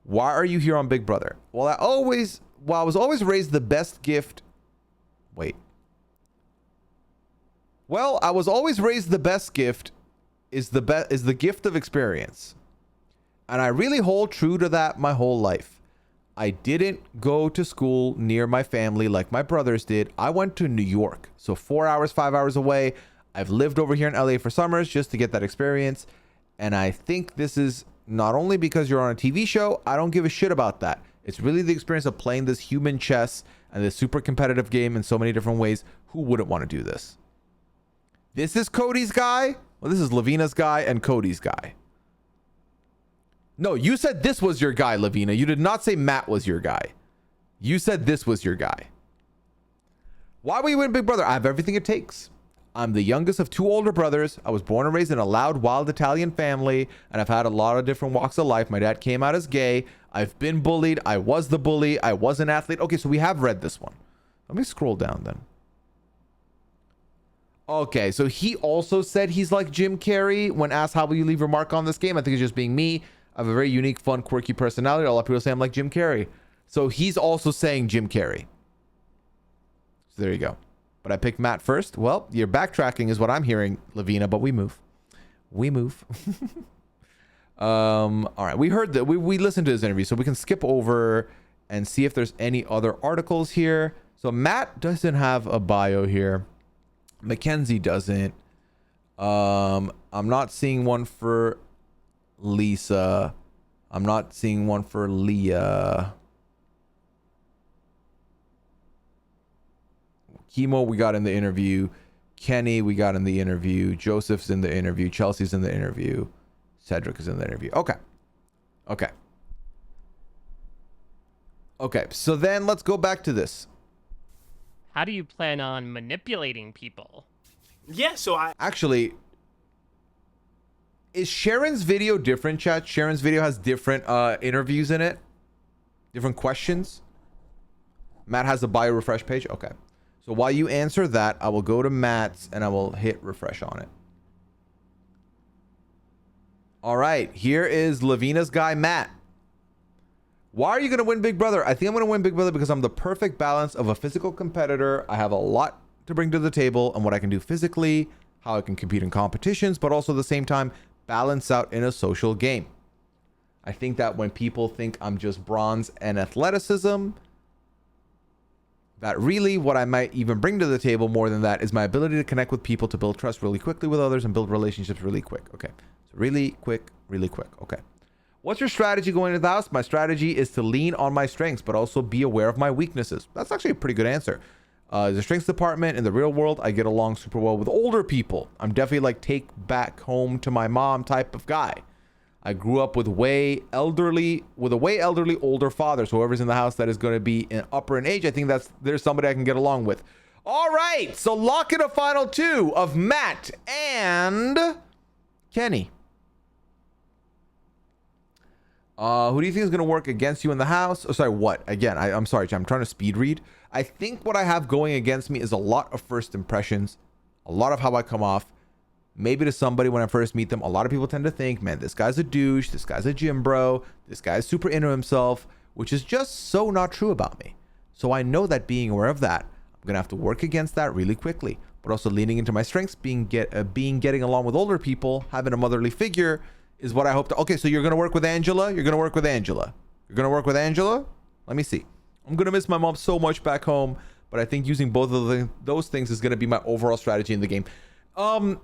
Why are you here on Big Brother? Well, I was always raised the best gift. Wait. Well, I was always raised the best gift is the gift of experience. And I really hold true to that my whole life. I didn't go to school near my family like my brothers did. I went to New York. So 4 hours, 5 hours away. I've lived over here in LA for summers just to get that experience. And I think this is not only because you're on a TV show, I don't give a shit about that. It's really the experience of playing this human chess and this super competitive game in so many different ways. Who wouldn't want to do this? This is Cody's guy. Well, this is Lavina's guy and Cody's guy. No, you said this was your guy, Lavina. You did not say Matt was your guy. You said this was your guy. Why will you win Big Brother? I have everything it takes. I'm the youngest of 2 older brothers. I was born and raised in a loud, wild Italian family, and I've had a lot of different walks of life. My dad came out as gay. I've been bullied. I was the bully. I was an athlete. Okay, so we have read this one. Let me scroll down then. Okay, so he also said he's like Jim Carrey when asked how will you leave your mark on this game. I think it's just being me. I have a very unique, fun, quirky personality. A lot of people say I'm like Jim Carrey. So he's also saying Jim Carrey. So there you go. But I picked Matt first. Well, your backtracking is what I'm hearing, Lavina, but we move. We move. All right, we heard that. We listened to his interview, so we can skip over and see if there's any other articles here. So Matt doesn't have a bio here. Mackenzie doesn't. I'm not seeing one for Lisa. I'm not seeing one for Leah. Chemo we got in the interview. Kenny we got in the interview. Joseph's in the interview. Chelsea's in the interview. Cedric is in the interview. Okay. So then let's go back to this. How do you plan on manipulating people? Yeah, so Actually, is Sharon's video different, chat? Sharon's video has different interviews in it. Different questions. Matt has the bio refresh page. Okay. So while you answer that, I will go to Matt's and I will hit refresh on it. All right. Here is Lavina's guy, Matt. Why are you going to win Big Brother? I think I'm going to win Big Brother because I'm the perfect balance of a physical competitor. I have a lot to bring to the table and what I can do physically, how I can compete in competitions, but also at the same time, balance out in a social game. I think that when people think I'm just bronze and athleticism, that really what I might even bring to the table more than that is my ability to connect with people, to build trust really quickly with others and build relationships really quick. Okay. So really quick. Okay. What's your strategy going into the house? My strategy is to lean on my strengths, but also be aware of my weaknesses. That's actually a pretty good answer. The strengths department in the real world, I get along super well with older people. I'm definitely like take back home to my mom type of guy. I grew up with a way elderly older father. So whoever's in the house that is going to be upper in age, I think there's somebody I can get along with. All right, so lock in a final 2 of Matt and Kenny. Who do you think is going to work against you in the house? Oh, sorry, what? Again, I'm sorry, I'm trying to speed read. I think what I have going against me is a lot of first impressions, a lot of how I come off. Maybe to somebody when I first meet them, a lot of people tend to think, man, this guy's a douche, this guy's a gym bro, this guy's super into himself, which is just so not true about me. So I know that being aware of that, I'm going to have to work against that really quickly, but also leaning into my strengths, getting along with older people, having a motherly figure is what I hope to. Okay, so you're going to work with Angela? You're going to work with Angela? Let me see. I'm going to miss my mom so much back home, but I think using both of those things is going to be my overall strategy in the game. I'm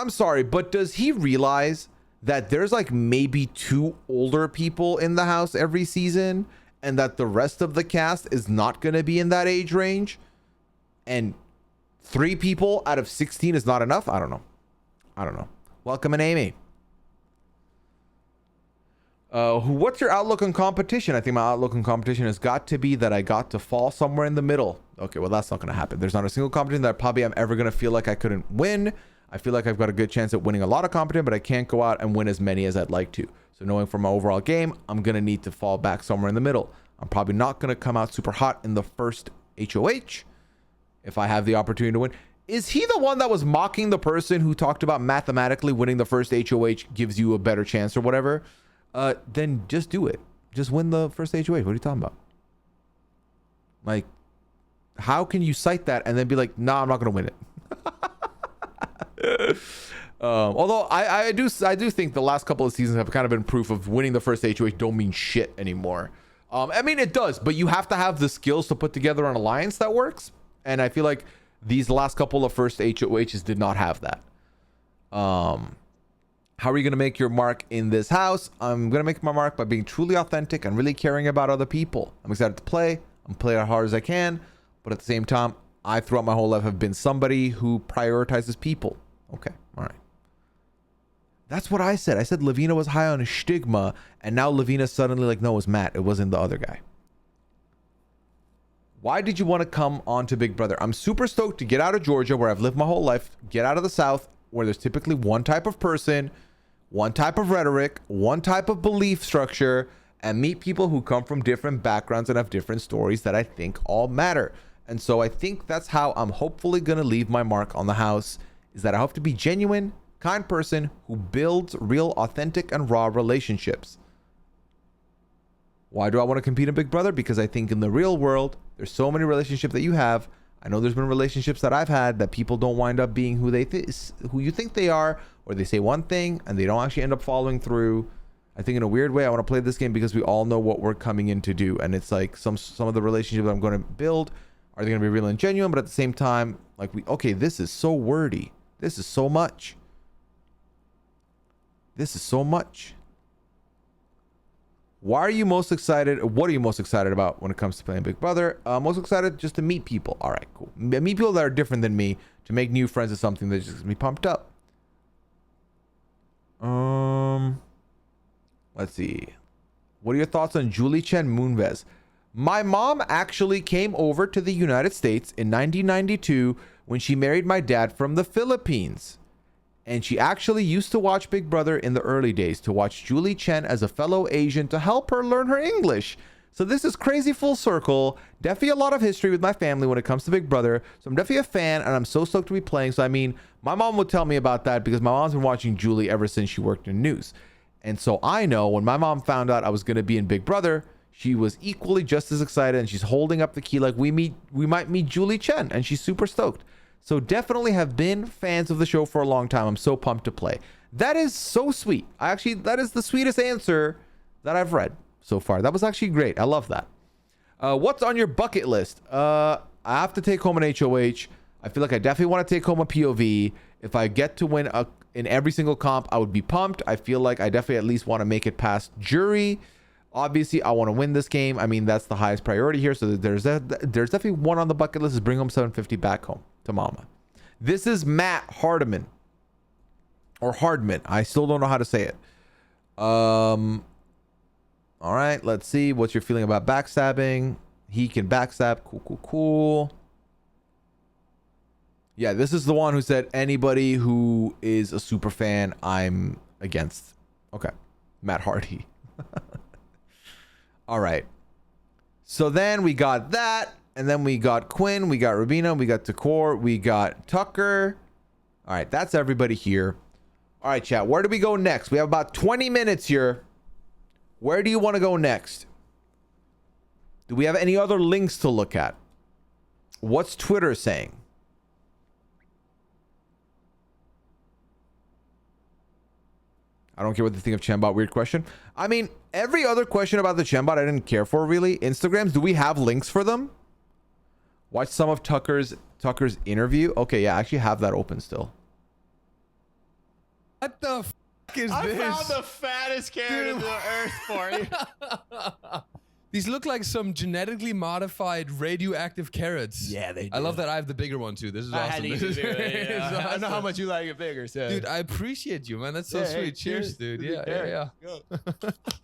sorry, but does he realize that there's like maybe 2 older people in the house every season and that the rest of the cast is not going to be in that age range? And 3 people out of 16 is not enough? I don't know. Welcome in, Amy. What's your outlook on competition? I think my outlook on competition has got to be that I got to fall somewhere in the middle. Okay, well, that's not going to happen. There's not a single competition that probably I'm ever going to feel like I couldn't win. I feel like I've got a good chance at winning a lot of competition, but I can't go out and win as many as I'd like to. So knowing from my overall game, I'm going to need to fall back somewhere in the middle. I'm probably not going to come out super hot in the first HOH if I have the opportunity to win. Is he the one that was mocking the person who talked about mathematically winning the first HOH gives you a better chance or whatever? Then just do it. Just win the first HOH. What are you talking about? Like, how can you cite that and then be like, nah, I'm not going to win it? Although I do think the last couple of seasons have kind of been proof of winning the first HOH don't mean shit anymore. I mean, it does, but you have to have the skills to put together an alliance that works. And I feel like these last couple of first HOHs did not have that. How are you going to make your mark in this house? I'm going to make my mark by being truly authentic and really caring about other people. I'm excited to play. I'm playing as hard as I can. But at the same time, I throughout my whole life have been somebody who prioritizes people. Okay, all right. That's what I said. I said Lavina was high on a stigma, and now Lavina's suddenly like, no, it was Matt. It wasn't the other guy. Why did you want to come on to Big Brother? I'm super stoked to get out of Georgia, where I've lived my whole life, get out of the South, where there's typically one type of person, one type of rhetoric, one type of belief structure, and meet people who come from different backgrounds and have different stories that I think all matter. And so I think that's how I'm hopefully going to leave my mark on the house, is that I hope to be genuine, kind person who builds real, authentic, and raw relationships. Why do I want to compete in Big Brother? Because I think in the real world, there's so many relationships that you have. I know there's been relationships that I've had that people don't wind up being who who you think they are, or they say one thing and they don't actually end up following through. I think in a weird way, I want to play this game because we all know what we're coming in to do. And it's like some of the relationships I'm going to build, are they going to be real and genuine? But at the same time, like okay, this is so wordy. This is so much. This is so much. Why are you most excited? What are you most excited about when it comes to playing Big Brother? Most excited just to meet people. All right, cool. Meet people that are different than me. To make new friends is something that just gets me pumped up. Let's see. What are your thoughts on Julie Chen Moonves? My mom actually came over to the United States in 1992 when she married my dad from the Philippines. And she actually used to watch Big Brother in the early days to watch Julie Chen as a fellow Asian to help her learn her English. So this is crazy full circle. Definitely a lot of history with my family when it comes to Big Brother. So I'm definitely a fan, and I'm so stoked to be playing. So I mean, my mom would tell me about that because my mom's been watching Julie ever since she worked in news. And so I know when my mom found out I was going to be in Big Brother, she was equally just as excited, and she's holding up the key like we might meet Julie Chen, and she's super stoked. So definitely have been fans of the show for a long time. I'm so pumped to play. That is so sweet. That is the sweetest answer that I've read so far. That was actually great. I love that. What's on your bucket list? I have to take home an HOH. I feel like I definitely want to take home a POV. If I get to win in every single comp, I would be pumped. I feel like I definitely at least want to make it past jury. Obviously, I want to win this game. I mean, that's the highest priority here. So there's definitely one on the bucket list is bring home 750 back home to mama. This is Matt Hardiman. Or Hardman. I still don't know how to say it. All right, let's see. What's your feeling about backstabbing? He can backstab. Cool. Yeah, this is the one who said anybody who is a super fan, I'm against. Okay. Matt Hardy. All right. So then we got that. And then we got Quinn. We got Rubina. We got Takor. We got Tucker. All right. That's everybody here. All right, chat. Where do we go next? We have about 20 minutes here. Where do you want to go next? Do we have any other links to look at? What's Twitter saying? I don't care what they think of Chembot. Weird question. I mean, every other question about the Chembot I didn't care for, really. Instagrams, do we have links for them? Watch some of Tucker's interview. Okay, yeah, I actually have that open still. What the f*** is I this? found the fattest carrot in the earth for you. These look like some genetically modified radioactive carrots. Yeah, they do. I love that I have the bigger one too. This is I had awesome. to This is do it, this yeah. is I know how awesome. much you like it bigger, so. Dude, I appreciate you, man. That's so Yeah, sweet. hey, cheers, dude. cheers. Yeah.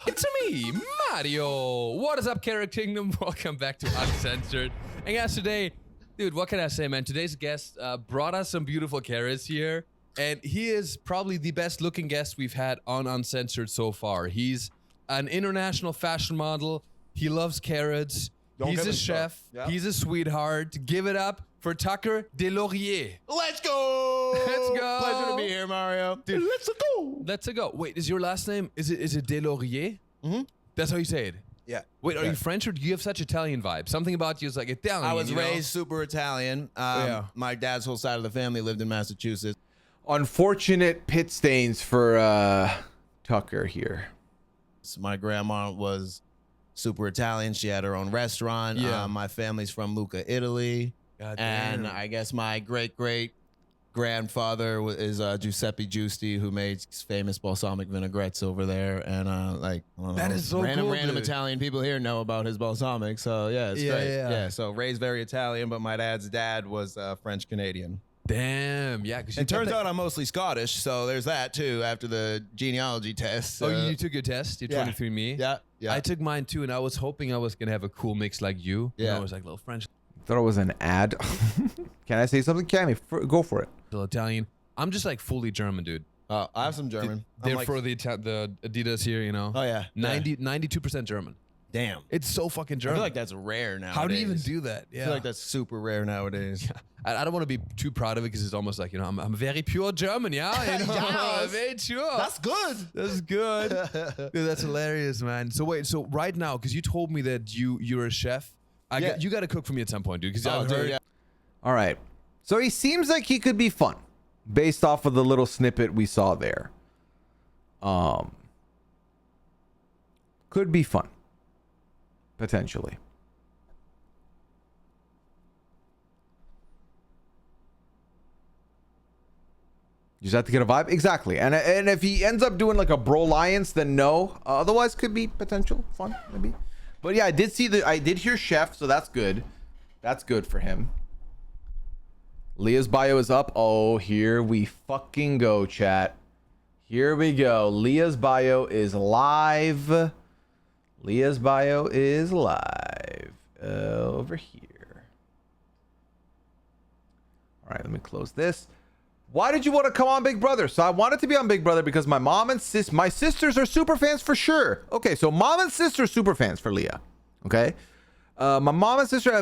It's me, Mario. What is up, Carrot Kingdom? Welcome back to Uncensored. And guys, today, dude, what can I say, man? Today's guest brought us some beautiful carrots here. And he is probably the best looking guest we've had on Uncensored so far. He's an international fashion model. He loves carrots. Don't He's get a me chef. started. Yeah. He's a sweetheart. Give it up for Tucker Delaurier. Let's go. Let's go. Pleasure to be here, Mario. Dude, let's go. Let's go. Wait, is your last name, is it Delaurier? Mm-hmm. That's how you say it? Yeah. Wait, are Yeah. you French or do you have such Italian vibe? Something about you is like Italian. I was you know? raised super Italian. My dad's whole side of the family lived in Massachusetts. Unfortunate pit stains for Tucker here. So my grandma was super Italian. She had her own restaurant. Yeah. My family's from Lucca, Italy. God And damn. I guess my great grandfather is Giuseppe Giusti, who made famous balsamic vinaigrettes over there. And I don't That know, is so random cool, random dude. Italian people here know about his balsamic. So yeah, it's Yeah, great. yeah. So raised very Italian, but my dad's dad was French Canadian. Damn, yeah. Because It turns out I'm mostly Scottish, so there's that too after the genealogy test. Oh, you took your test? Your yeah. 23andMe? Yeah. I took mine too, and I was hoping I was going to have a cool mix like you. You know, Yeah. I was like a little French. Thought it was an ad. Can I say something? Cammy, go for it. Little Italian. I'm just like fully German, dude. I have some German. I'm Therefore, like- the Adidas here, you know. Oh, yeah. 92% German. Damn. It's so fucking I German. feel like that's rare nowadays. How do you even do that? I feel like that's super rare nowadays. I don't want to be too proud of it because it's almost like, you know, I'm very pure German, yeah? You know? Yes. Very pure. That's good. That's good. Dude, that's hilarious, man. So wait, so right now, because you told me that you're a chef, you got to cook for me at some point, dude. Because I've heard. All right. So he seems like he could be fun based off of the little snippet we saw there. Could be fun. Potentially. You just have to get a vibe. Exactly. And if he ends up doing like a bro alliance, then no. Otherwise could be potential fun, maybe. But yeah, I did hear chef, so that's good. That's good for him. Leah's bio is up. Oh, here we fucking go, chat. Here we go. Leah's bio is live. Leah's bio is live. Over here. All right, let me close this. Why did you want to come on Big Brother? So I wanted to be on Big Brother because my mom and my sisters are super fans for sure. Okay, so mom and sister are super fans for Leah. Okay. My mom and sister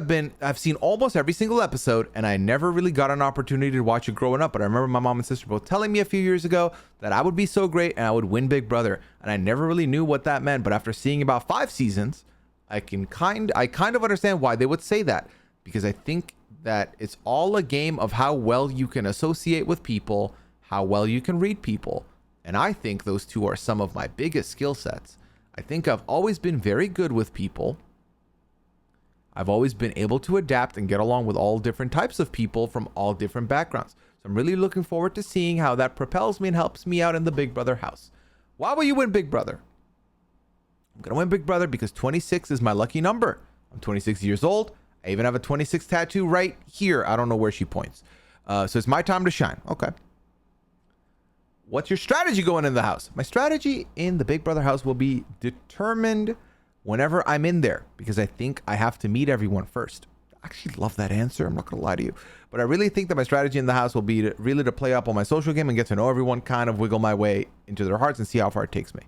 I've seen almost every single episode, and I never really got an opportunity to watch it growing up. But I remember my mom and sister both telling me a few years ago that I would be so great and I would win Big Brother. And I never really knew what that meant. But after seeing about 5 seasons, I kind of understand why they would say that. Because I think that it's all a game of how well you can associate with people, how well you can read people. And I think those two are some of my biggest skill sets. I think I've always been very good with people. I've always been able to adapt and get along with all different types of people from all different backgrounds. So I'm really looking forward to seeing how that propels me and helps me out in the Big Brother house. Why will you win Big Brother? I'm going to win Big Brother because 26 is my lucky number. I'm 26 years old. I even have a 26 tattoo right here. I don't know where she points. So it's my time to shine. Okay. What's your strategy going in the house? My strategy in the Big Brother house will be determined whenever I'm in there, because I think I have to meet everyone first. I actually love that answer. I'm not going to lie to you. But I really think that my strategy in the house will be to play up on my social game and get to know everyone, kind of wiggle my way into their hearts and see how far it takes me.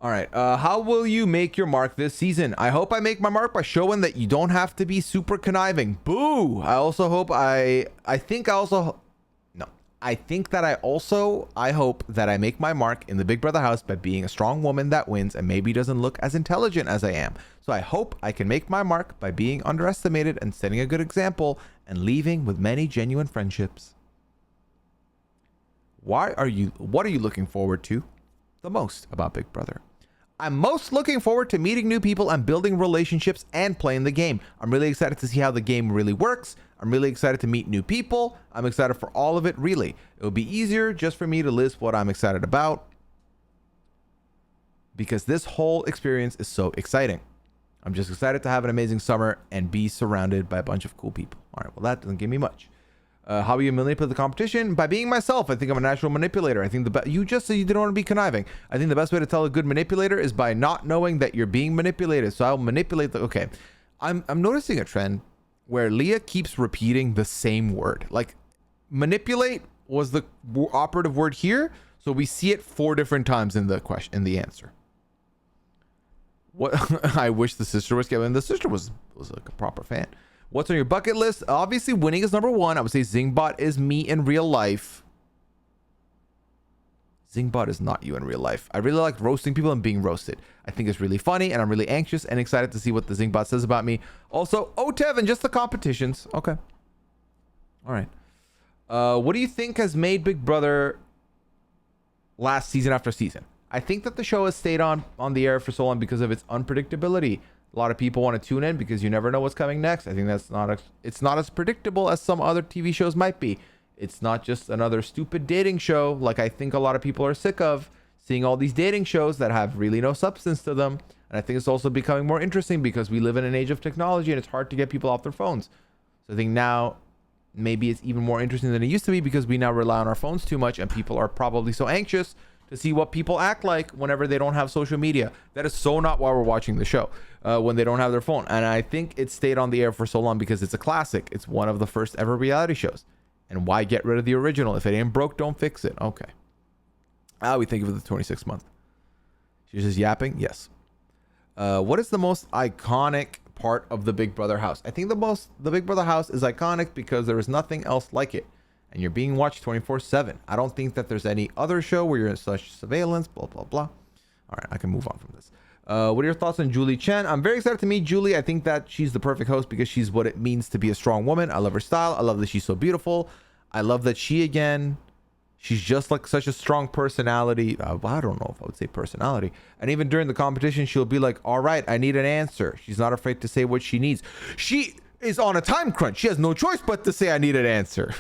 All right. How will you make your mark this season? I hope I make my mark by showing that you don't have to be super conniving. Boo! I hope that I make my mark in the Big Brother house by being a strong woman that wins and maybe doesn't look as intelligent as I am. So I hope I can make my mark by being underestimated and setting a good example and leaving with many genuine friendships. What are you looking forward to the most about Big Brother? I'm most looking forward to meeting new people and building relationships and playing the game. I'm really excited to see how the game really works. I'm really excited to meet new people. I'm excited for all of it, really. It will be easier just for me to list what I'm excited about. because this whole experience is so exciting. I'm just excited to have an amazing summer and be surrounded by a bunch of cool people. All right, well, that doesn't give me much. How will you manipulate the competition? By being myself. I think I'm a natural manipulator. I think you just said you didn't want to be conniving. I think the best way to tell a good manipulator is by not knowing that you're being manipulated. So I'll manipulate okay. I'm noticing a trend where Leah keeps repeating the same word. Like manipulate was the operative word here. So we see it 4 different times in the question, in the answer. What I wish the sister was getting. The sister was like a proper fan. What's on your bucket list? Obviously, winning is number 1. I would say Zingbot is me in real life. Zingbot is not you in real life. I really like roasting people and being roasted. I think it's really funny, and I'm really anxious and excited to see what the Zingbot says about me. Also, OTEV and just the competitions. Okay. All right. What do you think has made Big Brother last season after season? I think that the show has stayed on the air for so long because of its unpredictability. A lot of people want to tune in because you never know what's coming next. I think it's not as predictable as some other TV shows might be. It's not just another stupid dating show like I think a lot of people are sick of seeing all these dating shows that have really no substance to them. And I think it's also becoming more interesting because we live in an age of technology and it's hard to get people off their phones. So I think now maybe it's even more interesting than it used to be because we now rely on our phones too much and people are probably so anxious to see what people act like whenever they don't have social media. That is so not why we're watching the show, when they don't have their phone. And I think it stayed on the air for so long because it's a classic. It's one of the first ever reality shows. And why get rid of the original? If it ain't broke, don't fix it. Okay. We think of the 26th month. She's just yapping? Yes. What is the most iconic part of the Big Brother house? I think the Big Brother house is iconic because there is nothing else like it. And you're being watched 24/7. I don't think that there's any other show where you're in such surveillance, blah, blah, blah. All right, I can move on from this. What are your thoughts on Julie Chen? I'm very excited to meet Julie. I think that she's the perfect host because she's what it means to be a strong woman. I love her style. I love that she's so beautiful. I love that she's just like such a strong personality. I don't know if I would say personality. And even during the competition, she'll be like, all right, I need an answer. She's not afraid to say what she needs. She is on a time crunch. She has no choice but to say I need an answer.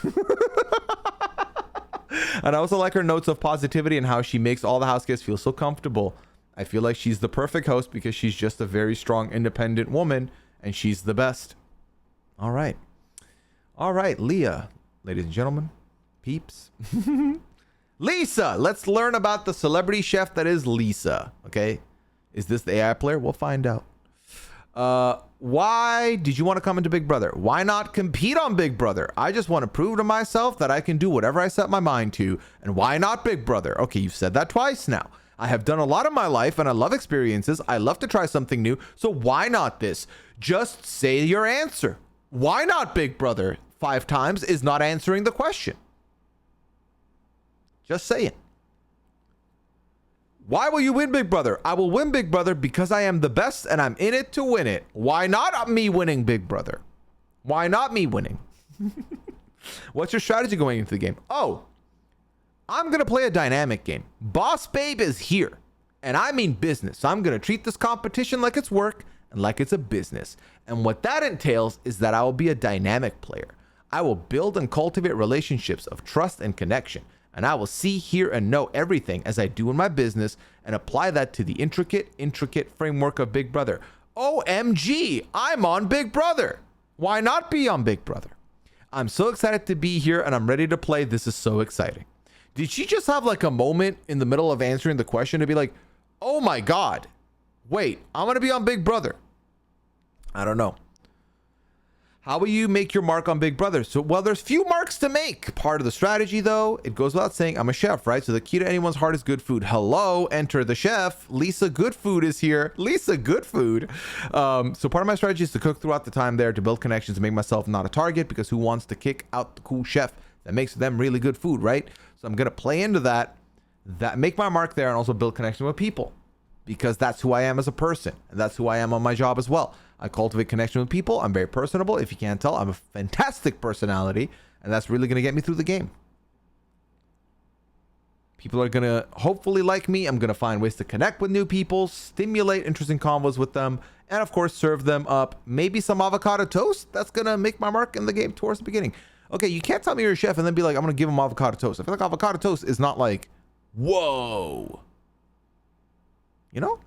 And I also like her notes of positivity and how she makes all the house guests feel so comfortable. I feel like she's the perfect host because she's just a very strong, independent woman, and she's the best. All right. All right, Leah, ladies and gentlemen, peeps. Lisa, let's learn about the celebrity chef that is Lisa. Okay. Is this the AI player? We'll find out. Why did you want to come into Big Brother? Why not compete on Big Brother? I just want to prove to myself that I can do whatever I set my mind to. And why not Big Brother? Okay, you've said that twice now. I have done a lot in my life and I love experiences. I love to try something new. So why not this? Just say your answer. Why not Big Brother 5 times is not answering the question. Just saying. Why will you win Big Brother? I will win Big Brother because I am the best and I'm in it to win it. Why not me winning Big Brother? Why not me winning? What's your strategy going into the game? Oh, I'm going to play a dynamic game. Boss Babe is here. And I mean business. So I'm going to treat this competition like it's work and like it's a business. And what that entails is that I will be a dynamic player. I will build and cultivate relationships of trust and connection. And I will see, hear, and know everything as I do in my business and apply that to the intricate framework of Big Brother. OMG, I'm on Big Brother. Why not be on Big Brother? I'm so excited to be here and I'm ready to play. This is so exciting. Did she just have like a moment in the middle of answering the question to be like, oh my God, wait, I'm going to be on Big Brother? I don't know. How will you make your mark on Big Brother? So, well, there's few marks to make. Part of the strategy, though, it goes without saying, I'm a chef, right? So the key to anyone's heart is good food. Hello, enter the chef. Lisa Good Food is here. Lisa Good Food. So part of my strategy is to cook throughout the time there to build connections and make myself not a target because who wants to kick out the cool chef that makes them really good food, right? So I'm going to play into that, make my mark there and also build connection with people because that's who I am as a person. And that's who I am on my job as well. I cultivate connection with people. I'm very personable. If you can't tell, I'm a fantastic personality, and that's really going to get me through the game. People are going to hopefully like me. I'm going to find ways to connect with new people, stimulate interesting convos with them, and of course, serve them up maybe some avocado toast. That's going to make my mark in the game towards the beginning. Okay, you can't tell me you're a chef and then be like, I'm going to give them avocado toast. I feel like avocado toast is not like, whoa. You know?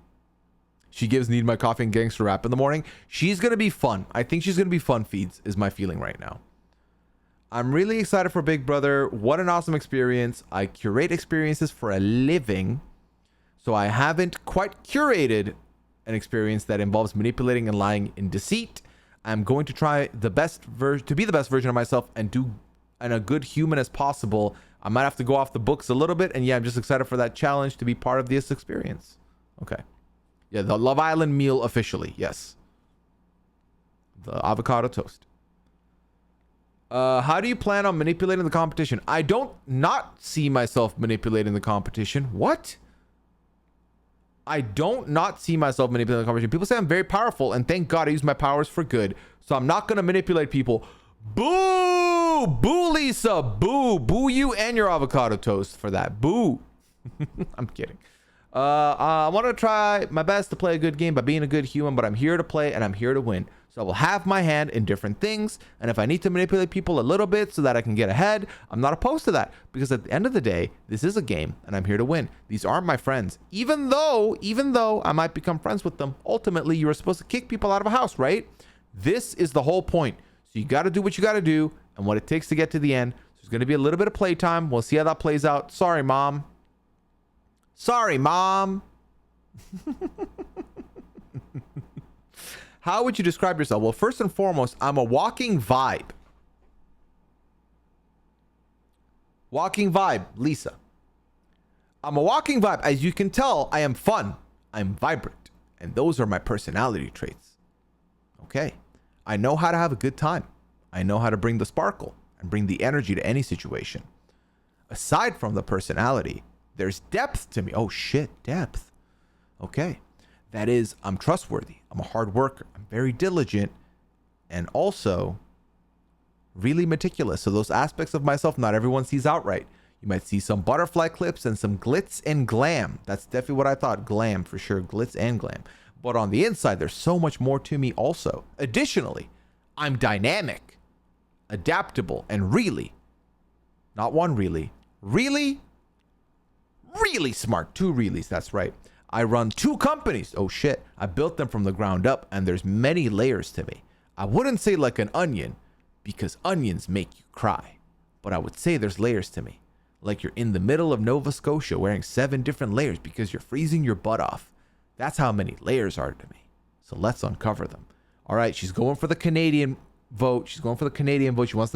She gives Need My Coffee and Gangster Rap in the morning. She's going to be fun. I think she's going to be fun feeds is my feeling right now. I'm really excited for Big Brother. What an awesome experience. I curate experiences for a living. So I haven't quite curated an experience that involves manipulating and lying in deceit. I'm going to try the best to be the best version of myself and do and a good human as possible. I might have to go off the books a little bit. And yeah, I'm just excited for that challenge to be part of this experience. Okay. Yeah, the Love Island meal officially. Yes. The avocado toast. How do you plan on manipulating the competition? I don't not see myself manipulating the competition. What? I don't not see myself manipulating the competition. People say I'm very powerful, and thank God I use my powers for good. So I'm not going to manipulate people. Boo! Boo, Lisa! Boo! Boo you and your avocado toast for that. Boo! I'm kidding. I want to try my best to play a good game by being a good human, but I'm here to play and I'm here to win. So I will have my hand in different things. And if I need to manipulate people a little bit so that I can get ahead, I'm not opposed to that. Because at the end of the day, this is a game and I'm here to win. These aren't my friends. Even though I might become friends with them, ultimately you are supposed to kick people out of a house, right? This is the whole point. So you got to do what you got to do and what it takes to get to the end. So there's going to be a little bit of playtime. We'll see how that plays out. Sorry, Mom. Sorry, Mom. How would you describe yourself? Well, first and foremost, I'm a walking vibe. Walking vibe, Lisa. I'm a walking vibe. As you can tell, I am fun. I'm vibrant. And those are my personality traits. Okay. I know how to have a good time. I know how to bring the sparkle and bring the energy to any situation. Aside from the personality, there's depth to me. Oh shit, depth. Okay. That is, I'm trustworthy. I'm a hard worker. I'm very diligent and also really meticulous. So those aspects of myself, not everyone sees outright. You might see some butterfly clips and some glitz and glam. That's definitely what I thought. Glam for sure. Glitz and glam. But on the inside, there's so much more to me also. Additionally, I'm dynamic, adaptable, and really, not one really smart. Two reallys. That's right. I run 2 companies. Oh shit. I built them from the ground up and there's many layers to me. I wouldn't say like an onion because onions make you cry, but I would say there's layers to me. Like you're in the middle of Nova Scotia wearing 7 different layers because you're freezing your butt off. That's how many layers are to me. So let's uncover them. All right. She's going for the Canadian vote. She wants the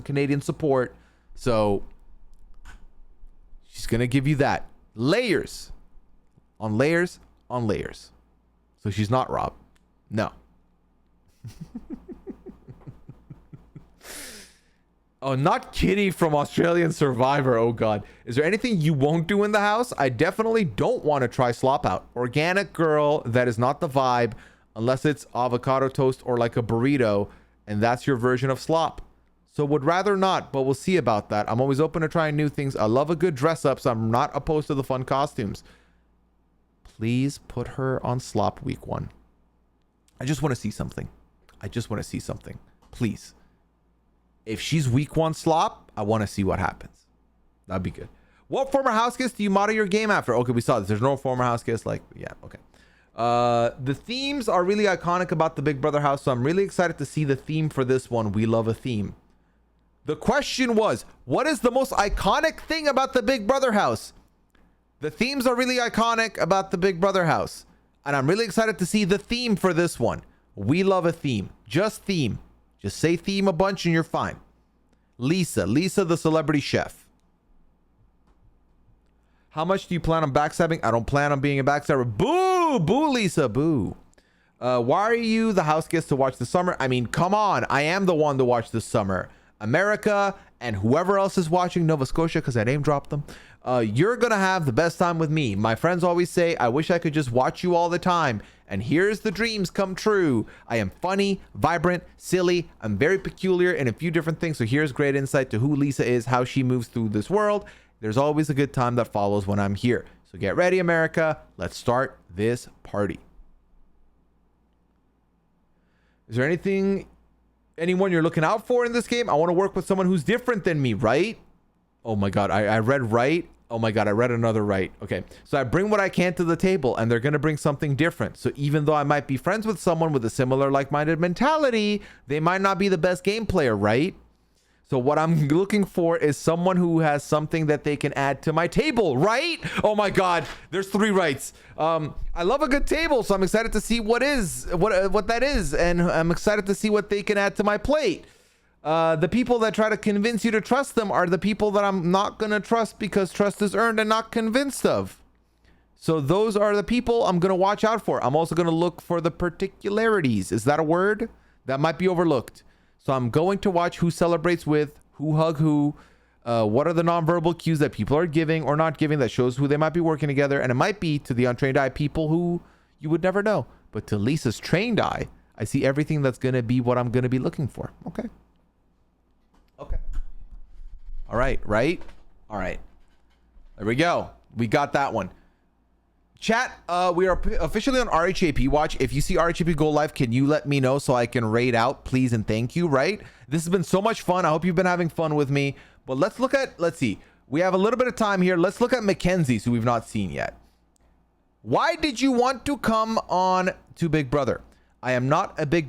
Canadian support. So she's going to give you that. Layers on layers on layers. So she's not Rob. No. Oh, not Kitty from Australian Survivor. Oh God. Is there anything you won't do in the house? I definitely don't want to try slop out. Organic girl, that is not the vibe unless it's avocado toast or like a burrito and that's your version of slop. So would rather not, but we'll see about that. I'm always open to trying new things. I love a good dress up, so I'm not opposed to the fun costumes. Please put her on slop week 1. I just want to see something. Please. If she's week 1 slop, I want to see what happens. That'd be good. What former house guest do you model your game after? Okay, we saw this. There's no former house guest. Like, yeah, okay. The themes are really iconic about the Big Brother house, so I'm really excited to see the theme for this one. We love a theme. The question was, what is the most iconic thing about the Big Brother house? The themes are really iconic about the Big Brother house. And I'm really excited to see the theme for this one. We love a theme. Just theme. Just say theme a bunch and you're fine. Lisa the celebrity chef. How much do you plan on backstabbing? I don't plan on being a backstabber. Boo! Boo, Lisa. Boo. Why are you the house guest to watch this summer? I mean, come on. I am the one to watch this summer. America and whoever else is watching, Nova Scotia, because I name dropped them. You're going to have the best time with me. My friends always say, I wish I could just watch you all the time. And here's the dreams come true. I am funny, vibrant, silly. I'm very peculiar in a few different things. So here's great insight to who Lisa is, how she moves through this world. There's always a good time that follows when I'm here. So get ready, America. Let's start this party. Is there anyone you're looking out for in this game? I want to work with someone who's different than me, right? Oh my God. I read right. Oh my God, I read another right. Okay. So I bring what I can to the table and they're going to bring something different. So even though I might be friends with someone with a similar like-minded mentality, they might not be the best game player, right? So what I'm looking for is someone who has something that they can add to my table, right? Oh my God, there's 3 rights. I love a good table, so I'm excited to see what that is. And I'm excited to see what they can add to my plate. The people that try to convince you to trust them are the people that I'm not going to trust because trust is earned and not convinced of. So those are the people I'm going to watch out for. I'm also going to look for the particularities. Is that a word? That might be overlooked. So I'm going to watch who celebrates with, who hug who, what are the nonverbal cues that people are giving or not giving that shows who they might be working together. And it might be, to the untrained eye, people who you would never know. But to Lisa's trained eye, I see everything that's going to be what I'm going to be looking for. Okay. Okay. All right. Right? All right. There we go. We got that one. Chat, we are officially on RHAP watch. If you see RHAP go live, can you let me know so I can raid out, please and thank you, right? This has been so much fun. I hope you've been having fun with me. But let's see. We have a little bit of time here. Let's look at Mackenzie's, who we've not seen yet. Why did you want to come on to Big Brother? I am not a big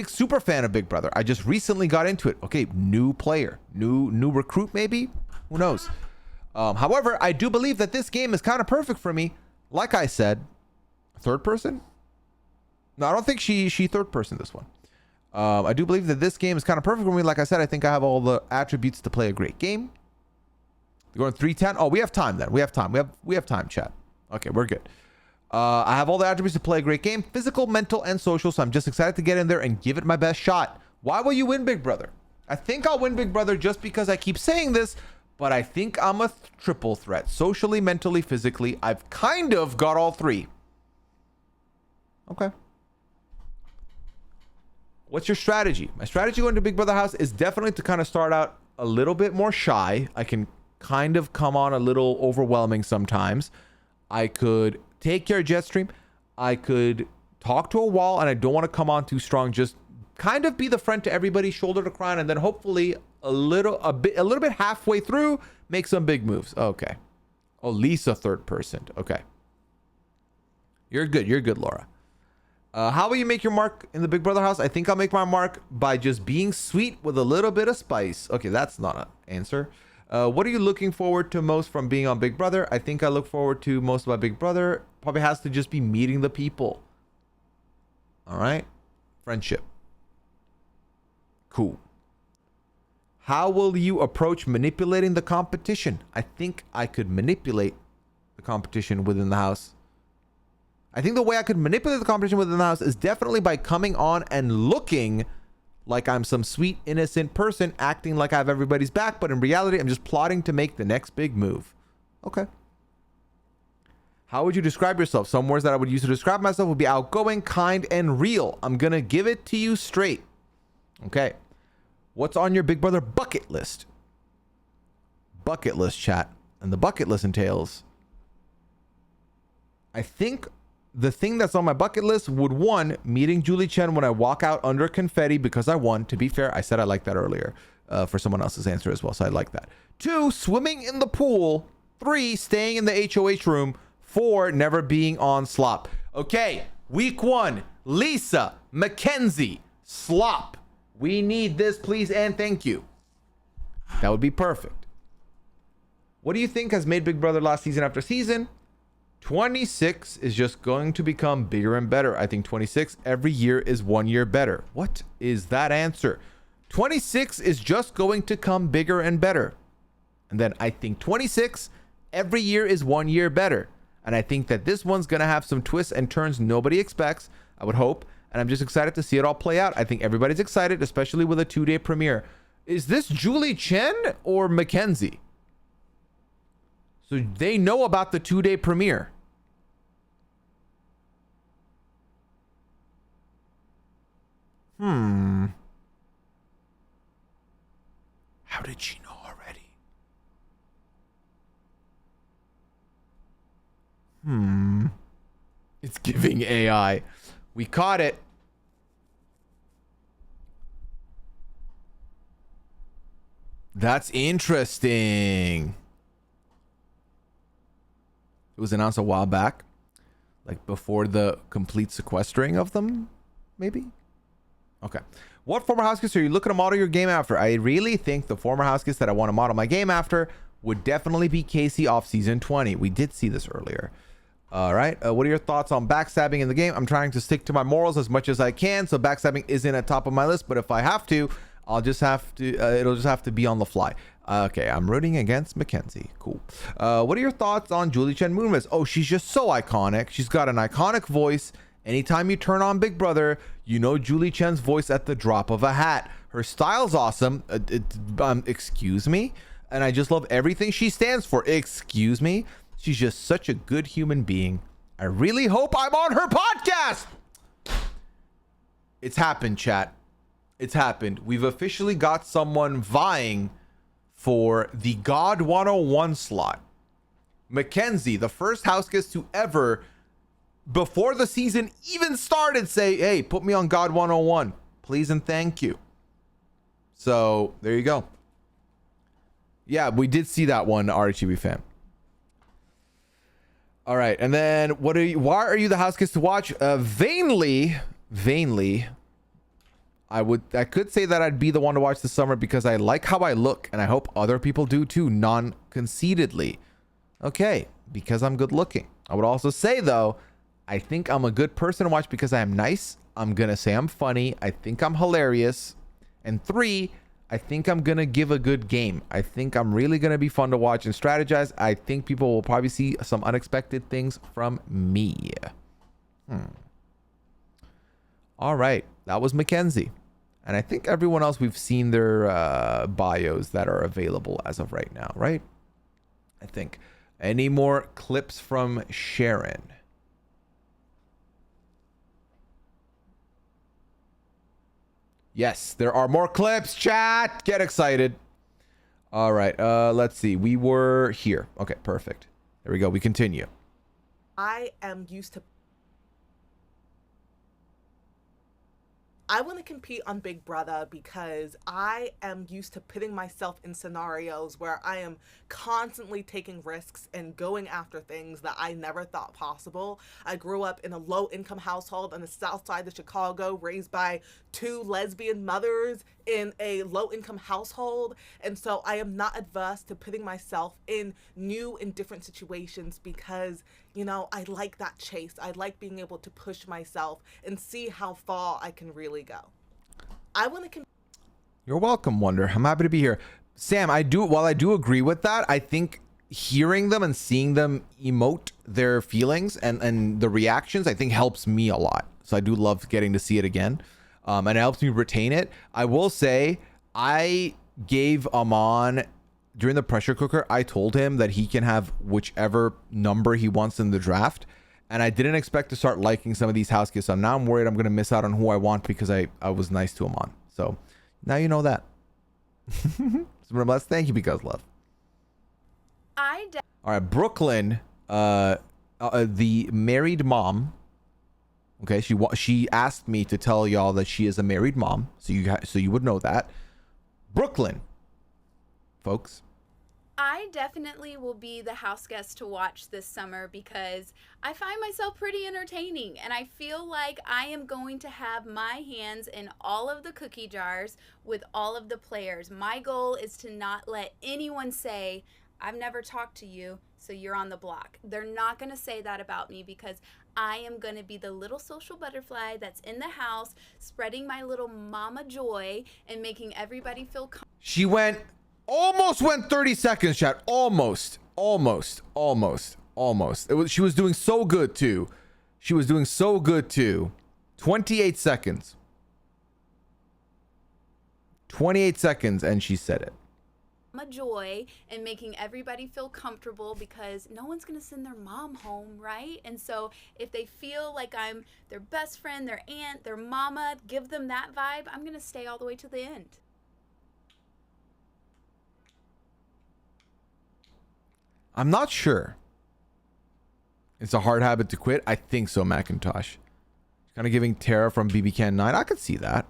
super fan of Big Brother. I just recently got into it. Okay, new player, new recruit maybe? Who knows? However, I do believe that this game is kind of perfect for me. Like I said, third person? No, I don't think she third person this one. I do believe that this game is kind of perfect for me. Like I said, I think I have all the attributes to play a great game. We're going 310. Oh, we have time then. We have time. We have time, chat. Okay, we're good. I have all the attributes to play a great game, physical, mental, and social. So I'm just excited to get in there and give it my best shot. Why will you win Big Brother? I think I'll win Big Brother just because I keep saying this, but I think I'm a triple threat. Socially, mentally, physically. I've kind of got all 3. Okay. What's your strategy? My strategy going to Big Brother house is definitely to kind of start out a little bit more shy. I can kind of come on a little overwhelming sometimes. I could take care of Jetstream. I could talk to a wall, and I don't want to come on too strong. Just kind of be the friend to everybody, shoulder to cry, and then hopefully a little bit halfway through, make some big moves. Okay. Oh, Lisa third person. Okay. You're good, Laura. How will you make your mark in the Big Brother house? I think I'll make my mark by just being sweet with a little bit of spice. Okay, that's not an answer. What are you looking forward to most from being on Big Brother? I think I look forward to most about Big Brother probably has to just be meeting the people. All right. Friendship. Cool. How will you approach manipulating the competition? I think I could manipulate the competition within the house. I think the way I could manipulate the competition within the house is definitely by coming on and looking like I'm some sweet, innocent person acting like I have everybody's back, but in reality, I'm just plotting to make the next big move. Okay. How would you describe yourself? Some words that I would use to describe myself would be outgoing, kind, and real. I'm going to give it to you straight. Okay. What's on your Big Brother bucket list? Bucket list, chat. And the bucket list entails, I think the thing that's on my bucket list would, 1, meeting Julie Chen when I walk out under confetti because I won. To be fair, I said I liked that earlier for someone else's answer as well, so I like that. 2, swimming in the pool. 3, staying in the HOH room. 4, never being on slop. Okay, week 1, Lisa, Mackenzie, slop. We need this, please, and thank you. That would be perfect. What do you think has made Big Brother last season after season? 26 is just going to become bigger and better. I think 26 every year is 1 year better. What is that answer? 26 is just going to come bigger and better. And then I think 26 every year is 1 year better. And I think that this one's going to have some twists and turns nobody expects, I would hope. And I'm just excited to see it all play out. I think everybody's excited, especially with a 2-day premiere. Is this Julie Chen or Mackenzie? So they know about the 2-day premiere. How did she know already? It's giving AI. We caught it. That's interesting. It was announced a while back, like before the complete sequestering of them, maybe? Okay. What former house guest are you looking to model your game after? I really think the former house guest that I want to model my game after would definitely be Casey off season 20. We did see this earlier. All right. What are your thoughts on backstabbing in the game? I'm trying to stick to my morals as much as I can, so backstabbing isn't at top of my list. But if I have to, I'll just have to. It'll just have to be on the fly. Okay, I'm rooting against Mackenzie. Cool. What are your thoughts on Julie Chen Moonves? Oh, she's just so iconic. She's got an iconic voice. Anytime you turn on Big Brother, you know Julie Chen's voice at the drop of a hat. Her style's awesome. Excuse me. And I just love everything she stands for. Excuse me. She's just such a good human being. I really hope I'm on her podcast. It's happened, chat. It's happened. We've officially got someone vying for the God 101 slot. Mackenzie, the first house guest to ever, before the season even started, say, hey, put me on God 101. Please and thank you. So there you go. Yeah, we did see that one, RHB fan. All right, and then why are you the house guest to watch? Vainly, I could say that I'd be the one to watch this summer because I like how I look, and I hope other people do too, non-conceitedly. Okay, because I'm good looking. I would also say though, I think I'm a good person to watch because I am nice. I'm gonna say I'm funny. I think I'm hilarious. And 3, I think I'm gonna give a good game. I think I'm really gonna be fun to watch and strategize. I think people will probably see some unexpected things from me. All right, that was Mackenzie. And I think everyone else, we've seen their bios that are available as of right now, right? I think. Any more clips from Sharon? Yes, there are more clips, chat. Get excited. All right, let's see. We were here. Okay, perfect. There we go. We continue. I am used to. I want to compete on Big Brother because I am used to putting myself in scenarios where I am constantly taking risks and going after things that I never thought possible. I grew up in a low-income household on the south side of Chicago, raised by 2 lesbian mothers in a low-income household, and so I am not adverse to putting myself in new and different situations because, you know, I like that chase. I like being able to push myself and see how far I can really go. I want to. You're welcome, Wonder. I'm happy to be here. Sam, while I do agree with that, I think hearing them and seeing them emote their feelings and the reactions, I think helps me a lot. So I do love getting to see it again. And it helps me retain it. I will say, I gave Amon, during the pressure cooker, I told him that he can have whichever number he wants in the draft. And I didn't expect to start liking some of these house gifts. So now I'm worried I'm going to miss out on who I want because I was nice to Amon. So now you know that. Thank you, because love. All right, Brooklyn, the married mom. Okay, she asked me to tell y'all that she is a married mom, so you would know that. Brooklyn, folks. I definitely will be the house guest to watch this summer because I find myself pretty entertaining, and I feel like I am going to have my hands in all of the cookie jars with all of the players. My goal is to not let anyone say, I've never talked to you, so you're on the block. They're not going to say that about me because I am going to be the little social butterfly that's in the house, spreading my little mama joy and making everybody feel comfortable. She almost went 30 seconds, chat. Almost. She was doing so good too. 28 seconds. 28 seconds and she said it. Joy and making everybody feel comfortable because no one's gonna send their mom home, right? And so if they feel like I'm their best friend, their aunt, their mama, give them that vibe, I'm gonna stay all the way to the end. I'm not sure. It's a hard habit to quit. I think so, Macintosh. Kind of giving Tara from BB Can 9. I could see that.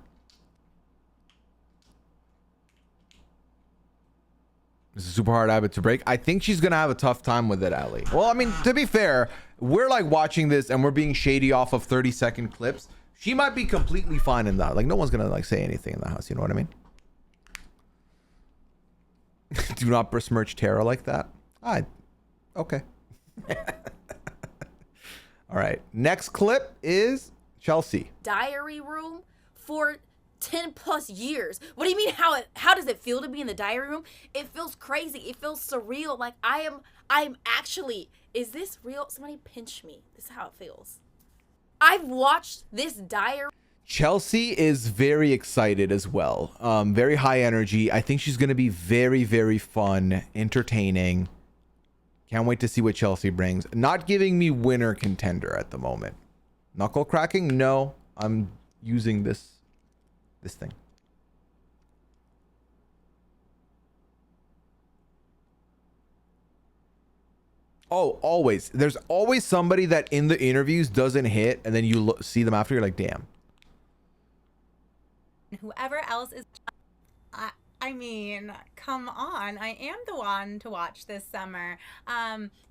It's a super hard habit to break. I think she's gonna have a tough time with it, Ali. Well, I mean, to be fair, we're like watching this and we're being shady off of 30-second clips. She might be completely fine in that. Like, no one's gonna like say anything in the house. You know what I mean? Do not besmirch Tara like that. Okay. All right. Next clip is Chelsea. Diary room for 10 plus years. What do you mean how does it feel to be in the diary room? It feels crazy. It feels surreal. Like I'm actually, is this real? Somebody pinch me. This is how it feels. I've watched this diary. Chelsea is very excited as well. Very high energy. I think she's going to be very, very fun, entertaining. Can't wait to see what Chelsea brings. Not giving me winner contender at the moment. Knuckle cracking? No. I'm using this thing. Oh, always. There's always somebody that in the interviews doesn't hit, and then you see them after, you're like, damn. Whoever else is... I mean, come on. I am the one to watch this summer.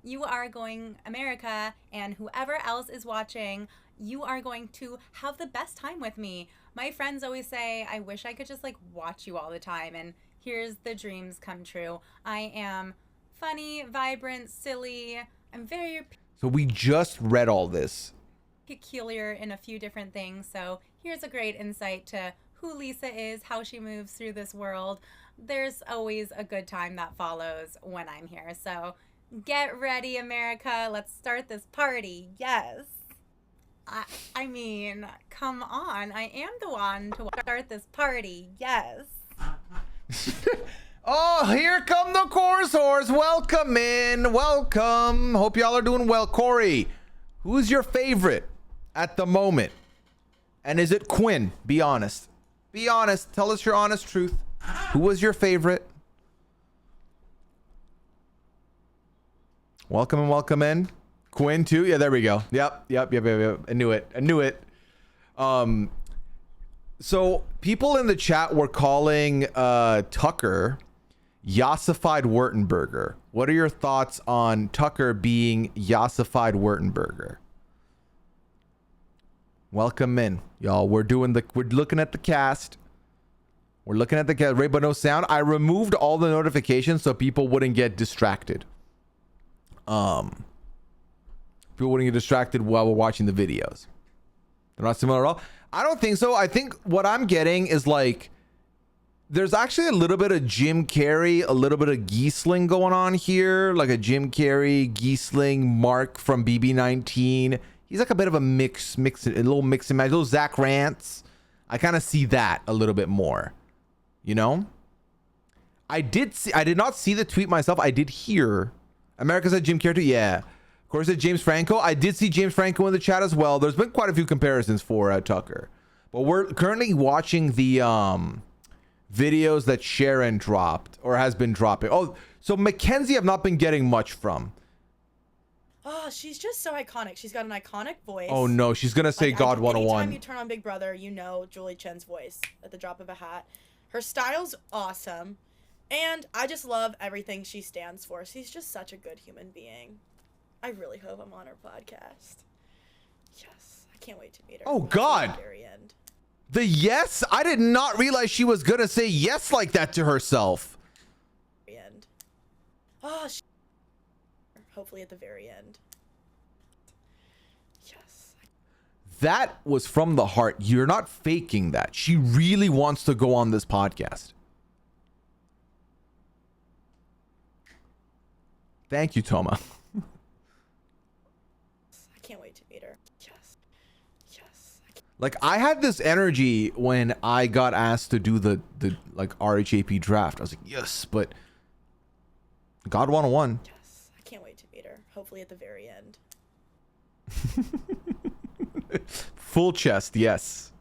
You are going America, and whoever else is watching, you are going to have the best time with me. My friends always say, I wish I could just like watch you all the time, and here's the dreams come true. I am funny, vibrant, silly. I'm very So we just read all this. peculiar in a few different things. So here's a great insight to who Lisa is, how she moves through this world. There's always a good time that follows when I'm here. So get ready, America. Let's start this party. Yes. I mean, come on. I am the one to start this party. Yes. Oh, here come the chorus horse. Welcome in. Welcome. Hope y'all are doing well. Corey, who's your favorite at the moment? And is it Quinn? Be honest. Be honest. Tell us your honest truth. Who was your favorite? Welcome and welcome in. Quinn too? Yeah, there we go. Yep. I knew it. So people in the chat were calling Tucker Yassified Wurtenberger. What are your thoughts on Tucker being Yassified Wurtenberger? Welcome in, y'all. We're looking at the cast. We're looking at the cast. Rainbow No Sound. I removed all the notifications so people wouldn't get distracted. People wouldn't get distracted while we're watching the videos. They're not similar at all. I don't think so. I think what I'm getting is like, there's actually a little bit of Jim Carrey, a little bit of Giesling going on here. Like a Jim Carrey, Giesling, Mark from BB19. He's like a bit of a a little mix and match. Little Zach Rants. I kind of see that a little bit more. You know? I did not see the tweet myself. I did hear. America said Jim Carrey too. Yeah. Of course, it's James Franco. I did see James Franco in the chat as well. There's been quite a few comparisons for Tucker. But we're currently watching the videos that Sharon dropped or has been dropping. Oh, so Mackenzie I've not been getting much from. Oh, she's just so iconic. She's got an iconic voice. Oh, no. She's going to say Like, God 101. Anytime you turn on Big Brother, you know Julie Chen's voice at the drop of a hat. Her style's awesome. And I just love everything she stands for. She's just such a good human being. I really hope I'm on her podcast. Yes. I can't wait to meet her. Oh, God. At the very end. The yes? I did not realize she was going to say yes like that to herself. End. Oh, hopefully at the very end. Yes. That was from the heart. You're not faking that. She really wants to go on this podcast. Thank you, Toma. I can't wait to meet her. Yes. Yes. Like, I had this energy when I got asked to do the like RHAP draft. I was like, yes, but God 101. Yes. I can't wait to meet her. Hopefully at the very end. Full chest, yes.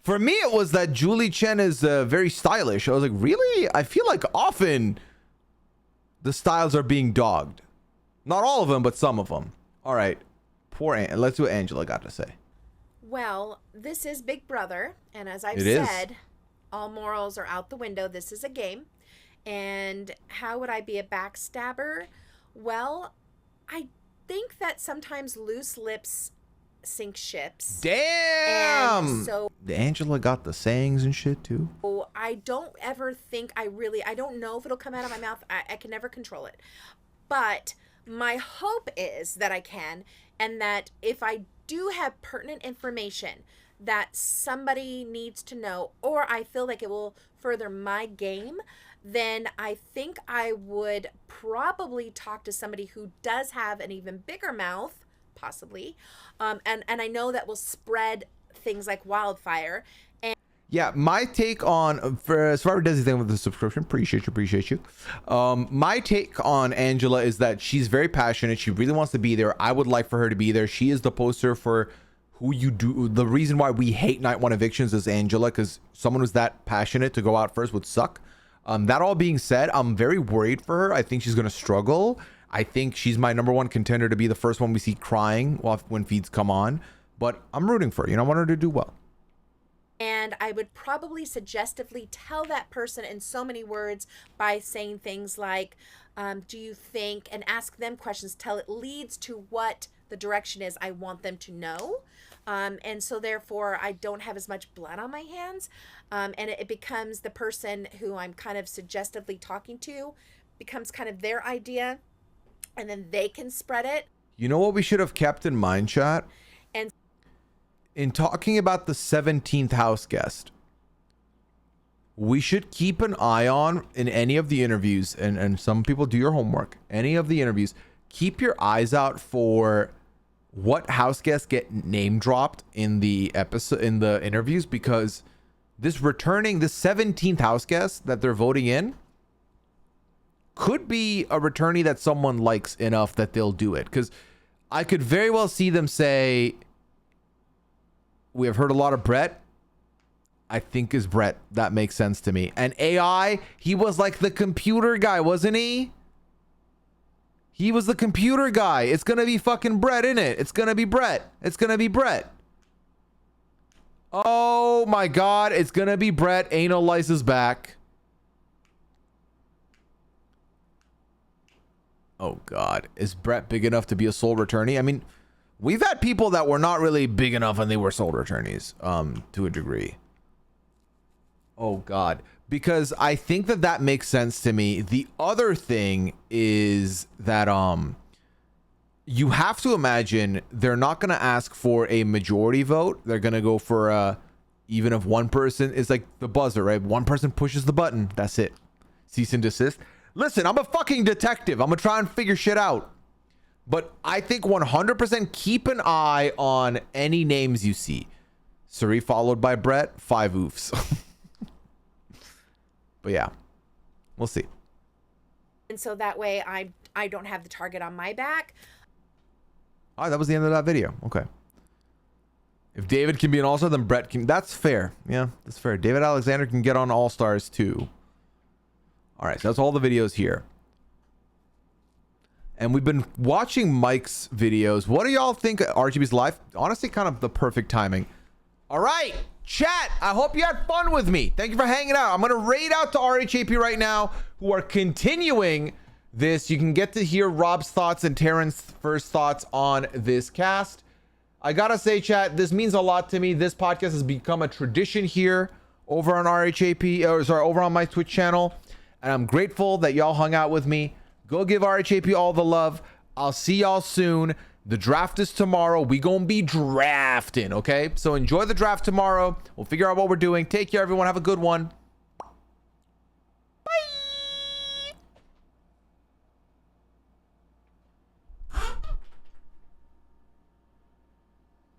For me, it was that Julie Chen is very stylish. I was like, really? I feel like often the styles are being dogged. Not all of them, but some of them. All right. Let's see what Angela got to say. Well, this is Big Brother, and as I've It is. said, all morals are out the window. This is a game, And how would I be a backstabber? Well, I think that sometimes loose lips sink ships. Damn. And so Angela got the sayings and shit too. I don't ever think I don't know if it'll come out of my mouth. I can never control it. But my hope is that I can, and that if I do have pertinent information that somebody needs to know, or I feel like it will further my game, then I think I would probably talk to somebody who does have an even bigger mouth, possibly. And I know that will spread things like wildfire. And Yeah, my take on for Survivor does his thing with the subscription. Appreciate you. My take on Angela is that she's very passionate. She really wants to be there. I would like for her to be there. She is the poster for who you do. The reason why we hate night one evictions is Angela, because someone who's that passionate to go out first would suck. That all being said, I'm very worried for her. I think she's gonna struggle. I think she's my number one contender to be the first one we see crying when feeds come on. But I'm rooting for her. You know, I want her to do well. And I would probably suggestively tell that person in so many words by saying things like, do you think, and ask them questions till it leads to what the direction is I want them to know. And so therefore I don't have as much blood on my hands. And it becomes the person who I'm kind of suggestively talking to becomes kind of their idea, and then they can spread it. You know what we should have kept in mind, chat? And in talking about the 17th house guest, we should keep an eye on in any of the interviews, and some people do your homework, any of the interviews, keep your eyes out for what house guests get name dropped in the episode, in the interviews, because this 17th house guest that they're voting in could be a returnee that someone likes enough that they'll do it. Because I could very well see them say, we have heard a lot of Brett. I think is Brett. That makes sense to me. And AI, he was like the computer guy, wasn't he? He was the computer guy. It's gonna be fucking Brett, isn't it? It's gonna be Brett. It's gonna be Brett. Oh my God, it's gonna be Brett. Anal Lice is back. Oh God, is Brett big enough to be a sole returnee? I mean, we've had people that were not really big enough and they were sole returnees, to a degree. Oh God, because I think that makes sense to me. The other thing is that you have to imagine they're not going to ask for a majority vote. They're going to go for even if one person is like the buzzer, right? One person pushes the button. That's it. Cease and desist. Listen, I'm a fucking detective. I'm going to try and figure shit out. But I think 100% keep an eye on any names you see. Suri followed by Brett. 5 oofs. But yeah, we'll see. And so that way I don't have the target on my back. Oh, that was the end of that video. Okay. If David can be an all-star, then Brett can. That's fair. Yeah, that's fair. David Alexander can get on all-stars too. All right, so that's all the videos here. And we've been watching Mike's videos. What do y'all think of RGB's live? Honestly, kind of the perfect timing. All right, chat, I hope you had fun with me. Thank you for hanging out. I'm going to raid out to RHAP right now, who are continuing this. You can get to hear Rob's thoughts and Terran's first thoughts on this cast. I got to say, chat, this means a lot to me. This podcast has become a tradition here over on RHAP, or sorry, over on my Twitch channel. And I'm grateful that y'all hung out with me. Go give RHAP all the love. I'll see y'all soon. The draft is tomorrow. We gonna be drafting, okay? So enjoy the draft tomorrow. We'll figure out what we're doing. Take care, everyone. Have a good one.